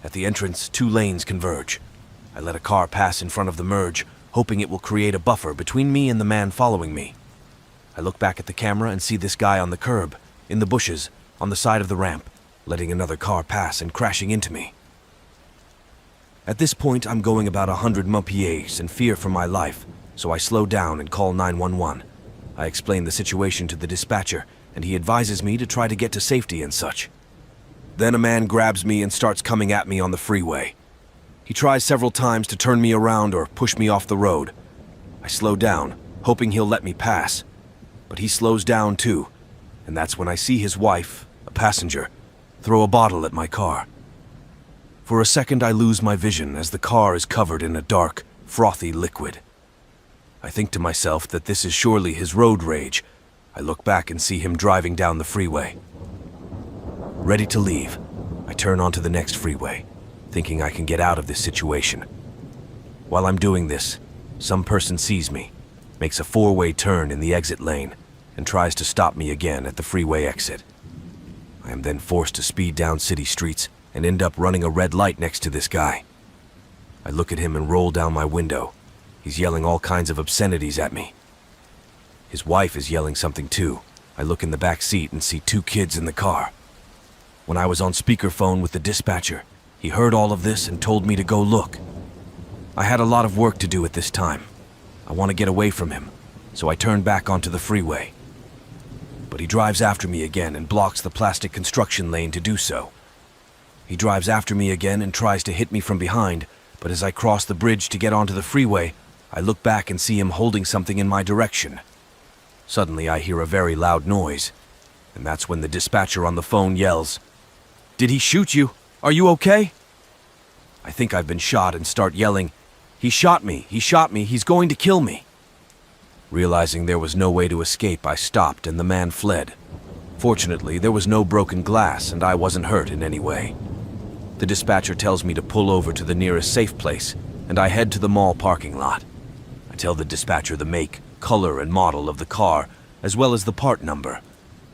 At the entrance, 2 lanes converge. I let a car pass in front of the merge, hoping it will create a buffer between me and the man following me. I look back at the camera and see this guy on the curb, in the bushes, on the side of the ramp, letting another car pass and crashing into me. At this point, I'm going about 100 mph in fear for my life, so I slow down and call 911. I explain the situation to the dispatcher, and he advises me to try to get to safety and such. Then a man grabs me and starts coming at me on the freeway. He tries several times to turn me around or push me off the road. I slow down, hoping he'll let me pass, but he slows down too, and that's when I see his wife, a passenger, throw a bottle at my car. For a second I lose my vision as the car is covered in a dark, frothy liquid. I think to myself that this is surely his road rage. I look back and see him driving down the freeway. Ready to leave, I turn onto the next freeway, thinking I can get out of this situation. While I'm doing this, some person sees me, makes a 4-way turn in the exit lane, and tries to stop me again at the freeway exit. I am then forced to speed down city streets and end up running a red light next to this guy. I look at him and roll down my window. He's yelling all kinds of obscenities at me. His wife is yelling something too. I look in the back seat and see 2 kids in the car. When I was on speakerphone with the dispatcher, he heard all of this and told me to go look. I had a lot of work to do at this time. I want to get away from him, so I turn back onto the freeway. But he drives after me again and blocks the plastic construction lane to do so. He drives after me again and tries to hit me from behind, but as I cross the bridge to get onto the freeway, I look back and see him holding something in my direction. Suddenly I hear a very loud noise, and that's when the dispatcher on the phone yells, "Did he shoot you? Are you okay?" I think I've been shot and start yelling, "He shot me, he's going to kill me." Realizing there was no way to escape, I stopped and the man fled. Fortunately, there was no broken glass and I wasn't hurt in any way. The dispatcher tells me to pull over to the nearest safe place, and I head to the mall parking lot. I tell the dispatcher the make, color, and model of the car, as well as the part number.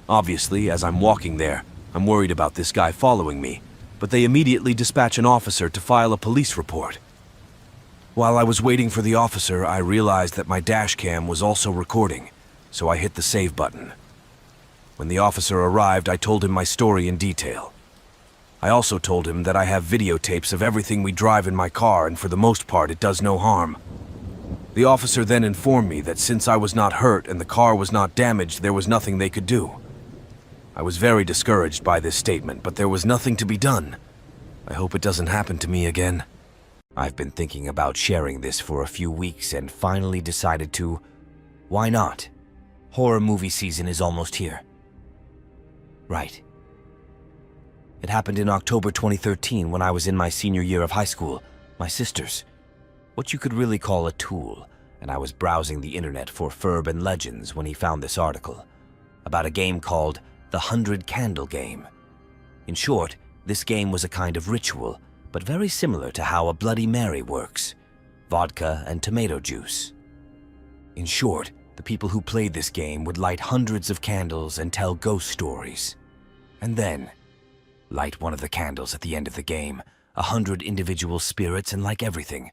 Obviously, as I'm walking there, I'm worried about this guy following me, but they immediately dispatch an officer to file a police report. While I was waiting for the officer, I realized that my dash cam was also recording, so I hit the save button. When the officer arrived, I told him my story in detail. I also told him that I have videotapes of everything we drive in my car, and for the most part it does no harm. The officer then informed me that since I was not hurt and the car was not damaged, there was nothing they could do. I was very discouraged by this statement, but there was nothing to be done. I hope it doesn't happen to me again. I've been thinking about sharing this for a few weeks and finally decided to. Why not? Horror movie season is almost here. Right. It happened in October 2013 when I was in my senior year of high school. My sisters, what you could really call a tool, and I was browsing the internet for urban legends when he found this article about a game called the 100 Candle Game. In short, this game was a kind of ritual, but very similar to how a Bloody Mary works: vodka and tomato juice. In short, the people who played this game would light hundreds of candles and tell ghost stories. And then, light one of the candles at the end of the game, 100 individual spirits, and like everything,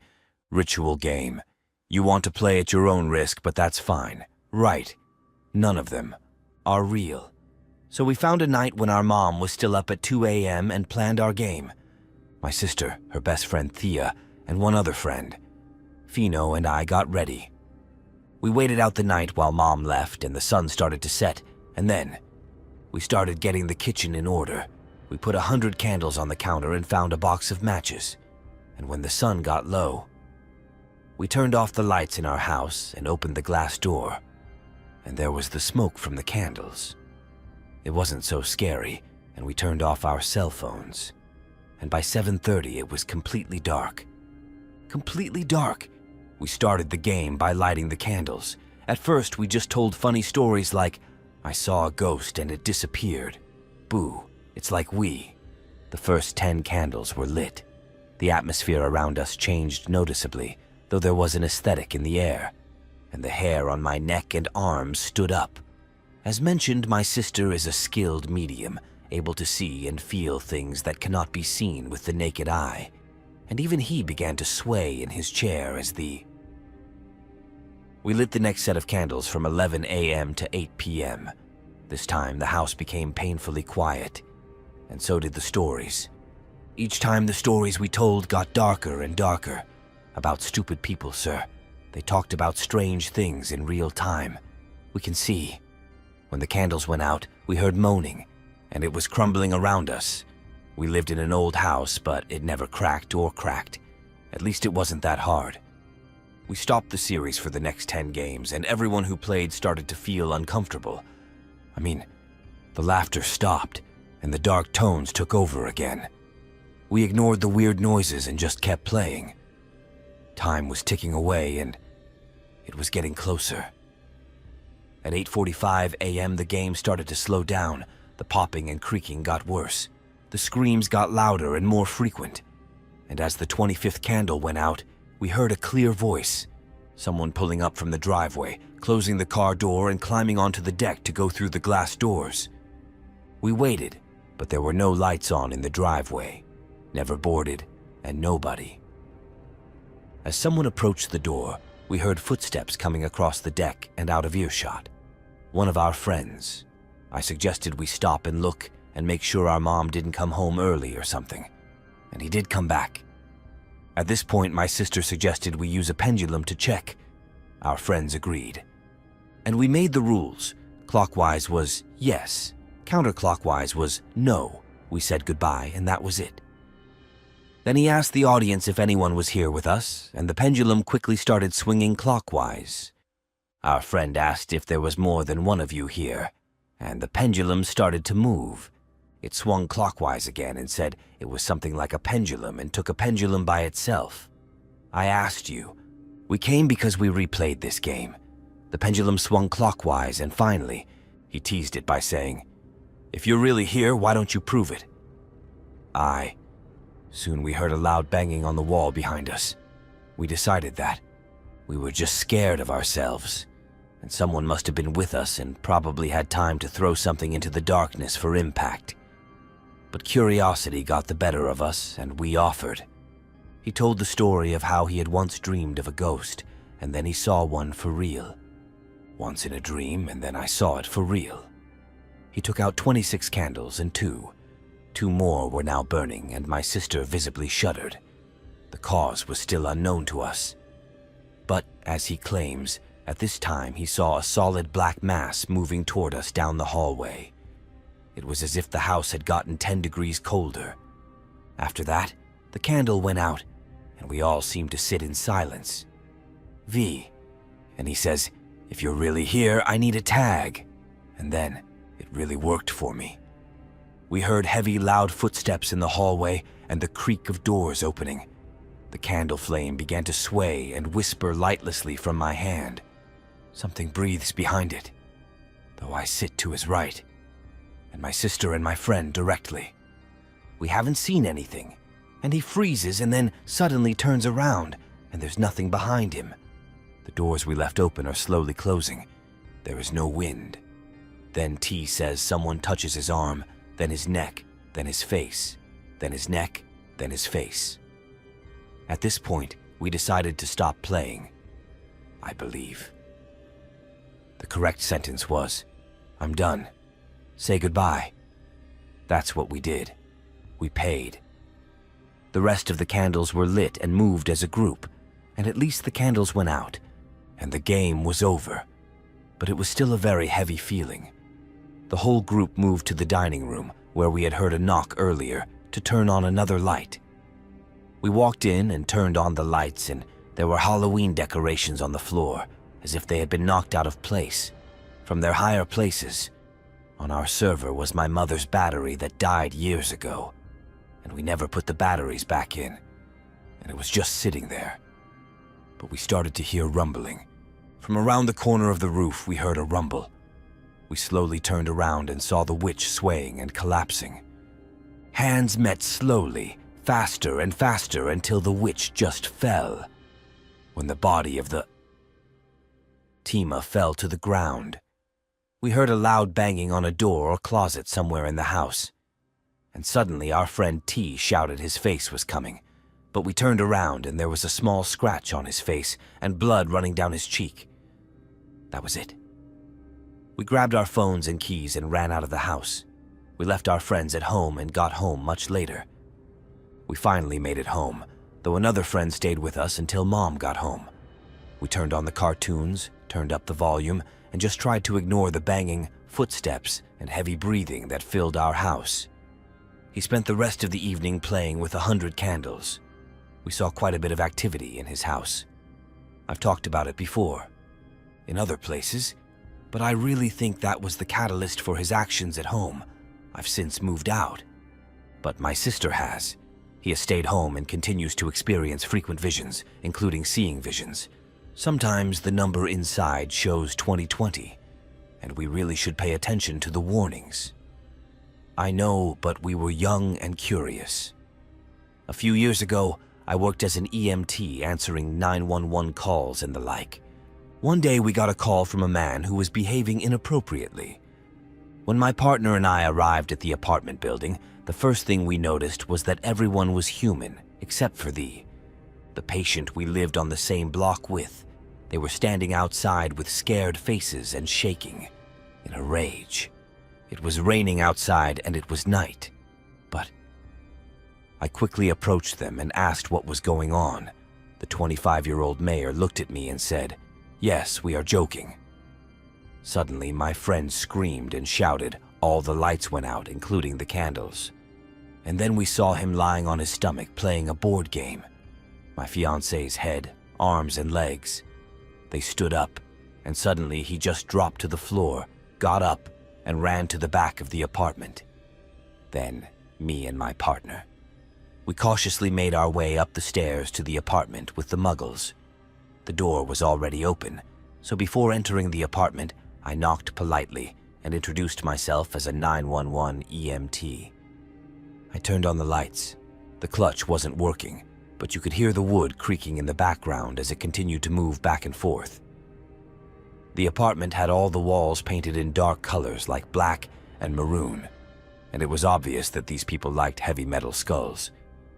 ritual game. You want to play at your own risk, but that's fine. Right. None of them are real. So we found a night when our mom was still up at 2 a.m. and planned our game. My sister, her best friend Thea, and one other friend, Fino, and I got ready. We waited out the night while Mom left and the sun started to set, and then we started getting the kitchen in order. We put 100 candles on the counter and found a box of matches. And when the sun got low, we turned off the lights in our house and opened the glass door, and there was the smoke from the candles. It wasn't so scary, and we turned off our cell phones. And by 7:30, it was completely dark. Completely dark. We started the game by lighting the candles. At first, we just told funny stories like, "I saw a ghost and it disappeared. Boo, it's like we." The first 10 candles were lit. The atmosphere around us changed noticeably, though there was an aesthetic in the air, and the hair on my neck and arms stood up. As mentioned, my sister is a skilled medium, able to see and feel things that cannot be seen with the naked eye, and even he began to sway in his chair as We lit the next set of candles from 11 a.m. to 8 p.m. This time, the house became painfully quiet, and so did the stories. Each time the stories we told got darker and darker. About stupid people, sir. They talked about strange things in real time. We can see. When the candles went out, we heard moaning, and it was crumbling around us. We lived in an old house, but it never cracked or cracked. At least it wasn't that hard. We stopped the series for the next 10 games, and everyone who played started to feel uncomfortable. I mean, the laughter stopped, and the dark tones took over again. We ignored the weird noises and just kept playing. Time was ticking away, and it was getting closer. At 8:45 a.m., the game started to slow down. The popping and creaking got worse. The screams got louder and more frequent. And as the 25th candle went out, we heard a clear voice. Someone pulling up from the driveway, closing the car door and climbing onto the deck to go through the glass doors. We waited, but there were no lights on in the driveway. Never boarded, and nobody. As someone approached the door, we heard footsteps coming across the deck and out of earshot. One of our friends. I suggested we stop and look and make sure our mom didn't come home early or something. And he did come back. At this point, my sister suggested we use a pendulum to check. Our friends agreed. And we made the rules. Clockwise was yes. Counterclockwise was no. We said goodbye, and that was it. Then he asked the audience if anyone was here with us, and the pendulum quickly started swinging clockwise. Our friend asked if there was more than one of you here, and the pendulum started to move. It swung clockwise again and said it was something like a pendulum and took a pendulum by itself. I asked you. We came because we replayed this game. The pendulum swung clockwise, and finally, he teased it by saying, "If you're really here, why don't you prove it?" Soon we heard a loud banging on the wall behind us. We decided that we were just scared of ourselves, and someone must have been with us and probably had time to throw something into the darkness for impact. But curiosity got the better of us, and we offered. He told the story of how he had once dreamed of a ghost, and then he saw one for real. Once in a dream, and then I saw it for real. He took out 26 candles and two more were now burning, and my sister visibly shuddered. The cause was still unknown to us. But, as he claims, at this time he saw a solid black mass moving toward us down the hallway. It was as if the house had gotten 10 degrees colder. After that, the candle went out, and we all seemed to sit in silence. And he says, "If you're really here, I need a tag." And then, it really worked for me. We heard heavy, loud footsteps in the hallway and the creak of doors opening. The candle flame began to sway and whisper lightlessly from my hand. Something breathes behind it, though I sit to his right, and my sister and my friend directly. We haven't seen anything, and he freezes and then suddenly turns around, and there's nothing behind him. The doors we left open are slowly closing. There is no wind. Then T says someone touches his arm, then his neck, then his face, then his neck, then his face. At this point, we decided to stop playing. I believe. The correct sentence was, "I'm done. Say goodbye." That's what we did. We paid. The rest of the candles were lit and moved as a group, and at least the candles went out, and the game was over. But it was still a very heavy feeling. The whole group moved to the dining room, where we had heard a knock earlier, to turn on another light. We walked in and turned on the lights, and there were Halloween decorations on the floor, as if they had been knocked out of place, from their higher places. On our server was my mother's battery that died years ago, and we never put the batteries back in, and it was just sitting there. But we started to hear rumbling. From around the corner of the roof, we heard a rumble. We slowly turned around and saw the witch swaying and collapsing. Hands met slowly, faster and faster, until the witch just fell. When the body of the Tima fell to the ground, we heard a loud banging on a door or closet somewhere in the house. And suddenly our friend T shouted his face was coming, but we turned around and there was a small scratch on his face and blood running down his cheek. That was it. We grabbed our phones and keys and ran out of the house. We left our friends at home and got home much later. We finally made it home, though another friend stayed with us until Mom got home. We turned on the cartoons, turned up the volume, and just tried to ignore the banging, footsteps, and heavy breathing that filled our house. He spent the rest of the evening playing with 100 candles. We saw quite a bit of activity in his house. I've talked about it before, in other places, but I really think that was the catalyst for his actions at home. I've since moved out, but my sister has. He has stayed home and continues to experience frequent visions, including seeing visions. Sometimes the number inside shows 2020, and we really should pay attention to the warnings. I know, but we were young and curious. A few years ago, I worked as an EMT answering 911 calls and the like. One day we got a call from a man who was behaving inappropriately. When my partner and I arrived at the apartment building, the first thing we noticed was that everyone was human, except for the patient we lived on the same block with. They were standing outside with scared faces and shaking, in a rage. It was raining outside and it was night, but I quickly approached them and asked what was going on. The 25-year-old mayor looked at me and said, "Yes, we are joking." Suddenly, my friend screamed and shouted. All the lights went out, including the candles. And then we saw him lying on his stomach playing a board game. My fiancé's head, arms, and legs. They stood up, and suddenly he just dropped to the floor, got up, and ran to the back of the apartment. Then, me and my partner. We cautiously made our way up the stairs to the apartment with the muggles. The door was already open, so before entering the apartment, I knocked politely and introduced myself as a 911 EMT. I turned on the lights. The clutch wasn't working, but you could hear the wood creaking in the background as it continued to move back and forth. The apartment had all the walls painted in dark colors like black and maroon, and it was obvious that these people liked heavy metal skulls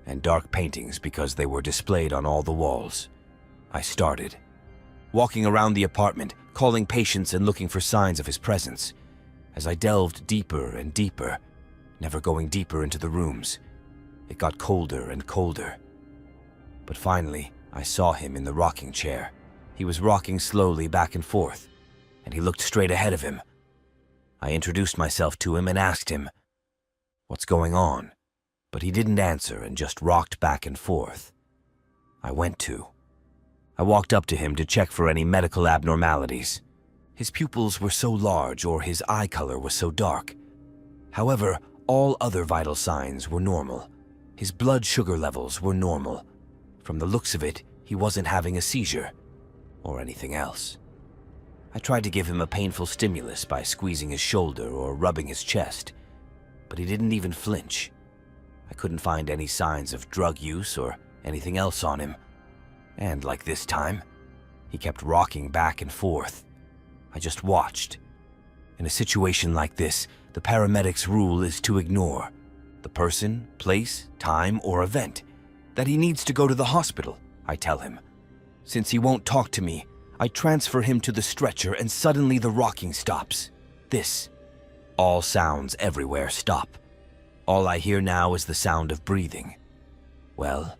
and dark paintings because they were displayed on all the walls. I started, walking around the apartment, calling patients and looking for signs of his presence. As I delved deeper and deeper, never going deeper into the rooms, it got colder and colder. But finally, I saw him in the rocking chair. He was rocking slowly back and forth, and he looked straight ahead of him. I introduced myself to him and asked him, "What's going on?" But he didn't answer and just rocked back and forth. I walked up to him to check for any medical abnormalities. His pupils were so large or his eye color was so dark. However, all other vital signs were normal. His blood sugar levels were normal. From the looks of it, he wasn't having a seizure, or anything else. I tried to give him a painful stimulus by squeezing his shoulder or rubbing his chest, but he didn't even flinch. I couldn't find any signs of drug use or anything else on him. And like this time, he kept rocking back and forth. I just watched. In a situation like this, the paramedics' rule is to ignore the person, place, time, or event. That he needs to go to the hospital, I tell him. Since he won't talk to me, I transfer him to the stretcher and suddenly the rocking stops. All sounds everywhere stop. All I hear now is the sound of breathing. Well,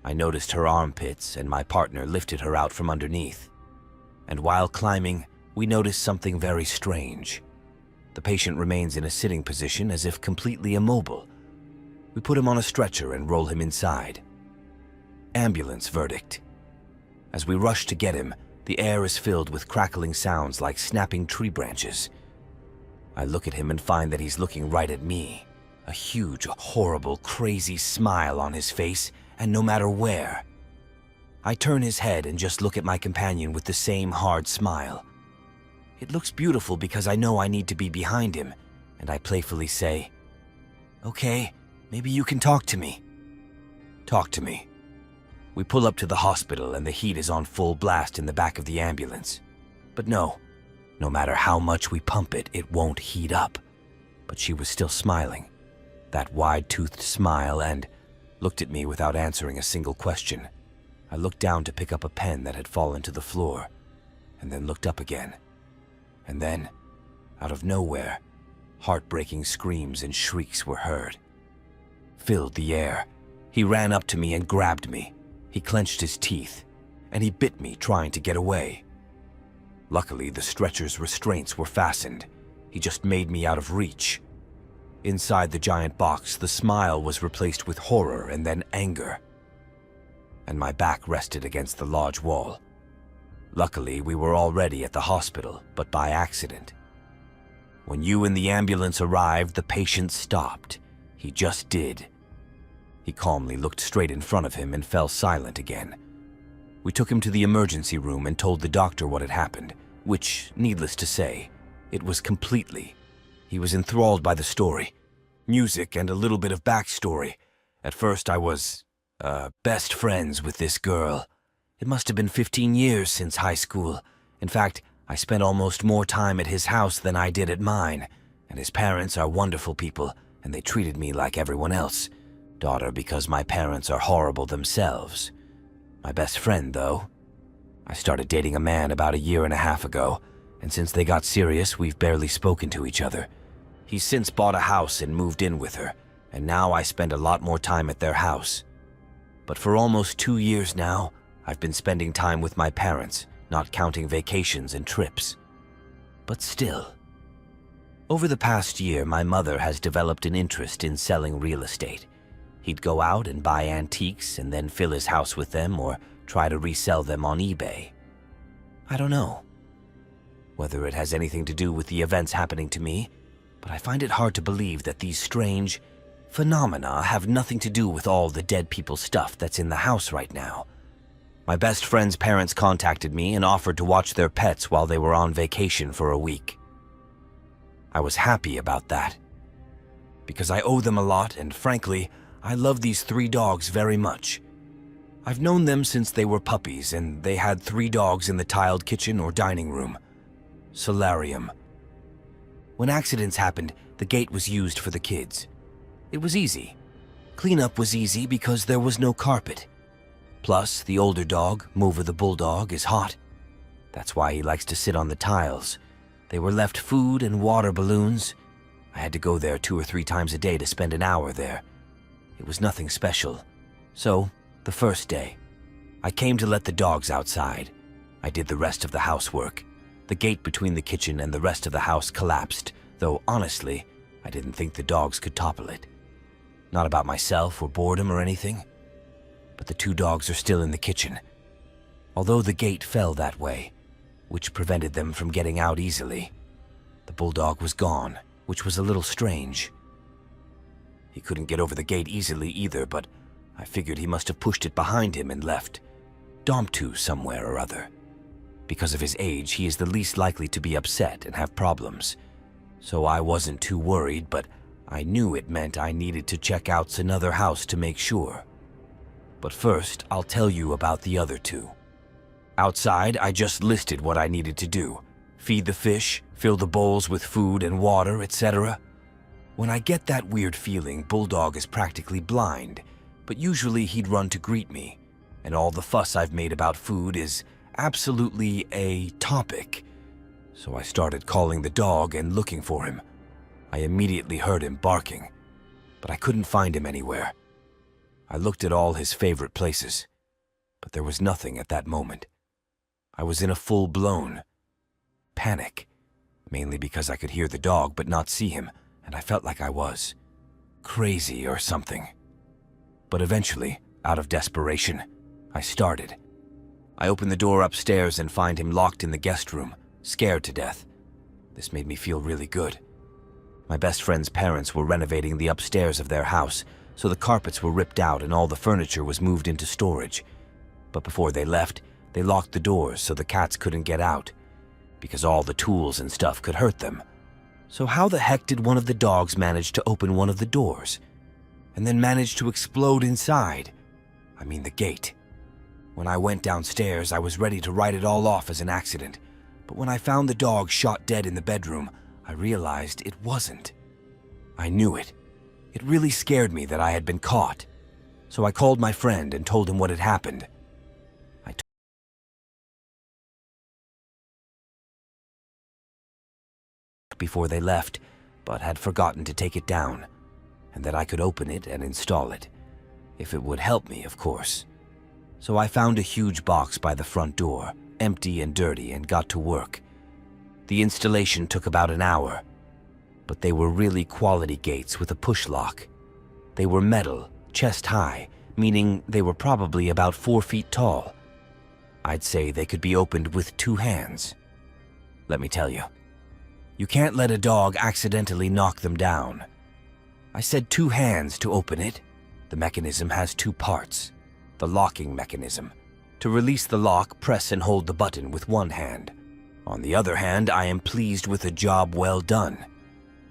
I noticed her armpits and my partner lifted her out from underneath. And while climbing, we noticed something very strange. The patient remains in a sitting position as if completely immobile. We put him on a stretcher and roll him inside. Ambulance verdict. As we rush to get him, the air is filled with crackling sounds like snapping tree branches. I look at him and find that he's looking right at me. A huge, horrible, crazy smile on his face, and no matter where. I turn his head and just look at my companion with the same hard smile. It looks beautiful because I know I need to be behind him, and I playfully say, "Okay, maybe you can talk to me." Talk to me. We pull up to the hospital and the heat is on full blast in the back of the ambulance. But no matter how much we pump it, it won't heat up. But she was still smiling, that wide-toothed smile, and looked at me without answering a single question. I looked down to pick up a pen that had fallen to the floor, and then looked up again. And then, out of nowhere, heartbreaking screams and shrieks were heard. Filled the air. He ran up to me and grabbed me. He clenched his teeth, and he bit me trying to get away. Luckily, the stretcher's restraints were fastened. He just made me out of reach. Inside the giant box, the smile was replaced with horror and then anger. And my back rested against the lodge wall. Luckily, we were already at the hospital, but by accident. When you and the ambulance arrived, the patient stopped. He just did. He calmly looked straight in front of him and fell silent again. We took him to the emergency room and told the doctor what had happened, which, needless to say, it was completely. He was enthralled by the story, music, and a little bit of backstory. At first I was, best friends with this girl. It must have been 15 years since high school. In fact, I spent almost more time at his house than I did at mine, and his parents are wonderful people, and they treated me like everyone else. Daughter, because my parents are horrible themselves. My best friend, though. I started dating a man about a year and a half ago, and since they got serious, we've barely spoken to each other. He's since bought a house and moved in with her, and now I spend a lot more time at their house. But for almost 2 years now, I've been spending time with my parents, not counting vacations and trips. But still. Over the past year, my mother has developed an interest in selling real estate. He'd go out and buy antiques and then fill his house with them or try to resell them on eBay. I don't know whether it has anything to do with the events happening to me, but I find it hard to believe that these strange phenomena have nothing to do with all the dead people stuff that's in the house right now. My best friend's parents contacted me and offered to watch their pets while they were on vacation for a week. I was happy about that, because I owe them a lot, and frankly, I love these 3 dogs very much. I've known them since they were puppies, and they had 3 dogs in the tiled kitchen or dining room. Solarium. When accidents happened, the gate was used for the kids. It was easy. Cleanup was easy because there was no carpet. Plus, the older dog, Mover the bulldog, is hot. That's why he likes to sit on the tiles. They were left food and water balloons. I had to go there 2 or 3 times a day to spend an hour there. It was nothing special. So, the first day, I came to let the dogs outside. I did the rest of the housework. The gate between the kitchen and the rest of the house collapsed, though honestly, I didn't think the dogs could topple it. Not about myself or boredom or anything, but the 2 dogs are still in the kitchen. Although the gate fell that way, which prevented them from getting out easily, the bulldog was gone, which was a little strange. He couldn't get over the gate easily either, but I figured he must have pushed it behind him and left, Domptu somewhere or other. Because of his age, he is the least likely to be upset and have problems. So I wasn't too worried, but I knew it meant I needed to check out another house to make sure. But first, I'll tell you about the other two. Outside, I just listed what I needed to do. Feed the fish, fill the bowls with food and water, etc. When I get that weird feeling, Bulldog is practically blind, but usually he'd run to greet me, and all the fuss I've made about food is absolutely a topic. So I started calling the dog and looking for him. I immediately heard him barking, but I couldn't find him anywhere. I looked at all his favorite places, but there was nothing at that moment. I was in a full-blown panic, mainly because I could hear the dog but not see him, and I felt like I was crazy or something. But eventually, out of desperation, I started. I opened the door upstairs and find him locked in the guest room, scared to death. This made me feel really good. My best friend's parents were renovating the upstairs of their house, so the carpets were ripped out and all the furniture was moved into storage. But before they left, they locked the doors so the cats couldn't get out, because all the tools and stuff could hurt them. So how the heck did one of the dogs manage to open one of the doors, and then manage to explode inside? I mean the gate. When I went downstairs, I was ready to write it all off as an accident, but when I found the dog shot dead in the bedroom, I realized it wasn't. I knew it. It really scared me that I had been caught. So I called my friend and told him what had happened. Before they left, but had forgotten to take it down, and that I could open it and install it, if it would help me, of course. So I found a huge box by the front door, empty and dirty, and got to work. The installation took about an hour, but they were really quality gates with a push lock. They were metal, chest high, meaning they were probably about 4 feet tall. I'd say they could be opened with 2 hands. Let me tell you, you can't let a dog accidentally knock them down. I said 2 hands to open it. The mechanism has 2 parts. The locking mechanism. To release the lock, press and hold the button with 1 hand. On the other hand, I am pleased with a job well done.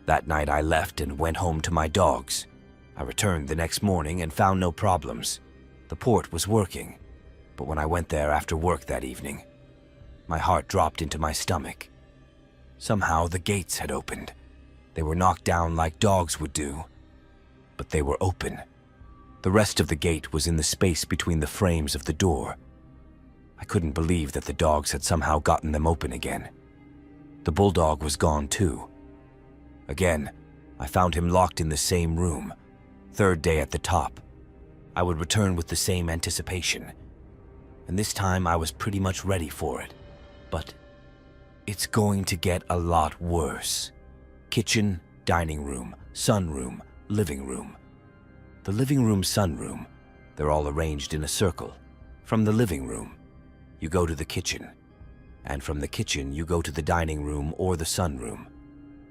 That night I left and went home to my dogs. I returned the next morning and found no problems. The port was working, but when I went there after work that evening, my heart dropped into my stomach. Somehow the gates had opened. They were knocked down like dogs would do, but they were open. The rest of the gate was in the space between the frames of the door. I couldn't believe that the dogs had somehow gotten them open again. The bulldog was gone too. Again, I found him locked in the same room, 3rd day at the top. I would return with the same anticipation, and this time I was pretty much ready for it. But it's going to get a lot worse. Kitchen, dining room, sunroom, living room. The living room, sunroom, they're all arranged in a circle. From the living room, you go to the kitchen, and from the kitchen you go to the dining room or the sunroom,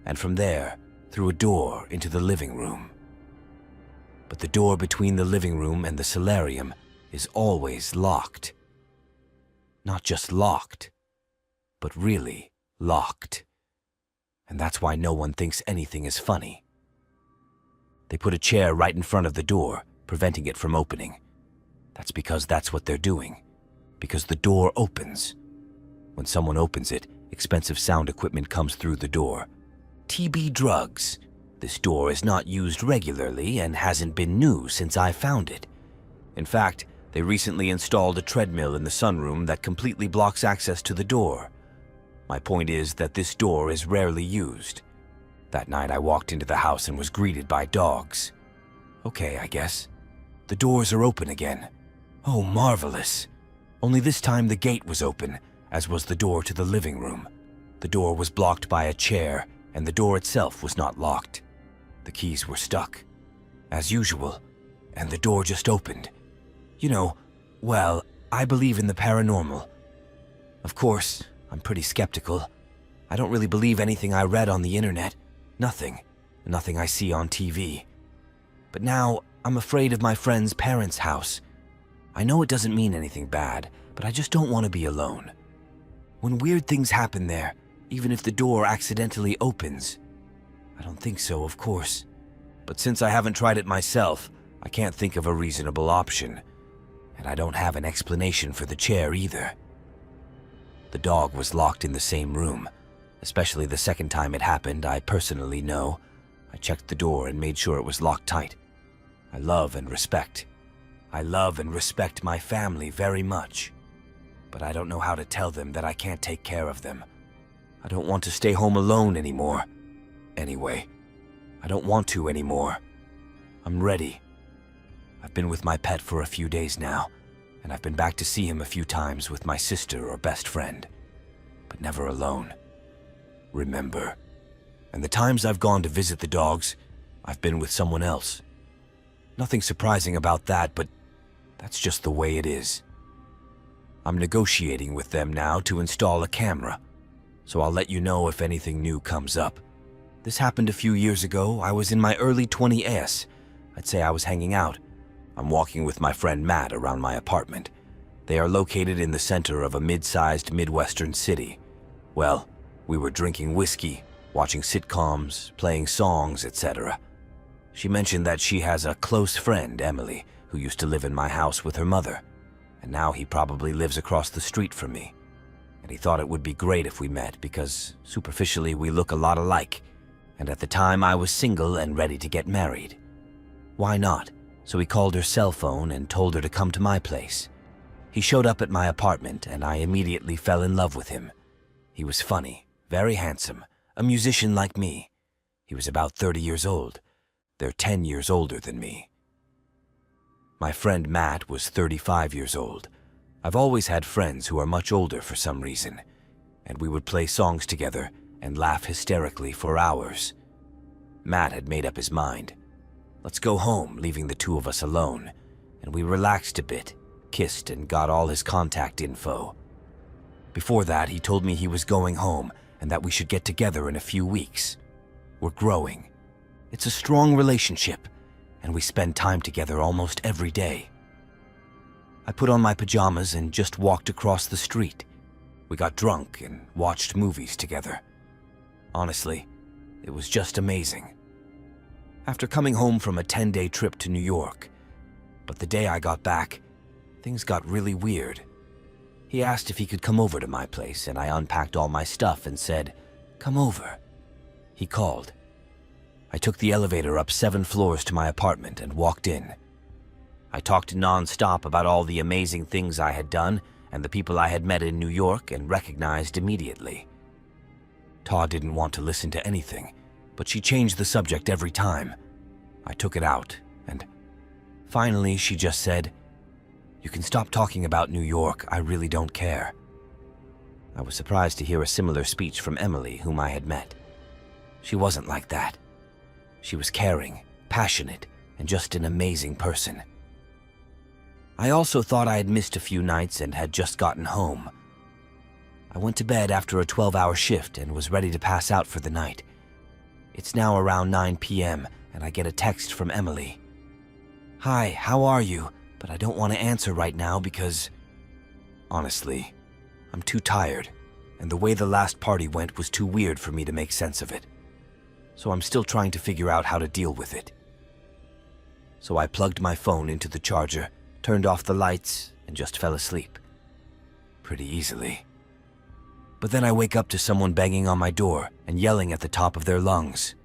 and from there, through a door into the living room. But the door between the living room and the solarium is always locked. Not just locked, but really locked. And that's why no one thinks anything is funny. They put a chair right in front of the door, preventing it from opening. That's because that's what they're doing. Because the door opens. When someone opens it, expensive sound equipment comes through the door. TB drugs. This door is not used regularly and hasn't been new since I found it. In fact, they recently installed a treadmill in the sunroom that completely blocks access to the door. My point is that this door is rarely used. That night I walked into the house and was greeted by dogs. Okay, I guess. The doors are open again. Oh, marvelous. Only this time the gate was open, as was the door to the living room. The door was blocked by a chair, and the door itself was not locked. The keys were stuck, as usual, and the door just opened. You know, well, I believe in the paranormal. Of course, I'm pretty skeptical. I don't really believe anything I read on the internet. Nothing I see on TV. But now, I'm afraid of my friend's parents' house. I know it doesn't mean anything bad, but I just don't want to be alone. When weird things happen there, even if the door accidentally opens. I don't think so, of course. But since I haven't tried it myself, I can't think of a reasonable option. And I don't have an explanation for the chair either. The dog was locked in the same room. Especially the second time it happened, I personally know. I checked the door and made sure it was locked tight. I love and respect my family very much. But I don't know how to tell them that I can't take care of them. I don't want to stay home alone anymore. Anyway, I don't want to anymore. I'm ready. I've been with my pet for a few days now, and I've been back to see him a few times with my sister or best friend, but never alone. Remember. And the times I've gone to visit the dogs, I've been with someone else. Nothing surprising about that, but that's just the way it is. I'm negotiating with them now to install a camera, so I'll let you know if anything new comes up. This happened a few years ago. I was in my early 20s. I'd say I was hanging out. I'm walking with my friend Matt around my apartment. They are located in the center of a mid-sized Midwestern city. Well, we were drinking whiskey, watching sitcoms, playing songs, etc. She mentioned that she has a close friend, Emily, who used to live in my house with her mother, and now he probably lives across the street from me. And he thought it would be great if we met because, superficially, we look a lot alike, and at the time I was single and ready to get married. Why not? So he called her cell phone and told her to come to my place. He showed up at my apartment, and I immediately fell in love with him. He was funny, very handsome, a musician like me. He was about 30 years old. They're 10 years older than me. My friend Matt was 35 years old. I've always had friends who are much older for some reason, and we would play songs together and laugh hysterically for hours. Matt had made up his mind. Let's go home, leaving the two of us alone, and we relaxed a bit, kissed, and got all his contact info. Before that, he told me he was going home and that we should get together in a few weeks. We're growing. It's a strong relationship, and we spend time together almost every day. I put on my pajamas and just walked across the street. We got drunk and watched movies together. Honestly, it was just amazing. After coming home from a 10-day trip to New York, but the day I got back, things got really weird. He asked if he could come over to my place, and I unpacked all my stuff and said, "Come over." He called. I took the elevator up 7 floors to my apartment and walked in. I talked non-stop about all the amazing things I had done and the people I had met in New York and recognized immediately. Ta didn't want to listen to anything, but she changed the subject every time. I took it out, and finally she just said, "You can stop talking about New York, I really don't care." I was surprised to hear a similar speech from Emily, whom I had met. She wasn't like that. She was caring, passionate, and just an amazing person. I also thought I had missed a few nights and had just gotten home. I went to bed after a 12-hour shift and was ready to pass out for the night. It's now around 9 p.m. and I get a text from Emily. "Hi, how are you? But I don't want to answer right now because, honestly, I'm too tired, and the way the last party went was too weird for me to make sense of it. So I'm still trying to figure out how to deal with it." So I plugged my phone into the charger, turned off the lights, and just fell asleep. Pretty easily. But then I wake up to someone banging on my door and yelling at the top of their lungs.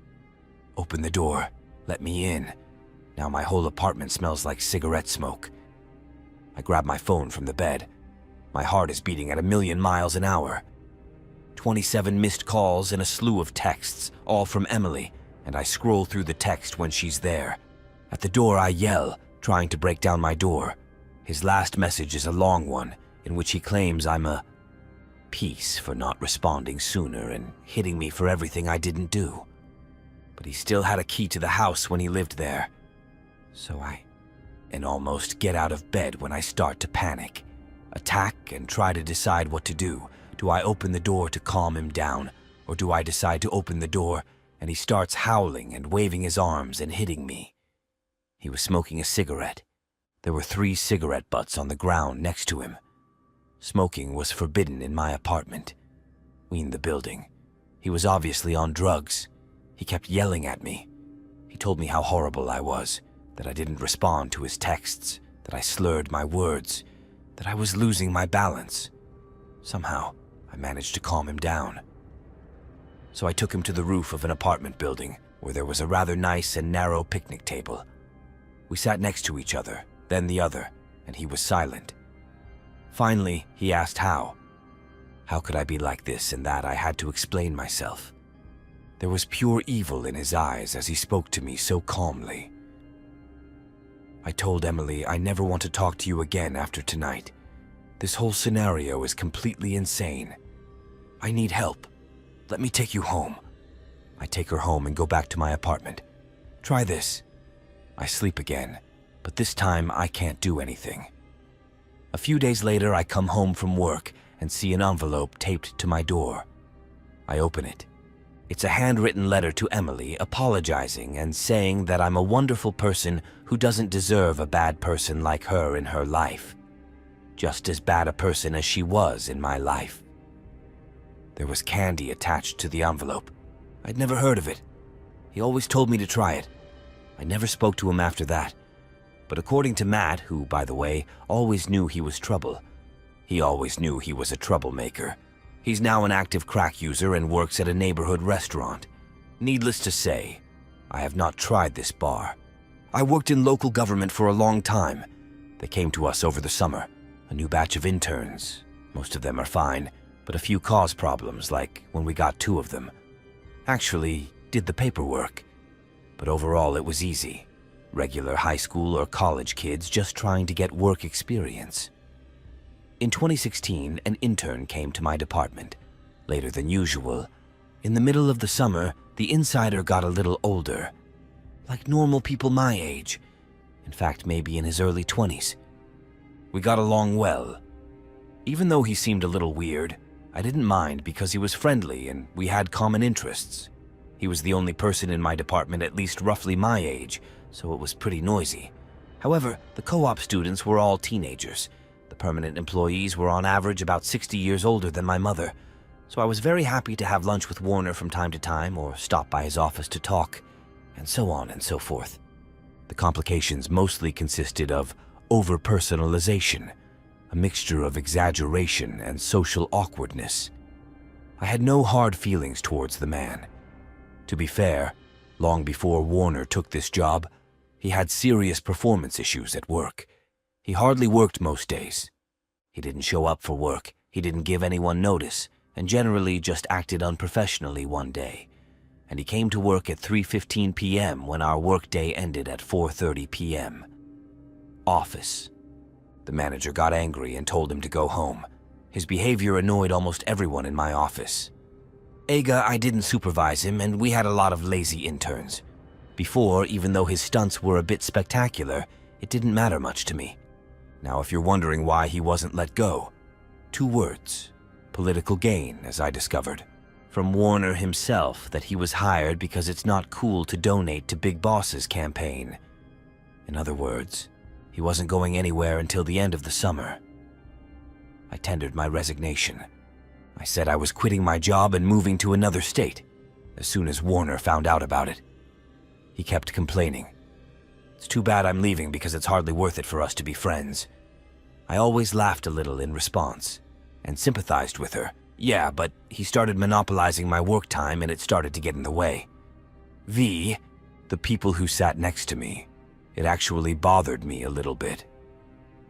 Open the door. Let me in. Now my whole apartment smells like cigarette smoke. I grab my phone from the bed. My heart is beating at 1,000,000 miles an hour. 27 missed calls and a slew of texts, all from Emily, and I scroll through the text when she's there. At the door I yell, trying to break down my door. His last message is a long one, in which he claims I'm a piece for not responding sooner and hitting me for everything I didn't do. But he still had a key to the house when he lived there. So I almost get out of bed when I start to panic, attack, and try to decide what to do. Do I open the door to calm him down, or do I decide to open the door and he starts howling and waving his arms and hitting me? He was smoking a cigarette. There were 3 cigarette butts on the ground next to him. Smoking was forbidden in my apartment. We in the building. He was obviously on drugs. He kept yelling at me. He told me how horrible I was, that I didn't respond to his texts, that I slurred my words, that I was losing my balance. Somehow, I managed to calm him down. So I took him to the roof of an apartment building where there was a rather nice and narrow picnic table. We sat next to each other, then the other, and he was silent. Finally, he asked how. How could I be like this and that? I had to explain myself. There was pure evil in his eyes as he spoke to me so calmly. I told Emily I never want to talk to you again after tonight. This whole scenario is completely insane. I need help. Let me take you home. I take her home and go back to my apartment. Try this. I sleep again, but this time I can't do anything. A few days later, I come home from work and see an envelope taped to my door. I open it. It's a handwritten letter to Emily apologizing and saying that I'm a wonderful person who doesn't deserve a bad person like her in her life. Just as bad a person as she was in my life. There was candy attached to the envelope. I'd never heard of it. He always told me to try it. I never spoke to him after that. But according to Matt, who, by the way, always knew he was trouble, he always knew he was a troublemaker. He's now an active crack user and works at a neighborhood restaurant. Needless to say, I have not tried this bar. I worked in local government for a long time. They came to us over the summer, a new batch of interns. Most of them are fine, but a few cause problems, like when we got 2 of them. Actually, did the paperwork. But overall, it was easy. Regular high school or college kids just trying to get work experience. In 2016, an intern came to my department, later than usual. In the middle of the summer, the insider got a little older, like normal people my age. In fact, maybe in his early 20s. We got along well. Even though he seemed a little weird, I didn't mind because he was friendly and we had common interests. He was the only person in my department at least roughly my age, so it was pretty noisy. However, the co-op students were all teenagers. The permanent employees were on average about 60 years older than my mother, so I was very happy to have lunch with Warner from time to time or stop by his office to talk, and so on and so forth. The complications mostly consisted of over-personalization, a mixture of exaggeration and social awkwardness. I had no hard feelings towards the man. To be fair, long before Warner took this job, he had serious performance issues at work. He hardly worked most days. He didn't show up for work, he didn't give anyone notice, and generally just acted unprofessionally one day. And he came to work at 3:15 p.m. when our workday ended at 4:30 p.m. Office. The manager got angry and told him to go home. His behavior annoyed almost everyone in my office. I didn't supervise him, and we had a lot of lazy interns. Before, even though his stunts were a bit spectacular, it didn't matter much to me. Now, if you're wondering why he wasn't let go, 2 words. Political gain, as I discovered. From Warner himself that he was hired because it's not cool to donate to Big Boss's campaign. In other words, he wasn't going anywhere until the end of the summer. I tendered my resignation. I said I was quitting my job and moving to another state, as soon as Warner found out about it. He kept complaining. It's too bad I'm leaving because it's hardly worth it for us to be friends. I always laughed a little in response, and sympathized with her. Yeah, but he started monopolizing my work time and it started to get in the way. The people who sat next to me, it actually bothered me a little bit.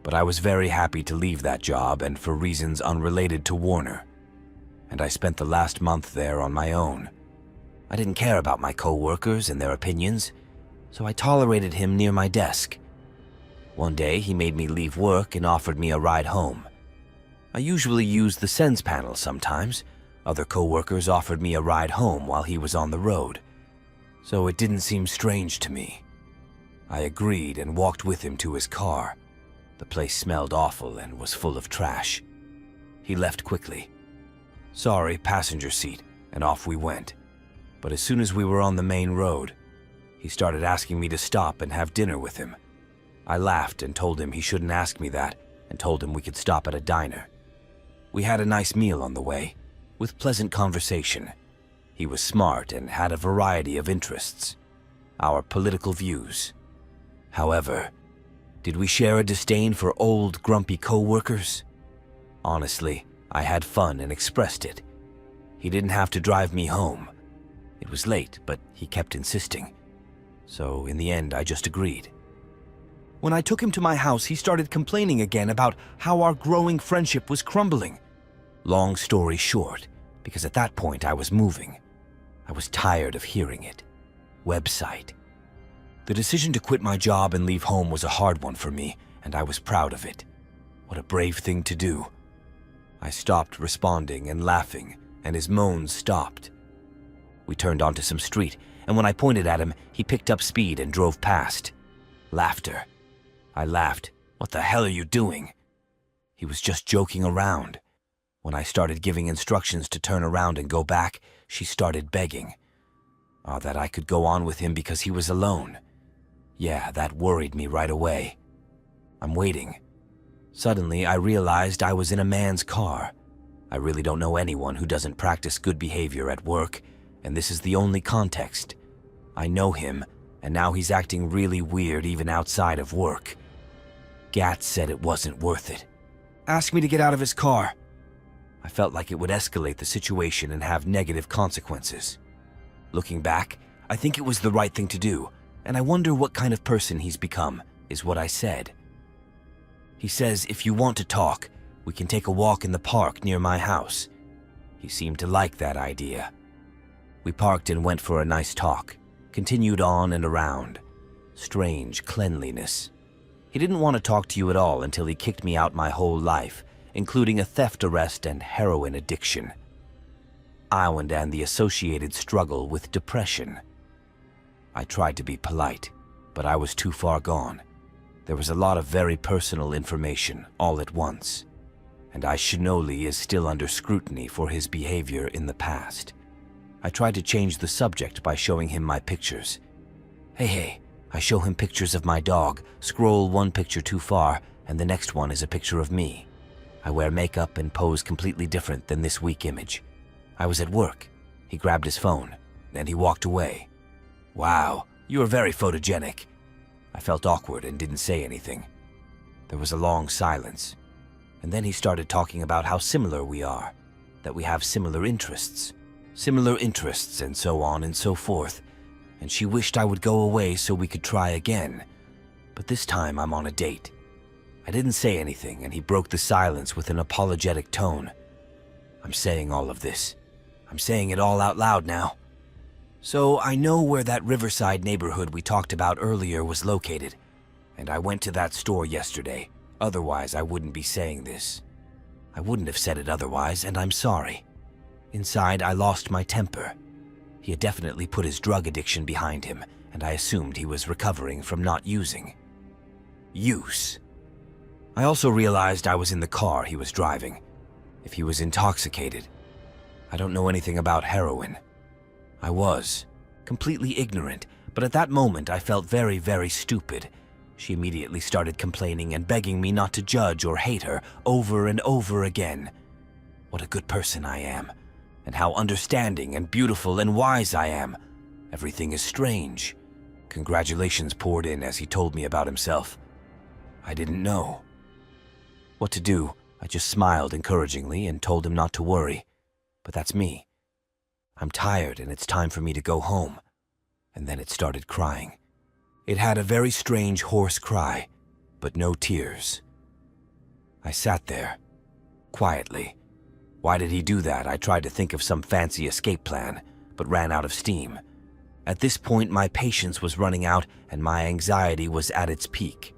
But I was very happy to leave that job and for reasons unrelated to Warner. And I spent the last month there on my own. I didn't care about my co-workers and their opinions, so I tolerated him near my desk. One day, he made me leave work and offered me a ride home. I usually use the Sens panel sometimes. Other co-workers offered me a ride home while he was on the road, so it didn't seem strange to me. I agreed and walked with him to his car. The place smelled awful and was full of trash. He left quickly. Sorry, passenger seat, and off we went. But as soon as we were on the main road, He started asking me to stop and have dinner with him. I laughed and told him he shouldn't ask me that, and told him we could stop at a diner. We had a nice meal on the way, with pleasant conversation. He was smart and had a variety of interests. Our political views. However, did we share a disdain for old, grumpy co-workers? Honestly, I had fun and expressed it. He didn't have to drive me home. It was late, but he kept insisting. So in the end, I just agreed. When I took him to my house, he started complaining again about how our growing friendship was crumbling. Long story short, because at that point I was moving. I was tired of hearing it. Website. The decision to quit my job and leave home was a hard one for me, and I was proud of it. What a brave thing to do. I stopped responding and laughing, and his moans stopped. We turned onto some street, and when I pointed at him, he picked up speed and drove past. Laughter. I laughed. What the hell are you doing? He was just joking around. When I started giving instructions to turn around and go back, she started begging. That I could go on with him because he was alone. Yeah, that worried me right away. I'm waiting. Suddenly, I realized I was in a man's car. I really don't know anyone who doesn't practice good behavior at work, and this is the only context. I know him, and now he's acting really weird even outside of work. Gat said it wasn't worth it. Asked me to get out of his car. I felt like it would escalate the situation and have negative consequences. Looking back, I think it was the right thing to do, and I wonder what kind of person he's become, is what I said. He says if you want to talk, we can take a walk in the park near my house. He seemed to like that idea. We parked and went for a nice talk, continued on and around. Strange cleanliness. He didn't want to talk to you at all until he kicked me out my whole life, including a theft arrest and heroin addiction. And the associated struggle with depression. I tried to be polite, but I was too far gone. There was a lot of very personal information all at once, and Shinoli is still under scrutiny for his behavior in the past. I tried to change the subject by showing him my pictures. Hey, I show him pictures of my dog, scroll one picture too far, and the next one is a picture of me. I wear makeup and pose completely different than this weak image. I was at work. He grabbed his phone, and he walked away. Wow, you are very photogenic. I felt awkward and didn't say anything. There was a long silence, and then he started talking about how similar we are, that we have similar interests and so on and so forth, and she wished I would go away so we could try again, but this time I'm on a date. I didn't say anything, and he broke the silence with an apologetic tone. I'm saying all of this. I'm saying it all out loud now. So I know where that Riverside neighborhood we talked about earlier was located, and I went to that store yesterday. Otherwise, I wouldn't be saying this. I wouldn't have said it otherwise, and I'm sorry. Inside, I lost my temper. He had definitely put his drug addiction behind him, and I assumed he was recovering from not using. Use. I also realized I was in the car he was driving. If he was intoxicated. I don't know anything about heroin. I was. Completely ignorant, but at that moment I felt very, very stupid. She immediately started complaining and begging me not to judge or hate her over and over again. What a good person I am, and how understanding and beautiful and wise I am. Everything is strange. Congratulations poured in as he told me about himself. I didn't know what to do. I just smiled encouragingly and told him not to worry. But that's me. I'm tired and it's time for me to go home. And then it started crying. It had a very strange hoarse cry, but no tears. I sat there, quietly. Why did he do that? I tried to think of some fancy escape plan, but ran out of steam. At this point, my patience was running out and my anxiety was at its peak.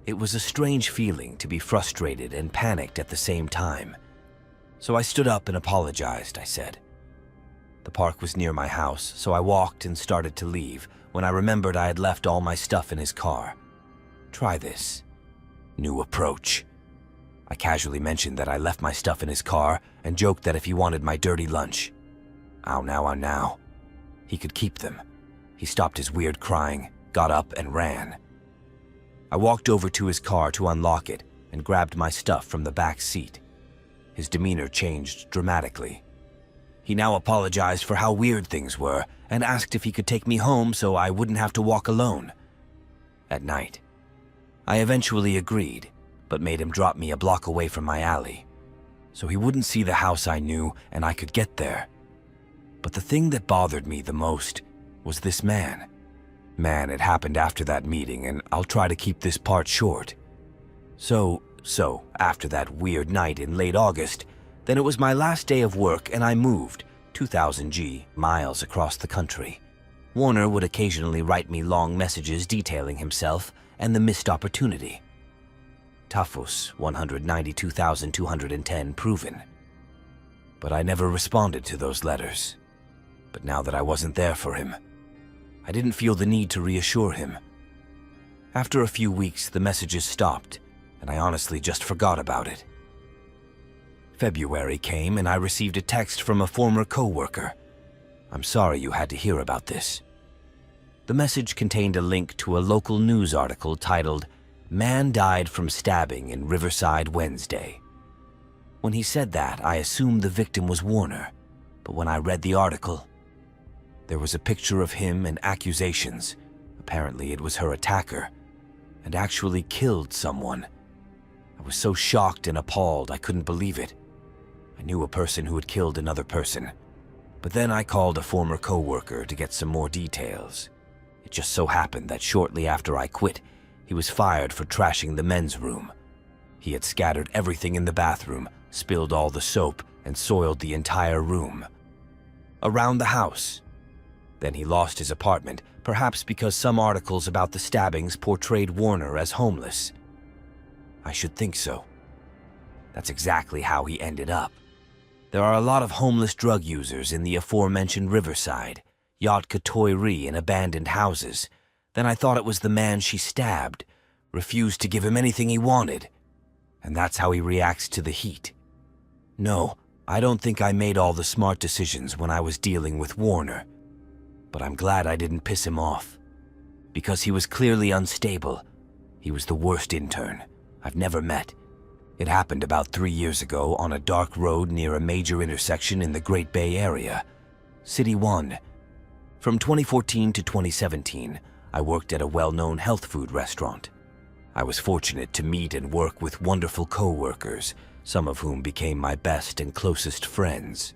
It was a strange feeling to be frustrated and panicked at the same time. So I stood up and apologized, I said. The park was near my house, so I walked and started to leave when I remembered I had left all my stuff in his car. Try this. New approach. I casually mentioned that I left my stuff in his car and joked that if he wanted my dirty lunch. Ow now. He could keep them. He stopped his weird crying, got up, and ran. I walked over to his car to unlock it and grabbed my stuff from the back seat. His demeanor changed dramatically. He now apologized for how weird things were and asked if he could take me home so I wouldn't have to walk alone at night. I eventually agreed, but made him drop me a block away from my alley, so he wouldn't see the house I knew and I could get there. But the thing that bothered me the most was this man. Man, it happened after that meeting, and I'll try to keep this part short. So, after that weird night in late August, then it was my last day of work and I moved 2,000 miles across the country. Warner would occasionally write me long messages detailing himself and the missed opportunity. Tafus 192,210 proven. But I never responded to those letters. But now that I wasn't there for him, I didn't feel the need to reassure him. After a few weeks, the messages stopped, and I honestly just forgot about it. February came and I received a text from a former co-worker. "I'm sorry you had to hear about this." The message contained a link to a local news article titled, "Man Died from Stabbing in Riverside Wednesday." When he said that, I assumed the victim was Warner, but when I read the article, there was a picture of him and accusations. Apparently it was her attacker, and actually killed someone. I was so shocked and appalled I couldn't believe it. I knew a person who had killed another person, but then I called a former co-worker to get some more details. It just so happened that shortly after I quit, he was fired for trashing the men's room. He had scattered everything in the bathroom, spilled all the soap, and soiled the entire room. Around the house. Then he lost his apartment, perhaps because some articles about the stabbings portrayed Warner as homeless. I should think so. That's exactly how he ended up. There are a lot of homeless drug users in the aforementioned Riverside, Yat-Katoy-Ri, in abandoned houses. Then I thought it was the man she stabbed, refused to give him anything he wanted. And that's how he reacts to the heat. No, I don't think I made all the smart decisions when I was dealing with Warner. But I'm glad I didn't piss him off. Because he was clearly unstable. He was the worst intern I've never met. It happened about 3 years ago on a dark road near a major intersection in the Great Bay Area, City 1. From 2014 to 2017, I worked at a well-known health food restaurant. I was fortunate to meet and work with wonderful co-workers, some of whom became my best and closest friends.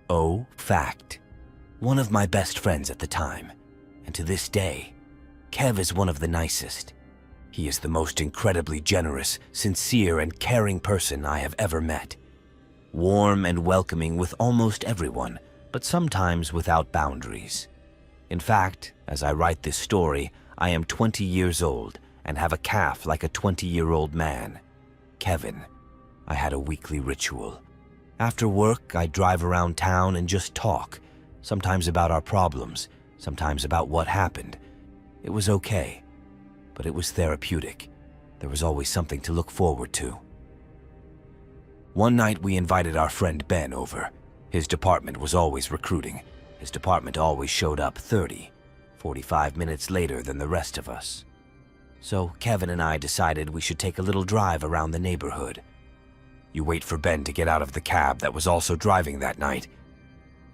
Oh, fact. One of my best friends at the time, and to this day, Kev is one of the nicest. He is the most incredibly generous, sincere, and caring person I have ever met. Warm and welcoming with almost everyone, but sometimes without boundaries. In fact, as I write this story, I am 20 years old and have a calf like a 20-year-old man. Kevin. I had a weekly ritual. After work, I'd drive around town and just talk, sometimes about our problems, sometimes about what happened. It was okay, but it was therapeutic. There was always something to look forward to. One night we invited our friend Ben over. His department was always recruiting. His department always showed up 45 minutes later than the rest of us. So Kevin and I decided we should take a little drive around the neighborhood. You wait for Ben to get out of the cab that was also driving that night.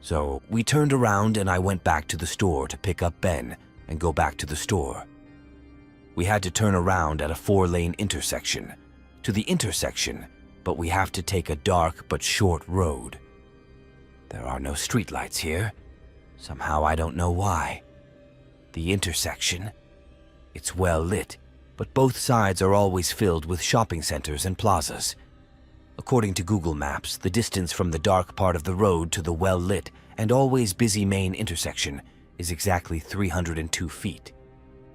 So we turned around and I went back to the store to pick up Ben and go back to the store. We had to turn around at a 4-lane intersection. To the intersection, but we have to take a dark but short road. There are no streetlights here. Somehow I don't know why. The intersection, it's well lit, but both sides are always filled with shopping centers and plazas. According to Google Maps, the distance from the dark part of the road to the well-lit and always busy main intersection is exactly 302 feet.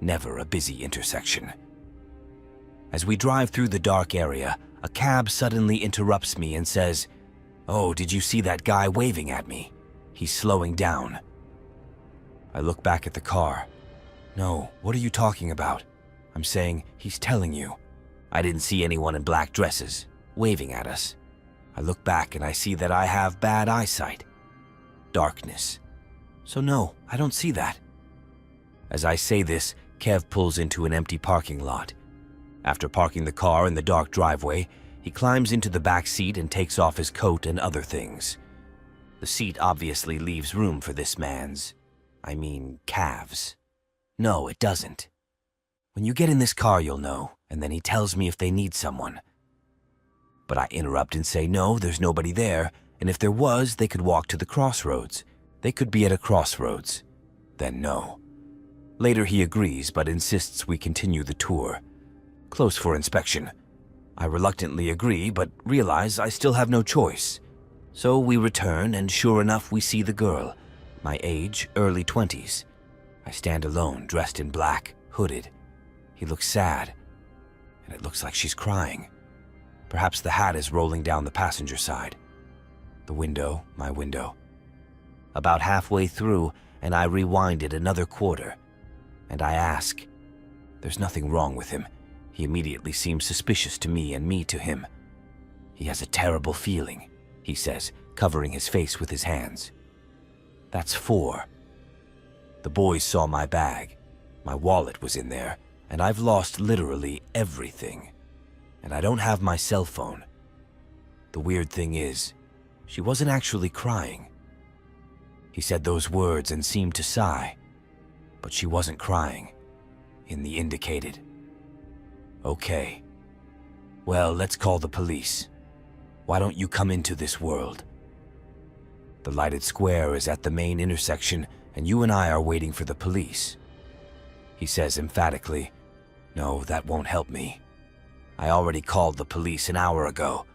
Never a busy intersection. As we drive through the dark area, a cab suddenly interrupts me and says, "Oh, did you see that guy waving at me? He's slowing down." I look back at the car. "No, what are you talking about?" I'm saying, "He's telling you." I didn't see anyone in black dresses waving at us. I look back and I see that I have bad eyesight. Darkness. So no, I don't see that. As I say this, Kev pulls into an empty parking lot. After parking the car in the dark driveway, he climbs into the back seat and takes off his coat and other things. The seat obviously leaves room for this man's, calves. No, it doesn't. When you get in this car, you'll know, and then he tells me if they need someone. But I interrupt and say no, there's nobody there, and if there was, they could walk to the crossroads. They could be at a crossroads. Then no. Later he agrees, but insists we continue the tour. Close for inspection. I reluctantly agree, but realize I still have no choice. So we return, and sure enough, we see the girl. My age, early 20s. I stand alone, dressed in black, hooded. He looks sad, and it looks like she's crying. Perhaps the hat is rolling down the passenger side. The window, my window. About halfway through, and I rewind it another quarter. And I ask. There's nothing wrong with him. He immediately seems suspicious to me and me to him. He has a terrible feeling, he says, covering his face with his hands. That's 4. The boys saw my bag. My wallet was in there, and I've lost literally everything. And I don't have my cell phone. The weird thing is, she wasn't actually crying. He said those words and seemed to sigh, but she wasn't crying, in the indicated. Okay. Well, let's call the police. Why don't you come into this world? The lighted square is at the main intersection, and you and I are waiting for the police. He says emphatically, no, that won't help me. I already called the police an hour ago,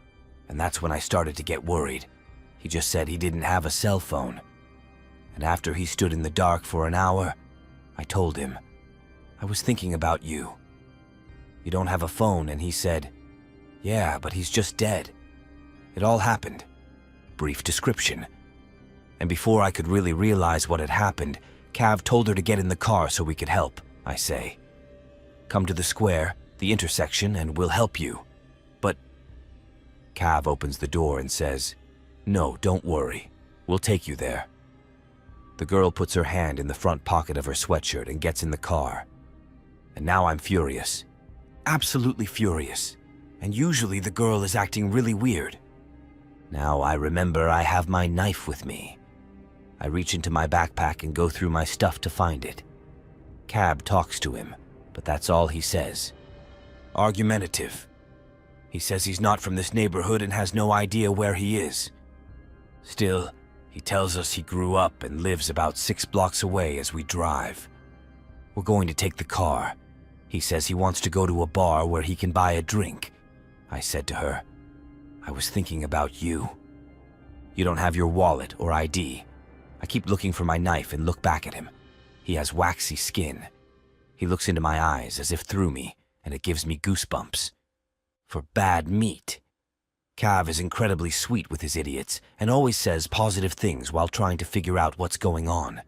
and that's when I started to get worried. He just said he didn't have a cell phone. And after he stood in the dark for an hour, I told him, I was thinking about you. You don't have a phone, and he said, yeah, but he's just dead. It all happened. Brief description. And before I could really realize what had happened, Cav told her to get in the car so we could help, I say. Come to the square, the intersection, and we'll help you. But Cav opens the door and says, no, don't worry. We'll take you there. The girl puts her hand in the front pocket of her sweatshirt and gets in the car. And now I'm furious. Absolutely furious. And usually the girl is acting really weird. Now I remember I have my knife with me. I reach into my backpack and go through my stuff to find it. Cab talks to him, but that's all he says. Argumentative. He says he's not from this neighborhood and has no idea where he is. Still, he tells us he grew up and lives about 6 blocks away as we drive. We're going to take the car. He says he wants to go to a bar where he can buy a drink. I said to her, I was thinking about you. You don't have your wallet or ID. I keep looking for my knife and look back at him. He has waxy skin. He looks into my eyes as if through me, and it gives me goosebumps. For bad meat. Cav is incredibly sweet with his idiots and always says positive things while trying to figure out what's going on.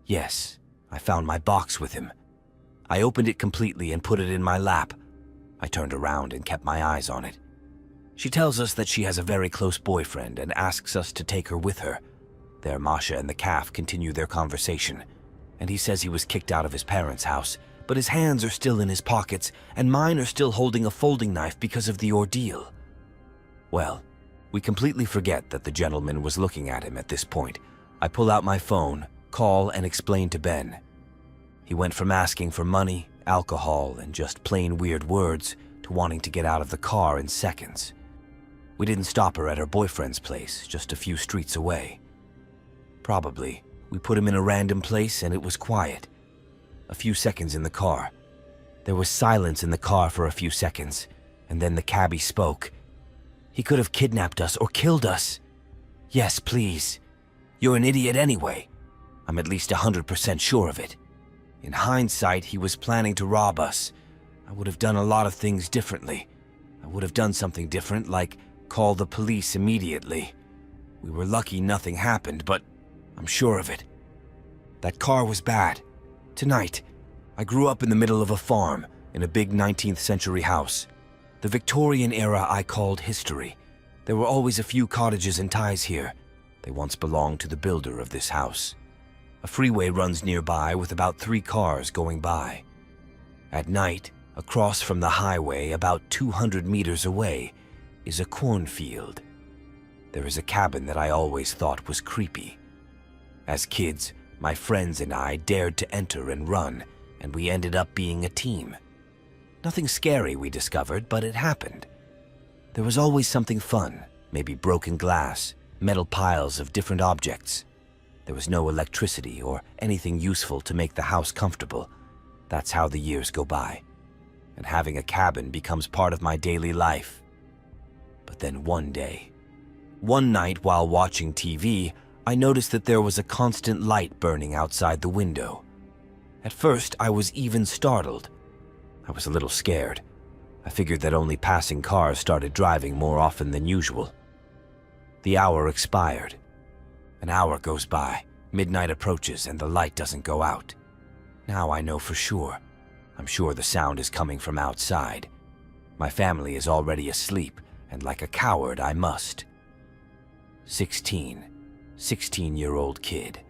Yes, I found my box with him. I opened it completely and put it in my lap. I turned around and kept my eyes on it. She tells us that she has a very close boyfriend and asks us to take her with her. There, Masha and the calf continue their conversation, and he says he was kicked out of his parents' house, but his hands are still in his pockets, and mine are still holding a folding knife because of the ordeal. Well, we completely forget that the gentleman was looking at him at this point. I pull out my phone, call, and explain to Ben. He went from asking for money, alcohol, and just plain weird words to wanting to get out of the car in seconds. We didn't stop her at her boyfriend's place, just a few streets away. Probably, we put him in a random place and it was quiet. A few seconds in the car. There was silence in the car for a few seconds, and then the cabbie spoke. He could have kidnapped us or killed us. Yes, please. You're an idiot anyway. I'm at least 100% sure of it. In hindsight, he was planning to rob us. I would have done a lot of things differently. I would have done something different, like call the police immediately. We were lucky nothing happened, but I'm sure of it. That car was bad. Tonight, I grew up in the middle of a farm, in a big 19th century house. The Victorian era I called history. There were always a few cottages and ties here. They once belonged to the builder of this house. A freeway runs nearby with about 3 cars going by. At night, across from the highway, about 200 meters away, is a cornfield. There is a cabin that I always thought was creepy. As kids, my friends and I dared to enter and run, and we ended up being a team. Nothing scary, we discovered, but it happened. There was always something fun, maybe broken glass, metal piles of different objects. There was no electricity or anything useful to make the house comfortable. That's how the years go by, and having a cabin becomes part of my daily life. But then one night while watching TV, I noticed that there was a constant light burning outside the window. At first, I was even startled. I was a little scared. I figured that only passing cars started driving more often than usual. The hour expired. An hour goes by, midnight approaches, and the light doesn't go out. Now I know for sure. I'm sure the sound is coming from outside. My family is already asleep, and like a coward, I must. 16-year-old kid.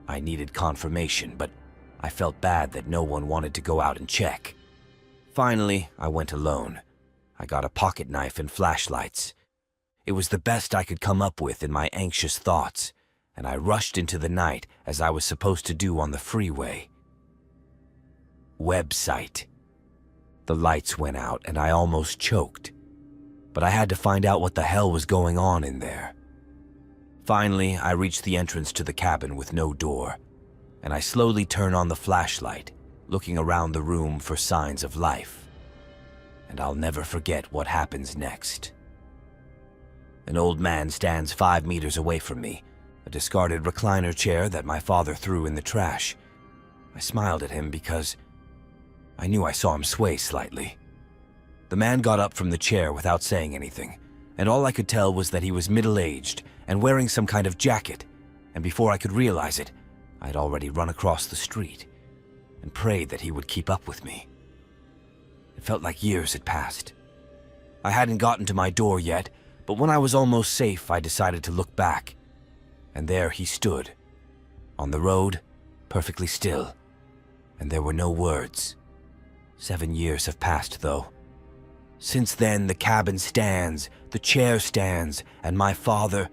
I needed confirmation, but I felt bad that no one wanted to go out and check. Finally, I went alone. I got a pocket knife and flashlights. It was the best I could come up with in my anxious thoughts, and I rushed into the night as I was supposed to do on the freeway. Website. The lights went out and I almost choked, but I had to find out what the hell was going on in there. Finally, I reached the entrance to the cabin with no door, and I slowly turn on the flashlight, looking around the room for signs of life. And I'll never forget what happens next. An old man stands 5 meters away from me, a discarded recliner chair that my father threw in the trash. I smiled at him because I knew I saw him sway slightly. The man got up from the chair without saying anything, and all I could tell was that he was middle-aged and wearing some kind of jacket, and before I could realize it, I had already run across the street and prayed that he would keep up with me. It felt like years had passed. I hadn't gotten to my door yet, but when I was almost safe, I decided to look back. And there he stood, on the road, perfectly still, and there were no words. 7 years have passed, though. Since then, the cabin stands, the chair stands, and my father,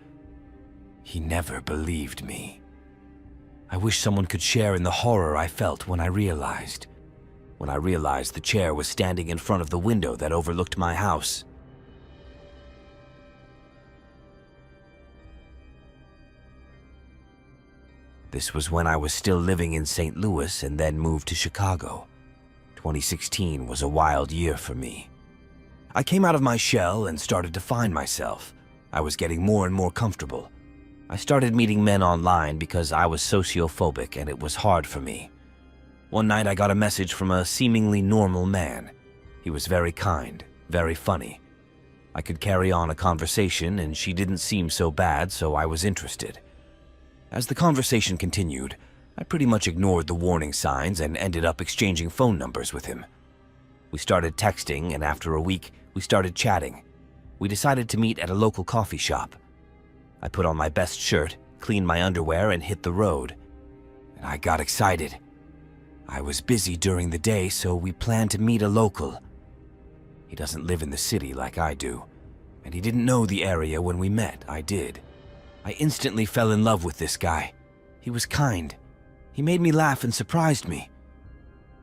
he never believed me. I wish someone could share in the horror I felt when I realized the chair was standing in front of the window that overlooked my house. This was when I was still living in St. Louis and then moved to Chicago. 2016 was a wild year for me. I came out of my shell and started to find myself. I was getting more and more comfortable. I started meeting men online because I was sociophobic and it was hard for me. One night I got a message from a seemingly normal man. He was very kind, very funny. I could carry on a conversation and she didn't seem so bad, so I was interested. As the conversation continued, I pretty much ignored the warning signs and ended up exchanging phone numbers with him. We started texting, and after a week, we started chatting. We decided to meet at a local coffee shop. I put on my best shirt, cleaned my underwear, and hit the road. And I got excited. I was busy during the day, so we planned to meet a local. He doesn't live in the city like I do, and he didn't know the area when we met. I did. I instantly fell in love with this guy. He was kind. He made me laugh and surprised me.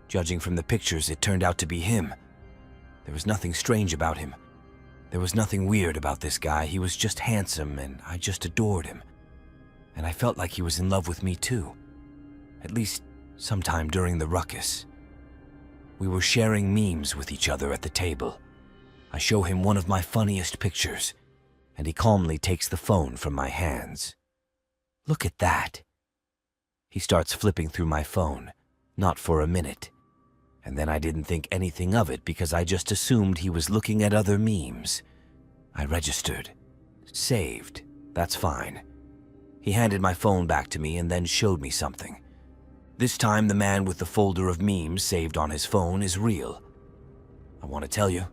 Judging from the pictures, it turned out to be him. There was nothing strange about him. There was nothing weird about this guy. He was just handsome, and I just adored him. And I felt like he was in love with me too. At least sometime during the ruckus. We were sharing memes with each other at the table. I show him one of my funniest pictures, and he calmly takes the phone from my hands. Look at that. He starts flipping through my phone, not for a minute. And then I didn't think anything of it because I just assumed he was looking at other memes. I registered. Saved. That's fine. He handed my phone back to me and then showed me something. This time the man with the folder of memes saved on his phone is real. I want to tell you,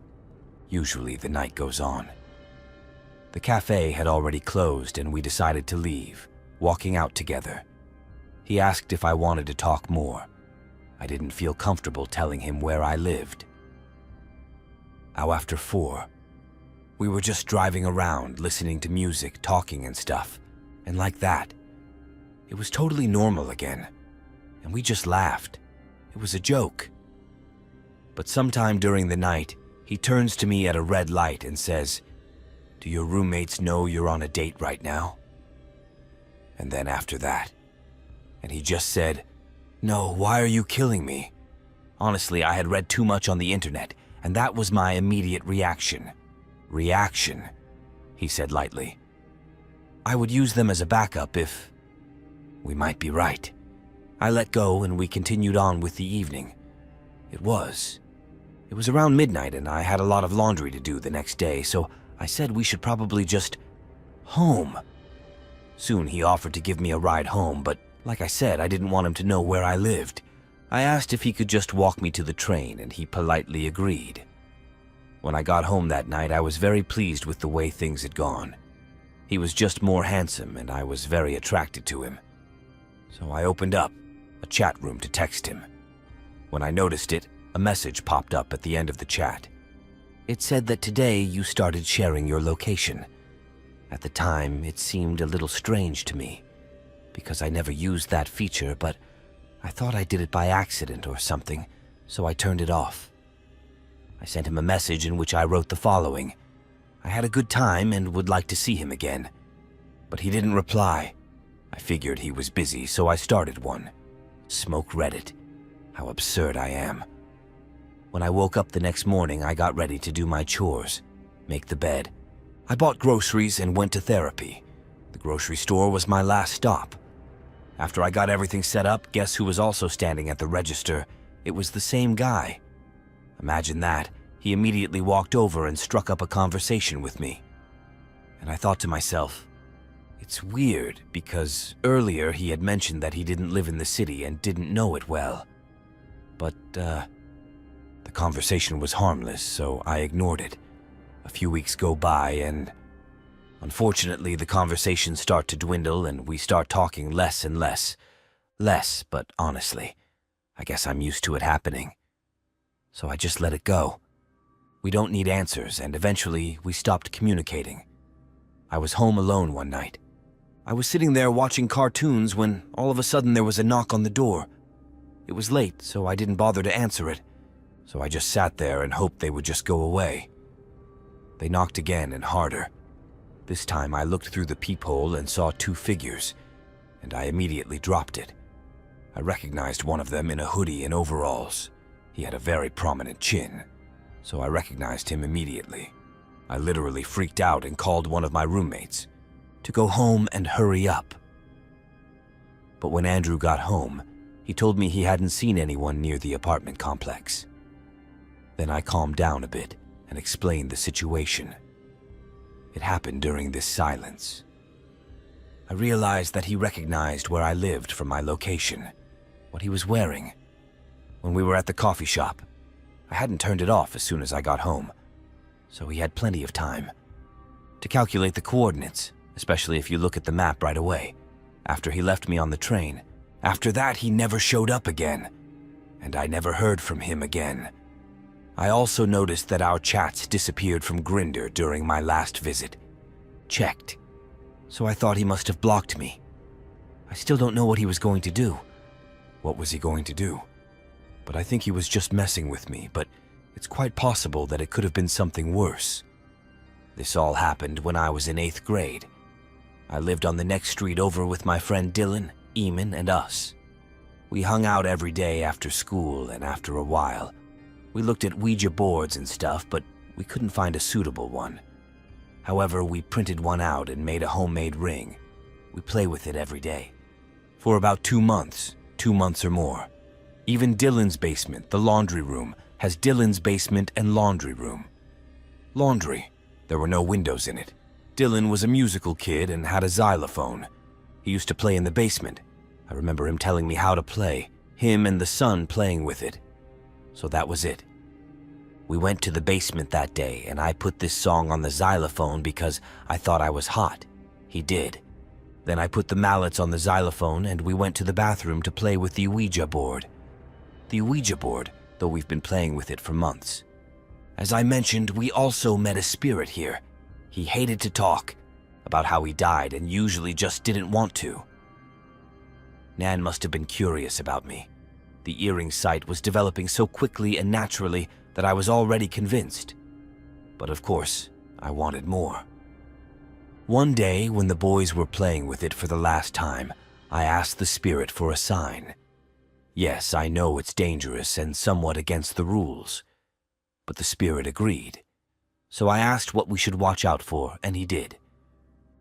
usually the night goes on. The cafe had already closed and we decided to leave, walking out together. He asked if I wanted to talk more. I didn't feel comfortable telling him where I lived. Now after 4, we were just driving around, listening to music, talking and stuff. And like that, it was totally normal again. And we just laughed. It was a joke. But sometime during the night, he turns to me at a red light and says, "Do your roommates know you're on a date right now?" And then after that, and he just said, "No, why are you killing me?" Honestly, I had read too much on the internet, and that was my immediate reaction. Reaction, he said lightly. I would use them as a backup if... We might be right. I let go and we continued on with the evening. It was around midnight and I had a lot of laundry to do the next day, so I said we should probably just... home. Soon he offered to give me a ride home, but like I said, I didn't want him to know where I lived. I asked if he could just walk me to the train and he politely agreed. When I got home that night, I was very pleased with the way things had gone. He was just more handsome and I was very attracted to him. So I opened up a chat room to text him. When I noticed it, a message popped up at the end of the chat. It said that today you started sharing your location. At the time, it seemed a little strange to me, because I never used that feature, but I thought I did it by accident or something, so I turned it off. I sent him a message in which I wrote the following. I had a good time and would like to see him again. But he didn't reply. I figured he was busy, so I started one. Smoke Reddit. How absurd I am. When I woke up the next morning, I got ready to do my chores, make the bed. I bought groceries and went to therapy. The grocery store was my last stop. After I got everything set up, guess who was also standing at the register? It was the same guy. Imagine that. He immediately walked over and struck up a conversation with me. And I thought to myself, it's weird because earlier he had mentioned that he didn't live in the city and didn't know it well. But, the conversation was harmless, so I ignored it. A few weeks go by and... Unfortunately, the conversations start to dwindle and we start talking less and less. Less, but honestly, I guess I'm used to it happening. So I just let it go. We don't need answers, and eventually we stopped communicating. I was home alone one night. I was sitting there watching cartoons when all of a sudden there was a knock on the door. It was late, so I didn't bother to answer it. So I just sat there and hoped they would just go away. They knocked again and harder. This time I looked through the peephole and saw 2 figures, and I immediately dropped it. I recognized one of them in a hoodie and overalls. He had a very prominent chin, so I recognized him immediately. I literally freaked out and called one of my roommates to go home and hurry up. But when Andrew got home, he told me he hadn't seen anyone near the apartment complex. Then I calmed down a bit and explained the situation. It happened during this silence. I realized that he recognized where I lived from my location, what he was wearing. When we were at the coffee shop, I hadn't turned it off as soon as I got home, so he had plenty of time to calculate the coordinates, especially if you look at the map right away. After he left me on the train, after that he never showed up again, and I never heard from him again. I also noticed that our chats disappeared from Grindr during my last visit. Checked. So I thought he must have blocked me. I still don't know what he was going to do. What was he going to do? But I think he was just messing with me, but it's quite possible that it could have been something worse. This all happened when I was in 8th grade. I lived on the next street over with my friend Dylan, Eamon, and us. We hung out every day after school, and after a while, we looked at Ouija boards and stuff, but we couldn't find a suitable one. However, we printed one out and made a homemade ring. We play with it every day. For about 2 months or more. Even Dylan's basement, the laundry room, has Dylan's basement and laundry room. Laundry. There were no windows in it. Dylan was a musical kid and had a xylophone. He used to play in the basement. I remember him telling me how to play, him and the son playing with it. So that was it. We went to the basement that day and I put this song on the xylophone because I thought I was hot. He did. Then I put the mallets on the xylophone and we went to the bathroom to play with the Ouija board. The Ouija board, though we've been playing with it for months. As I mentioned, we also met a spirit here. He hated to talk about how he died and usually just didn't want to. Nan must have been curious about me. The earring sight was developing so quickly and naturally that I was already convinced. But of course, I wanted more. One day, when the boys were playing with it for the last time, I asked the spirit for a sign. Yes, I know it's dangerous and somewhat against the rules, but the spirit agreed. So I asked what we should watch out for, and he did.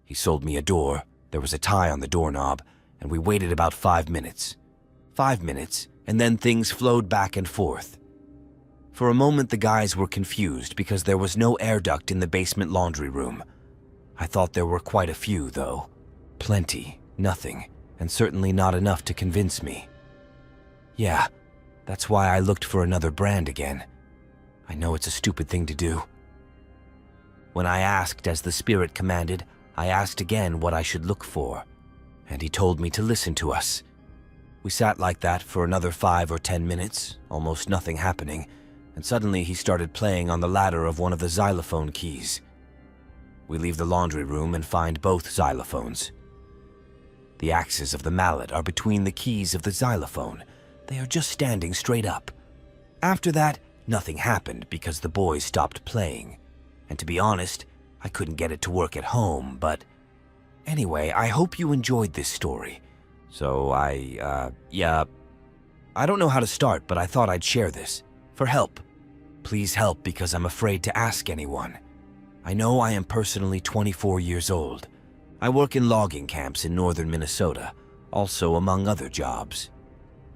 He sold me a door, there was a tie on the doorknob, and we waited about 5 minutes. 5 minutes, and then things flowed back and forth. For a moment, the guys were confused because there was no air duct in the basement laundry room. I thought there were quite a few, though. Plenty, nothing, and certainly not enough to convince me. Yeah, that's why I looked for another brand again. I know it's a stupid thing to do. When I asked as the spirit commanded, I asked again what I should look for, and he told me to listen to us. We sat like that for another 5 or 10 minutes, almost nothing happening, and suddenly he started playing on the ladder of one of the xylophone keys. We leave the laundry room and find both xylophones. The axes of the mallet are between the keys of the xylophone. They are just standing straight up. After that, nothing happened because the boys stopped playing. And to be honest, I couldn't get it to work at home, but... Anyway, I hope you enjoyed this story. So I don't know how to start, but I thought I'd share this. For help. Please help because I'm afraid to ask anyone. I know I am personally 24 years old. I work in logging camps in northern Minnesota, also among other jobs.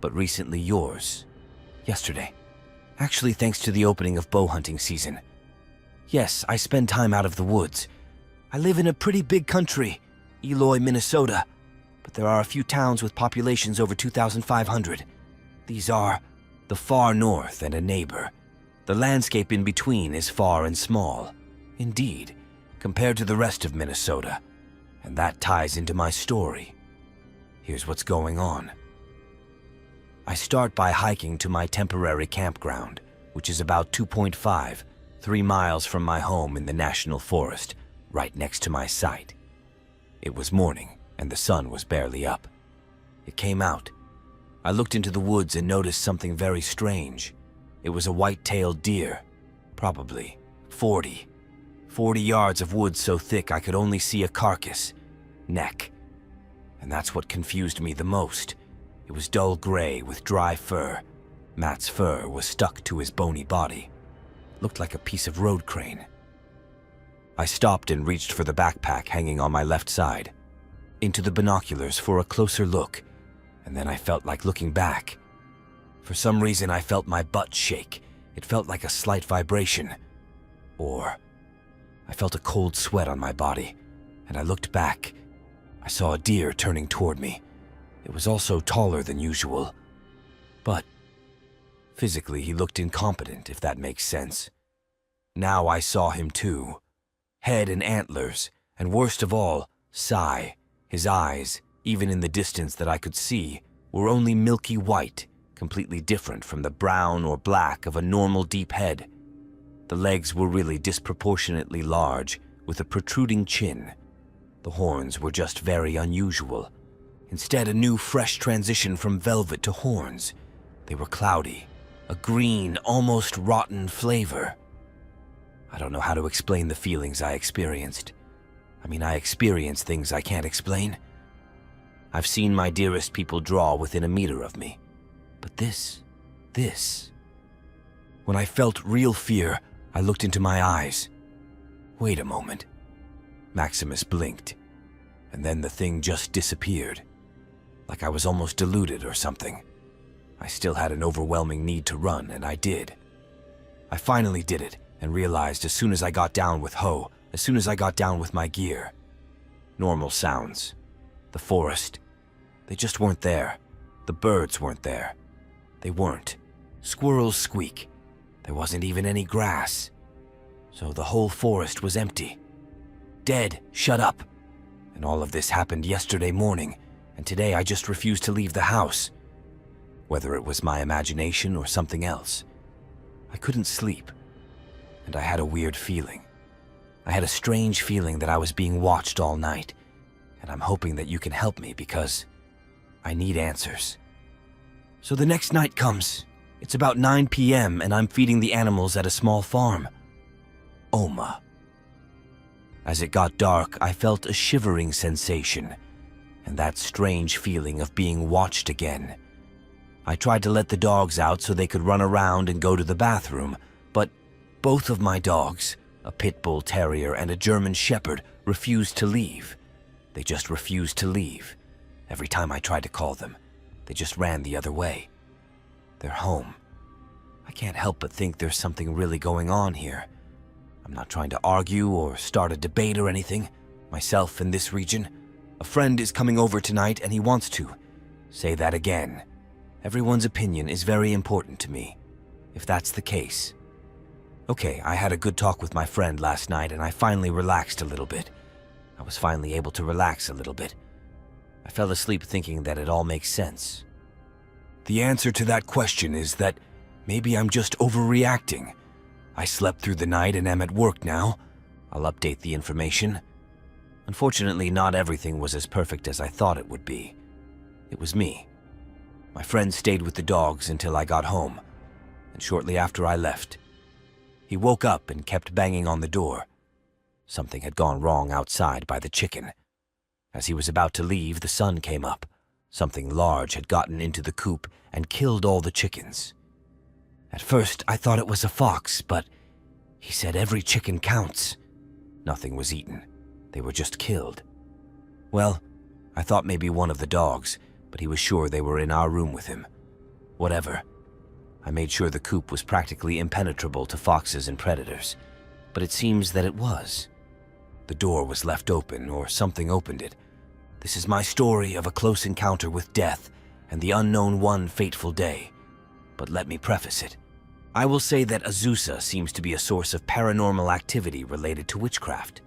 But recently yours. Yesterday. Actually, thanks to the opening of bow hunting season. Yes, I spend time out of the woods. I live in a pretty big country, Eloy, Minnesota, but there are a few towns with populations over 2,500. These are the far north and a neighbor. The landscape in between is far and small, indeed, compared to the rest of Minnesota, and that ties into my story. Here's what's going on. I start by hiking to my temporary campground, which is about 3 miles from my home in the national forest, right next to my site. It was morning, and the sun was barely up. It came out. I looked into the woods and noticed something very strange. It was a white-tailed deer, probably 40 yards of wood so thick I could only see a carcass, neck. And that's what confused me the most. It was dull gray with dry fur. Matt's fur was stuck to his bony body. Looked like a piece of road crane. I stopped and reached for the backpack hanging on my left side, into the binoculars for a closer look, and then I felt like looking back. For some reason, I felt my butt shake. It felt like a slight vibration. Or I felt a cold sweat on my body, and I looked back. I saw a deer turning toward me. It was also taller than usual, but physically he looked incompetent, if that makes sense. Now I saw him too. Head and antlers, and worst of all, Sai. His eyes, even in the distance that I could see, were only milky white, completely different from the brown or black of a normal deep head. The legs were really disproportionately large, with a protruding chin. The horns were just very unusual. Instead, a new, fresh transition from velvet to horns. They were cloudy, a green, almost rotten flavor. I don't know how to explain the feelings I experienced. I experience things I can't explain. I've seen my dearest people draw within a meter of me. But this. When I felt real fear, I looked into my eyes. Wait a moment. Maximus blinked, and then the thing just disappeared. Like I was almost deluded or something. I still had an overwhelming need to run, and I did. I finally did it, and realized as soon as I got down with Ho, as soon as I got down with my gear. Normal sounds. The forest. They just weren't there. The birds weren't there. They weren't. Squirrels squeak. There wasn't even any grass. So the whole forest was empty. Dead, shut up. And all of this happened yesterday morning, and today I just refused to leave the house. Whether it was my imagination or something else, I couldn't sleep, and I had a weird feeling. I had a strange feeling that I was being watched all night, and I'm hoping that you can help me because I need answers. So the next night comes. It's about 9 p.m. and I'm feeding the animals at a small farm. Oma. As it got dark, I felt a shivering sensation, and that strange feeling of being watched again. I tried to let the dogs out so they could run around and go to the bathroom, but both of my dogs, a pit bull terrier and a German shepherd, refused to leave. They just refused to leave. Every time I tried to call them, they just ran the other way. They're home. I can't help but think there's something really going on here. I'm not trying to argue or start a debate or anything. Myself in this region. A friend is coming over tonight and he wants to. Say that again. Everyone's opinion is very important to me, if that's the case. Okay, I had a good talk with my friend last night and I finally relaxed a little bit. I was finally able to relax a little bit. I fell asleep thinking that it all makes sense. The answer to that question is that maybe I'm just overreacting. I slept through the night and am at work now. I'll update the information. Unfortunately, not everything was as perfect as I thought it would be. It was me. My friend stayed with the dogs until I got home, and shortly after I left, he woke up and kept banging on the door. Something had gone wrong outside by the chicken. As he was about to leave, the sun came up. Something large had gotten into the coop and killed all the chickens. At first, I thought it was a fox, but he said every chicken counts. Nothing was eaten. They were just killed. Well, I thought maybe one of the dogs, but he was sure they were in our room with him. Whatever. I made sure the coop was practically impenetrable to foxes and predators, but it seems that it was. The door was left open, or something opened it. This is my story of a close encounter with death and the unknown one fateful day. But let me preface it. I will say that Azusa seems to be a source of paranormal activity related to witchcraft.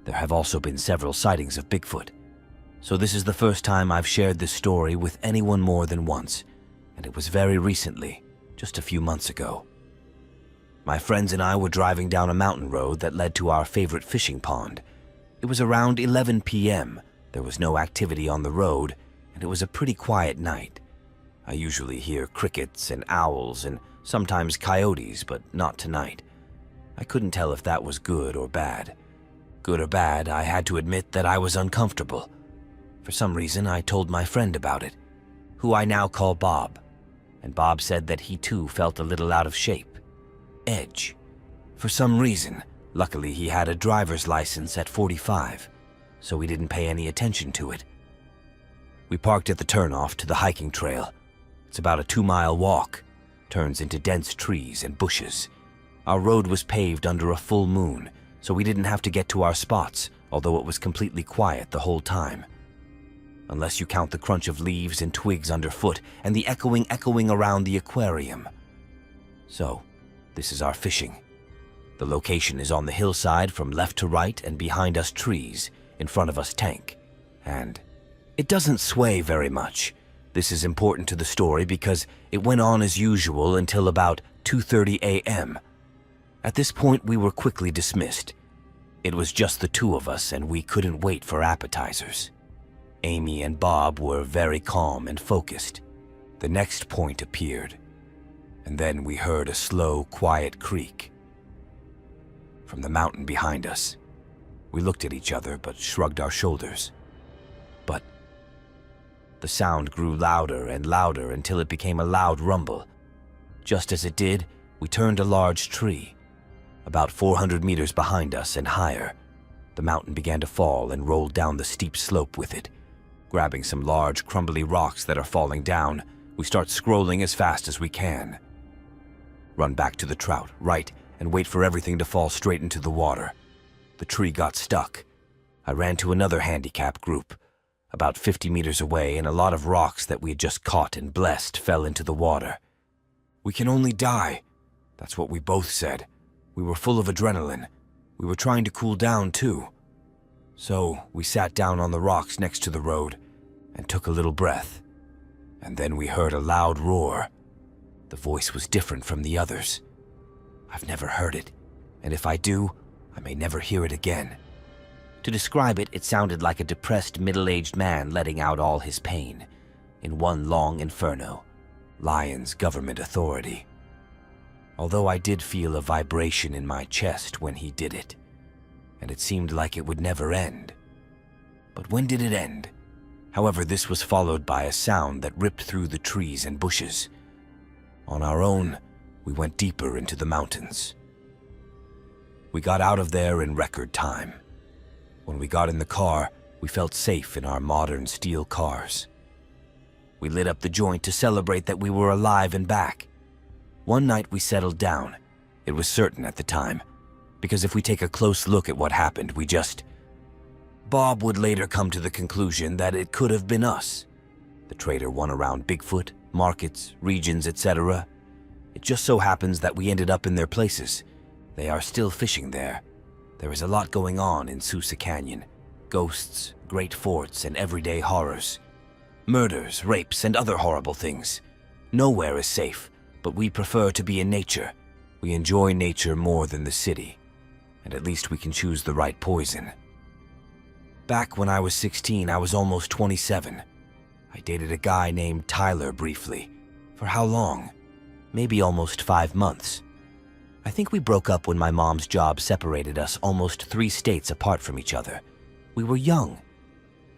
There have also been several sightings of Bigfoot. So this is the first time I've shared this story with anyone more than once, and it was very recently, just a few months ago. My friends and I were driving down a mountain road that led to our favorite fishing pond. It was around 11 p.m. There was no activity on the road, and it was a pretty quiet night. I usually hear crickets and owls and sometimes coyotes, but not tonight. I couldn't tell if that was good or bad. Good or bad, I had to admit that I was uncomfortable. For some reason, I told my friend about it, who I now call Bob, and Bob said that he too felt a little out of shape. Edge. For some reason, luckily he had a driver's license at 45, so we didn't pay any attention to it. We parked at the turnoff to the hiking trail. It's about a 2-mile walk, turns into dense trees and bushes. Our road was paved under a full moon, so we didn't have to get to our spots, although it was completely quiet the whole time. Unless you count the crunch of leaves and twigs underfoot and the echoing around the aquarium. So, this is our fishing. The location is on the hillside from left to right and behind us trees, in front of us tank. And it doesn't sway very much. This is important to the story because it went on as usual until about 2:30 a.m. At this point, we were quickly dismissed. It was just the two of us and we couldn't wait for appetizers. Amy and Bob were very calm and focused. The next point appeared, and then we heard a slow, quiet creak from the mountain behind us. We looked at each other but shrugged our shoulders. But the sound grew louder and louder until it became a loud rumble. Just as it did, we turned a large tree. About 400 meters behind us and higher, the mountain began to fall and rolled down the steep slope with it. Grabbing some large, crumbly rocks that are falling down, we start scrolling as fast as we can. Run back to the trout, right, and wait for everything to fall straight into the water. The tree got stuck. I ran to another handicap group. About 50 meters away, and a lot of rocks that we had just caught and blessed fell into the water. We can only die. That's what we both said. We were full of adrenaline. We were trying to cool down, too. So we sat down on the rocks next to the road and took a little breath. And then we heard a loud roar. The voice was different from the others. I've never heard it, and if I do, I may never hear it again. To describe it, it sounded like a depressed middle-aged man letting out all his pain in one long inferno. Lion's government authority. Although I did feel a vibration in my chest when he did it, and it seemed like it would never end. But when did it end? However, this was followed by a sound that ripped through the trees and bushes. On our own, we went deeper into the mountains. We got out of there in record time. When we got in the car, we felt safe in our modern steel cars. We lit up the joint to celebrate that we were alive and back. One night we settled down. It was certain at the time, because if we take a close look at what happened, Bob would later come to the conclusion that it could have been us. The trader won around Bigfoot, markets, regions, etc. It just so happens that we ended up in their places. They are still fishing there. There is a lot going on in Sousa Canyon. Ghosts, great forts, and everyday horrors. Murders, rapes, and other horrible things. Nowhere is safe, but we prefer to be in nature. We enjoy nature more than the city, and at least we can choose the right poison. Back when I was 16, I was almost 27. I dated a guy named Tyler briefly. For how long? Maybe almost 5 months. I think we broke up when my mom's job separated us almost 3 states apart from each other. We were young,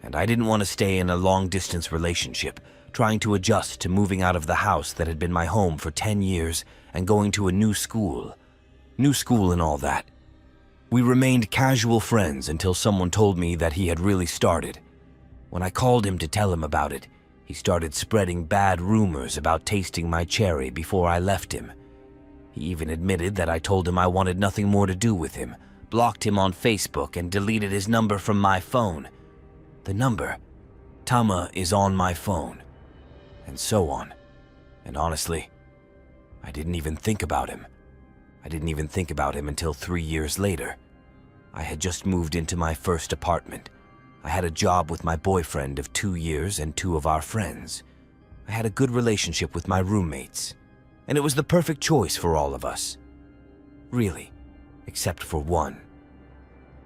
and I didn't want to stay in a long-distance relationship, trying to adjust to moving out of the house that had been my home for 10 years and going to a new school. New school and all that. We remained casual friends until someone told me that he had really started. When I called him to tell him about it, he started spreading bad rumors about tasting my cherry before I left him. He even admitted that I told him I wanted nothing more to do with him, blocked him on Facebook, and deleted his number from my phone. The number, Tama, is on my phone. And so on. And honestly, I didn't even think about him. I didn't even think about him until 3 years later. I had just moved into my first apartment. I had a job with my boyfriend of 2 years and 2 of our friends. I had a good relationship with my roommates, and it was the perfect choice for all of us. Really, except for one.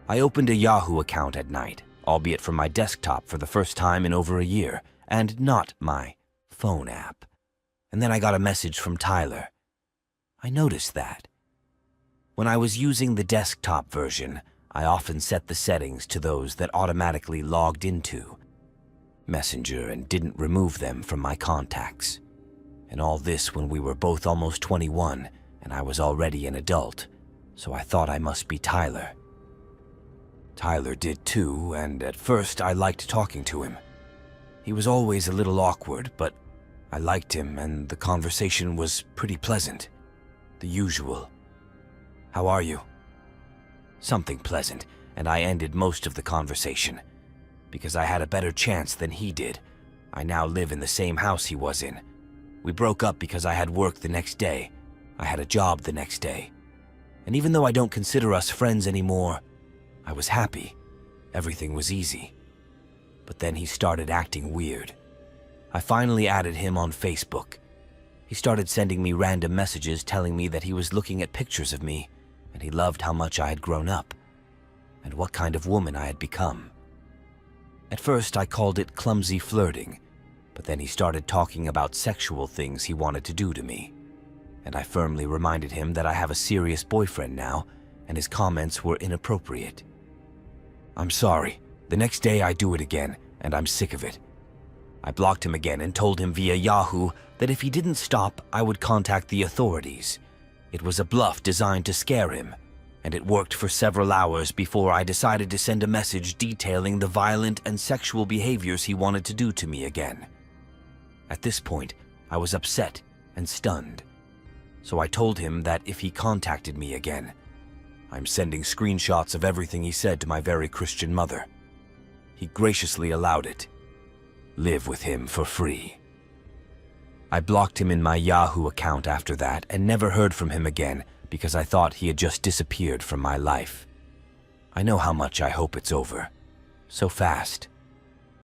I opened a Yahoo account at night, albeit from my desktop for the first time in over a year, and not my phone app. And then I got a message from Tyler. I noticed that. When I was using the desktop version, I often set the settings to those that automatically logged into Messenger and didn't remove them from my contacts. And all this when we were both almost 21 and I was already an adult, so I thought I must be Tyler. Tyler did too, and at first I liked talking to him. He was always a little awkward, but I liked him and the conversation was pretty pleasant. The usual. How are you? Something pleasant, and I ended most of the conversation. Because I had a better chance than he did. I now live in the same house he was in. We broke up because I had work the next day. I had a job the next day. And even though I don't consider us friends anymore, I was happy. Everything was easy. But then he started acting weird. I finally added him on Facebook. He started sending me random messages telling me that he was looking at pictures of me, and he loved how much I had grown up, and what kind of woman I had become. At first, I called it clumsy flirting, but then he started talking about sexual things he wanted to do to me, and I firmly reminded him that I have a serious boyfriend now, and his comments were inappropriate. I'm sorry. The next day I do it again, and I'm sick of it. I blocked him again and told him via Yahoo that if he didn't stop, I would contact the authorities. It was a bluff designed to scare him, and it worked for several hours before I decided to send a message detailing the violent and sexual behaviors he wanted to do to me again. At this point, I was upset and stunned, so I told him that if he contacted me again, I'm sending screenshots of everything he said to my very Christian mother. He graciously allowed it. Live with him for free. I blocked him in my Yahoo account after that and never heard from him again because I thought he had just disappeared from my life. I know how much I hope it's over, So fast.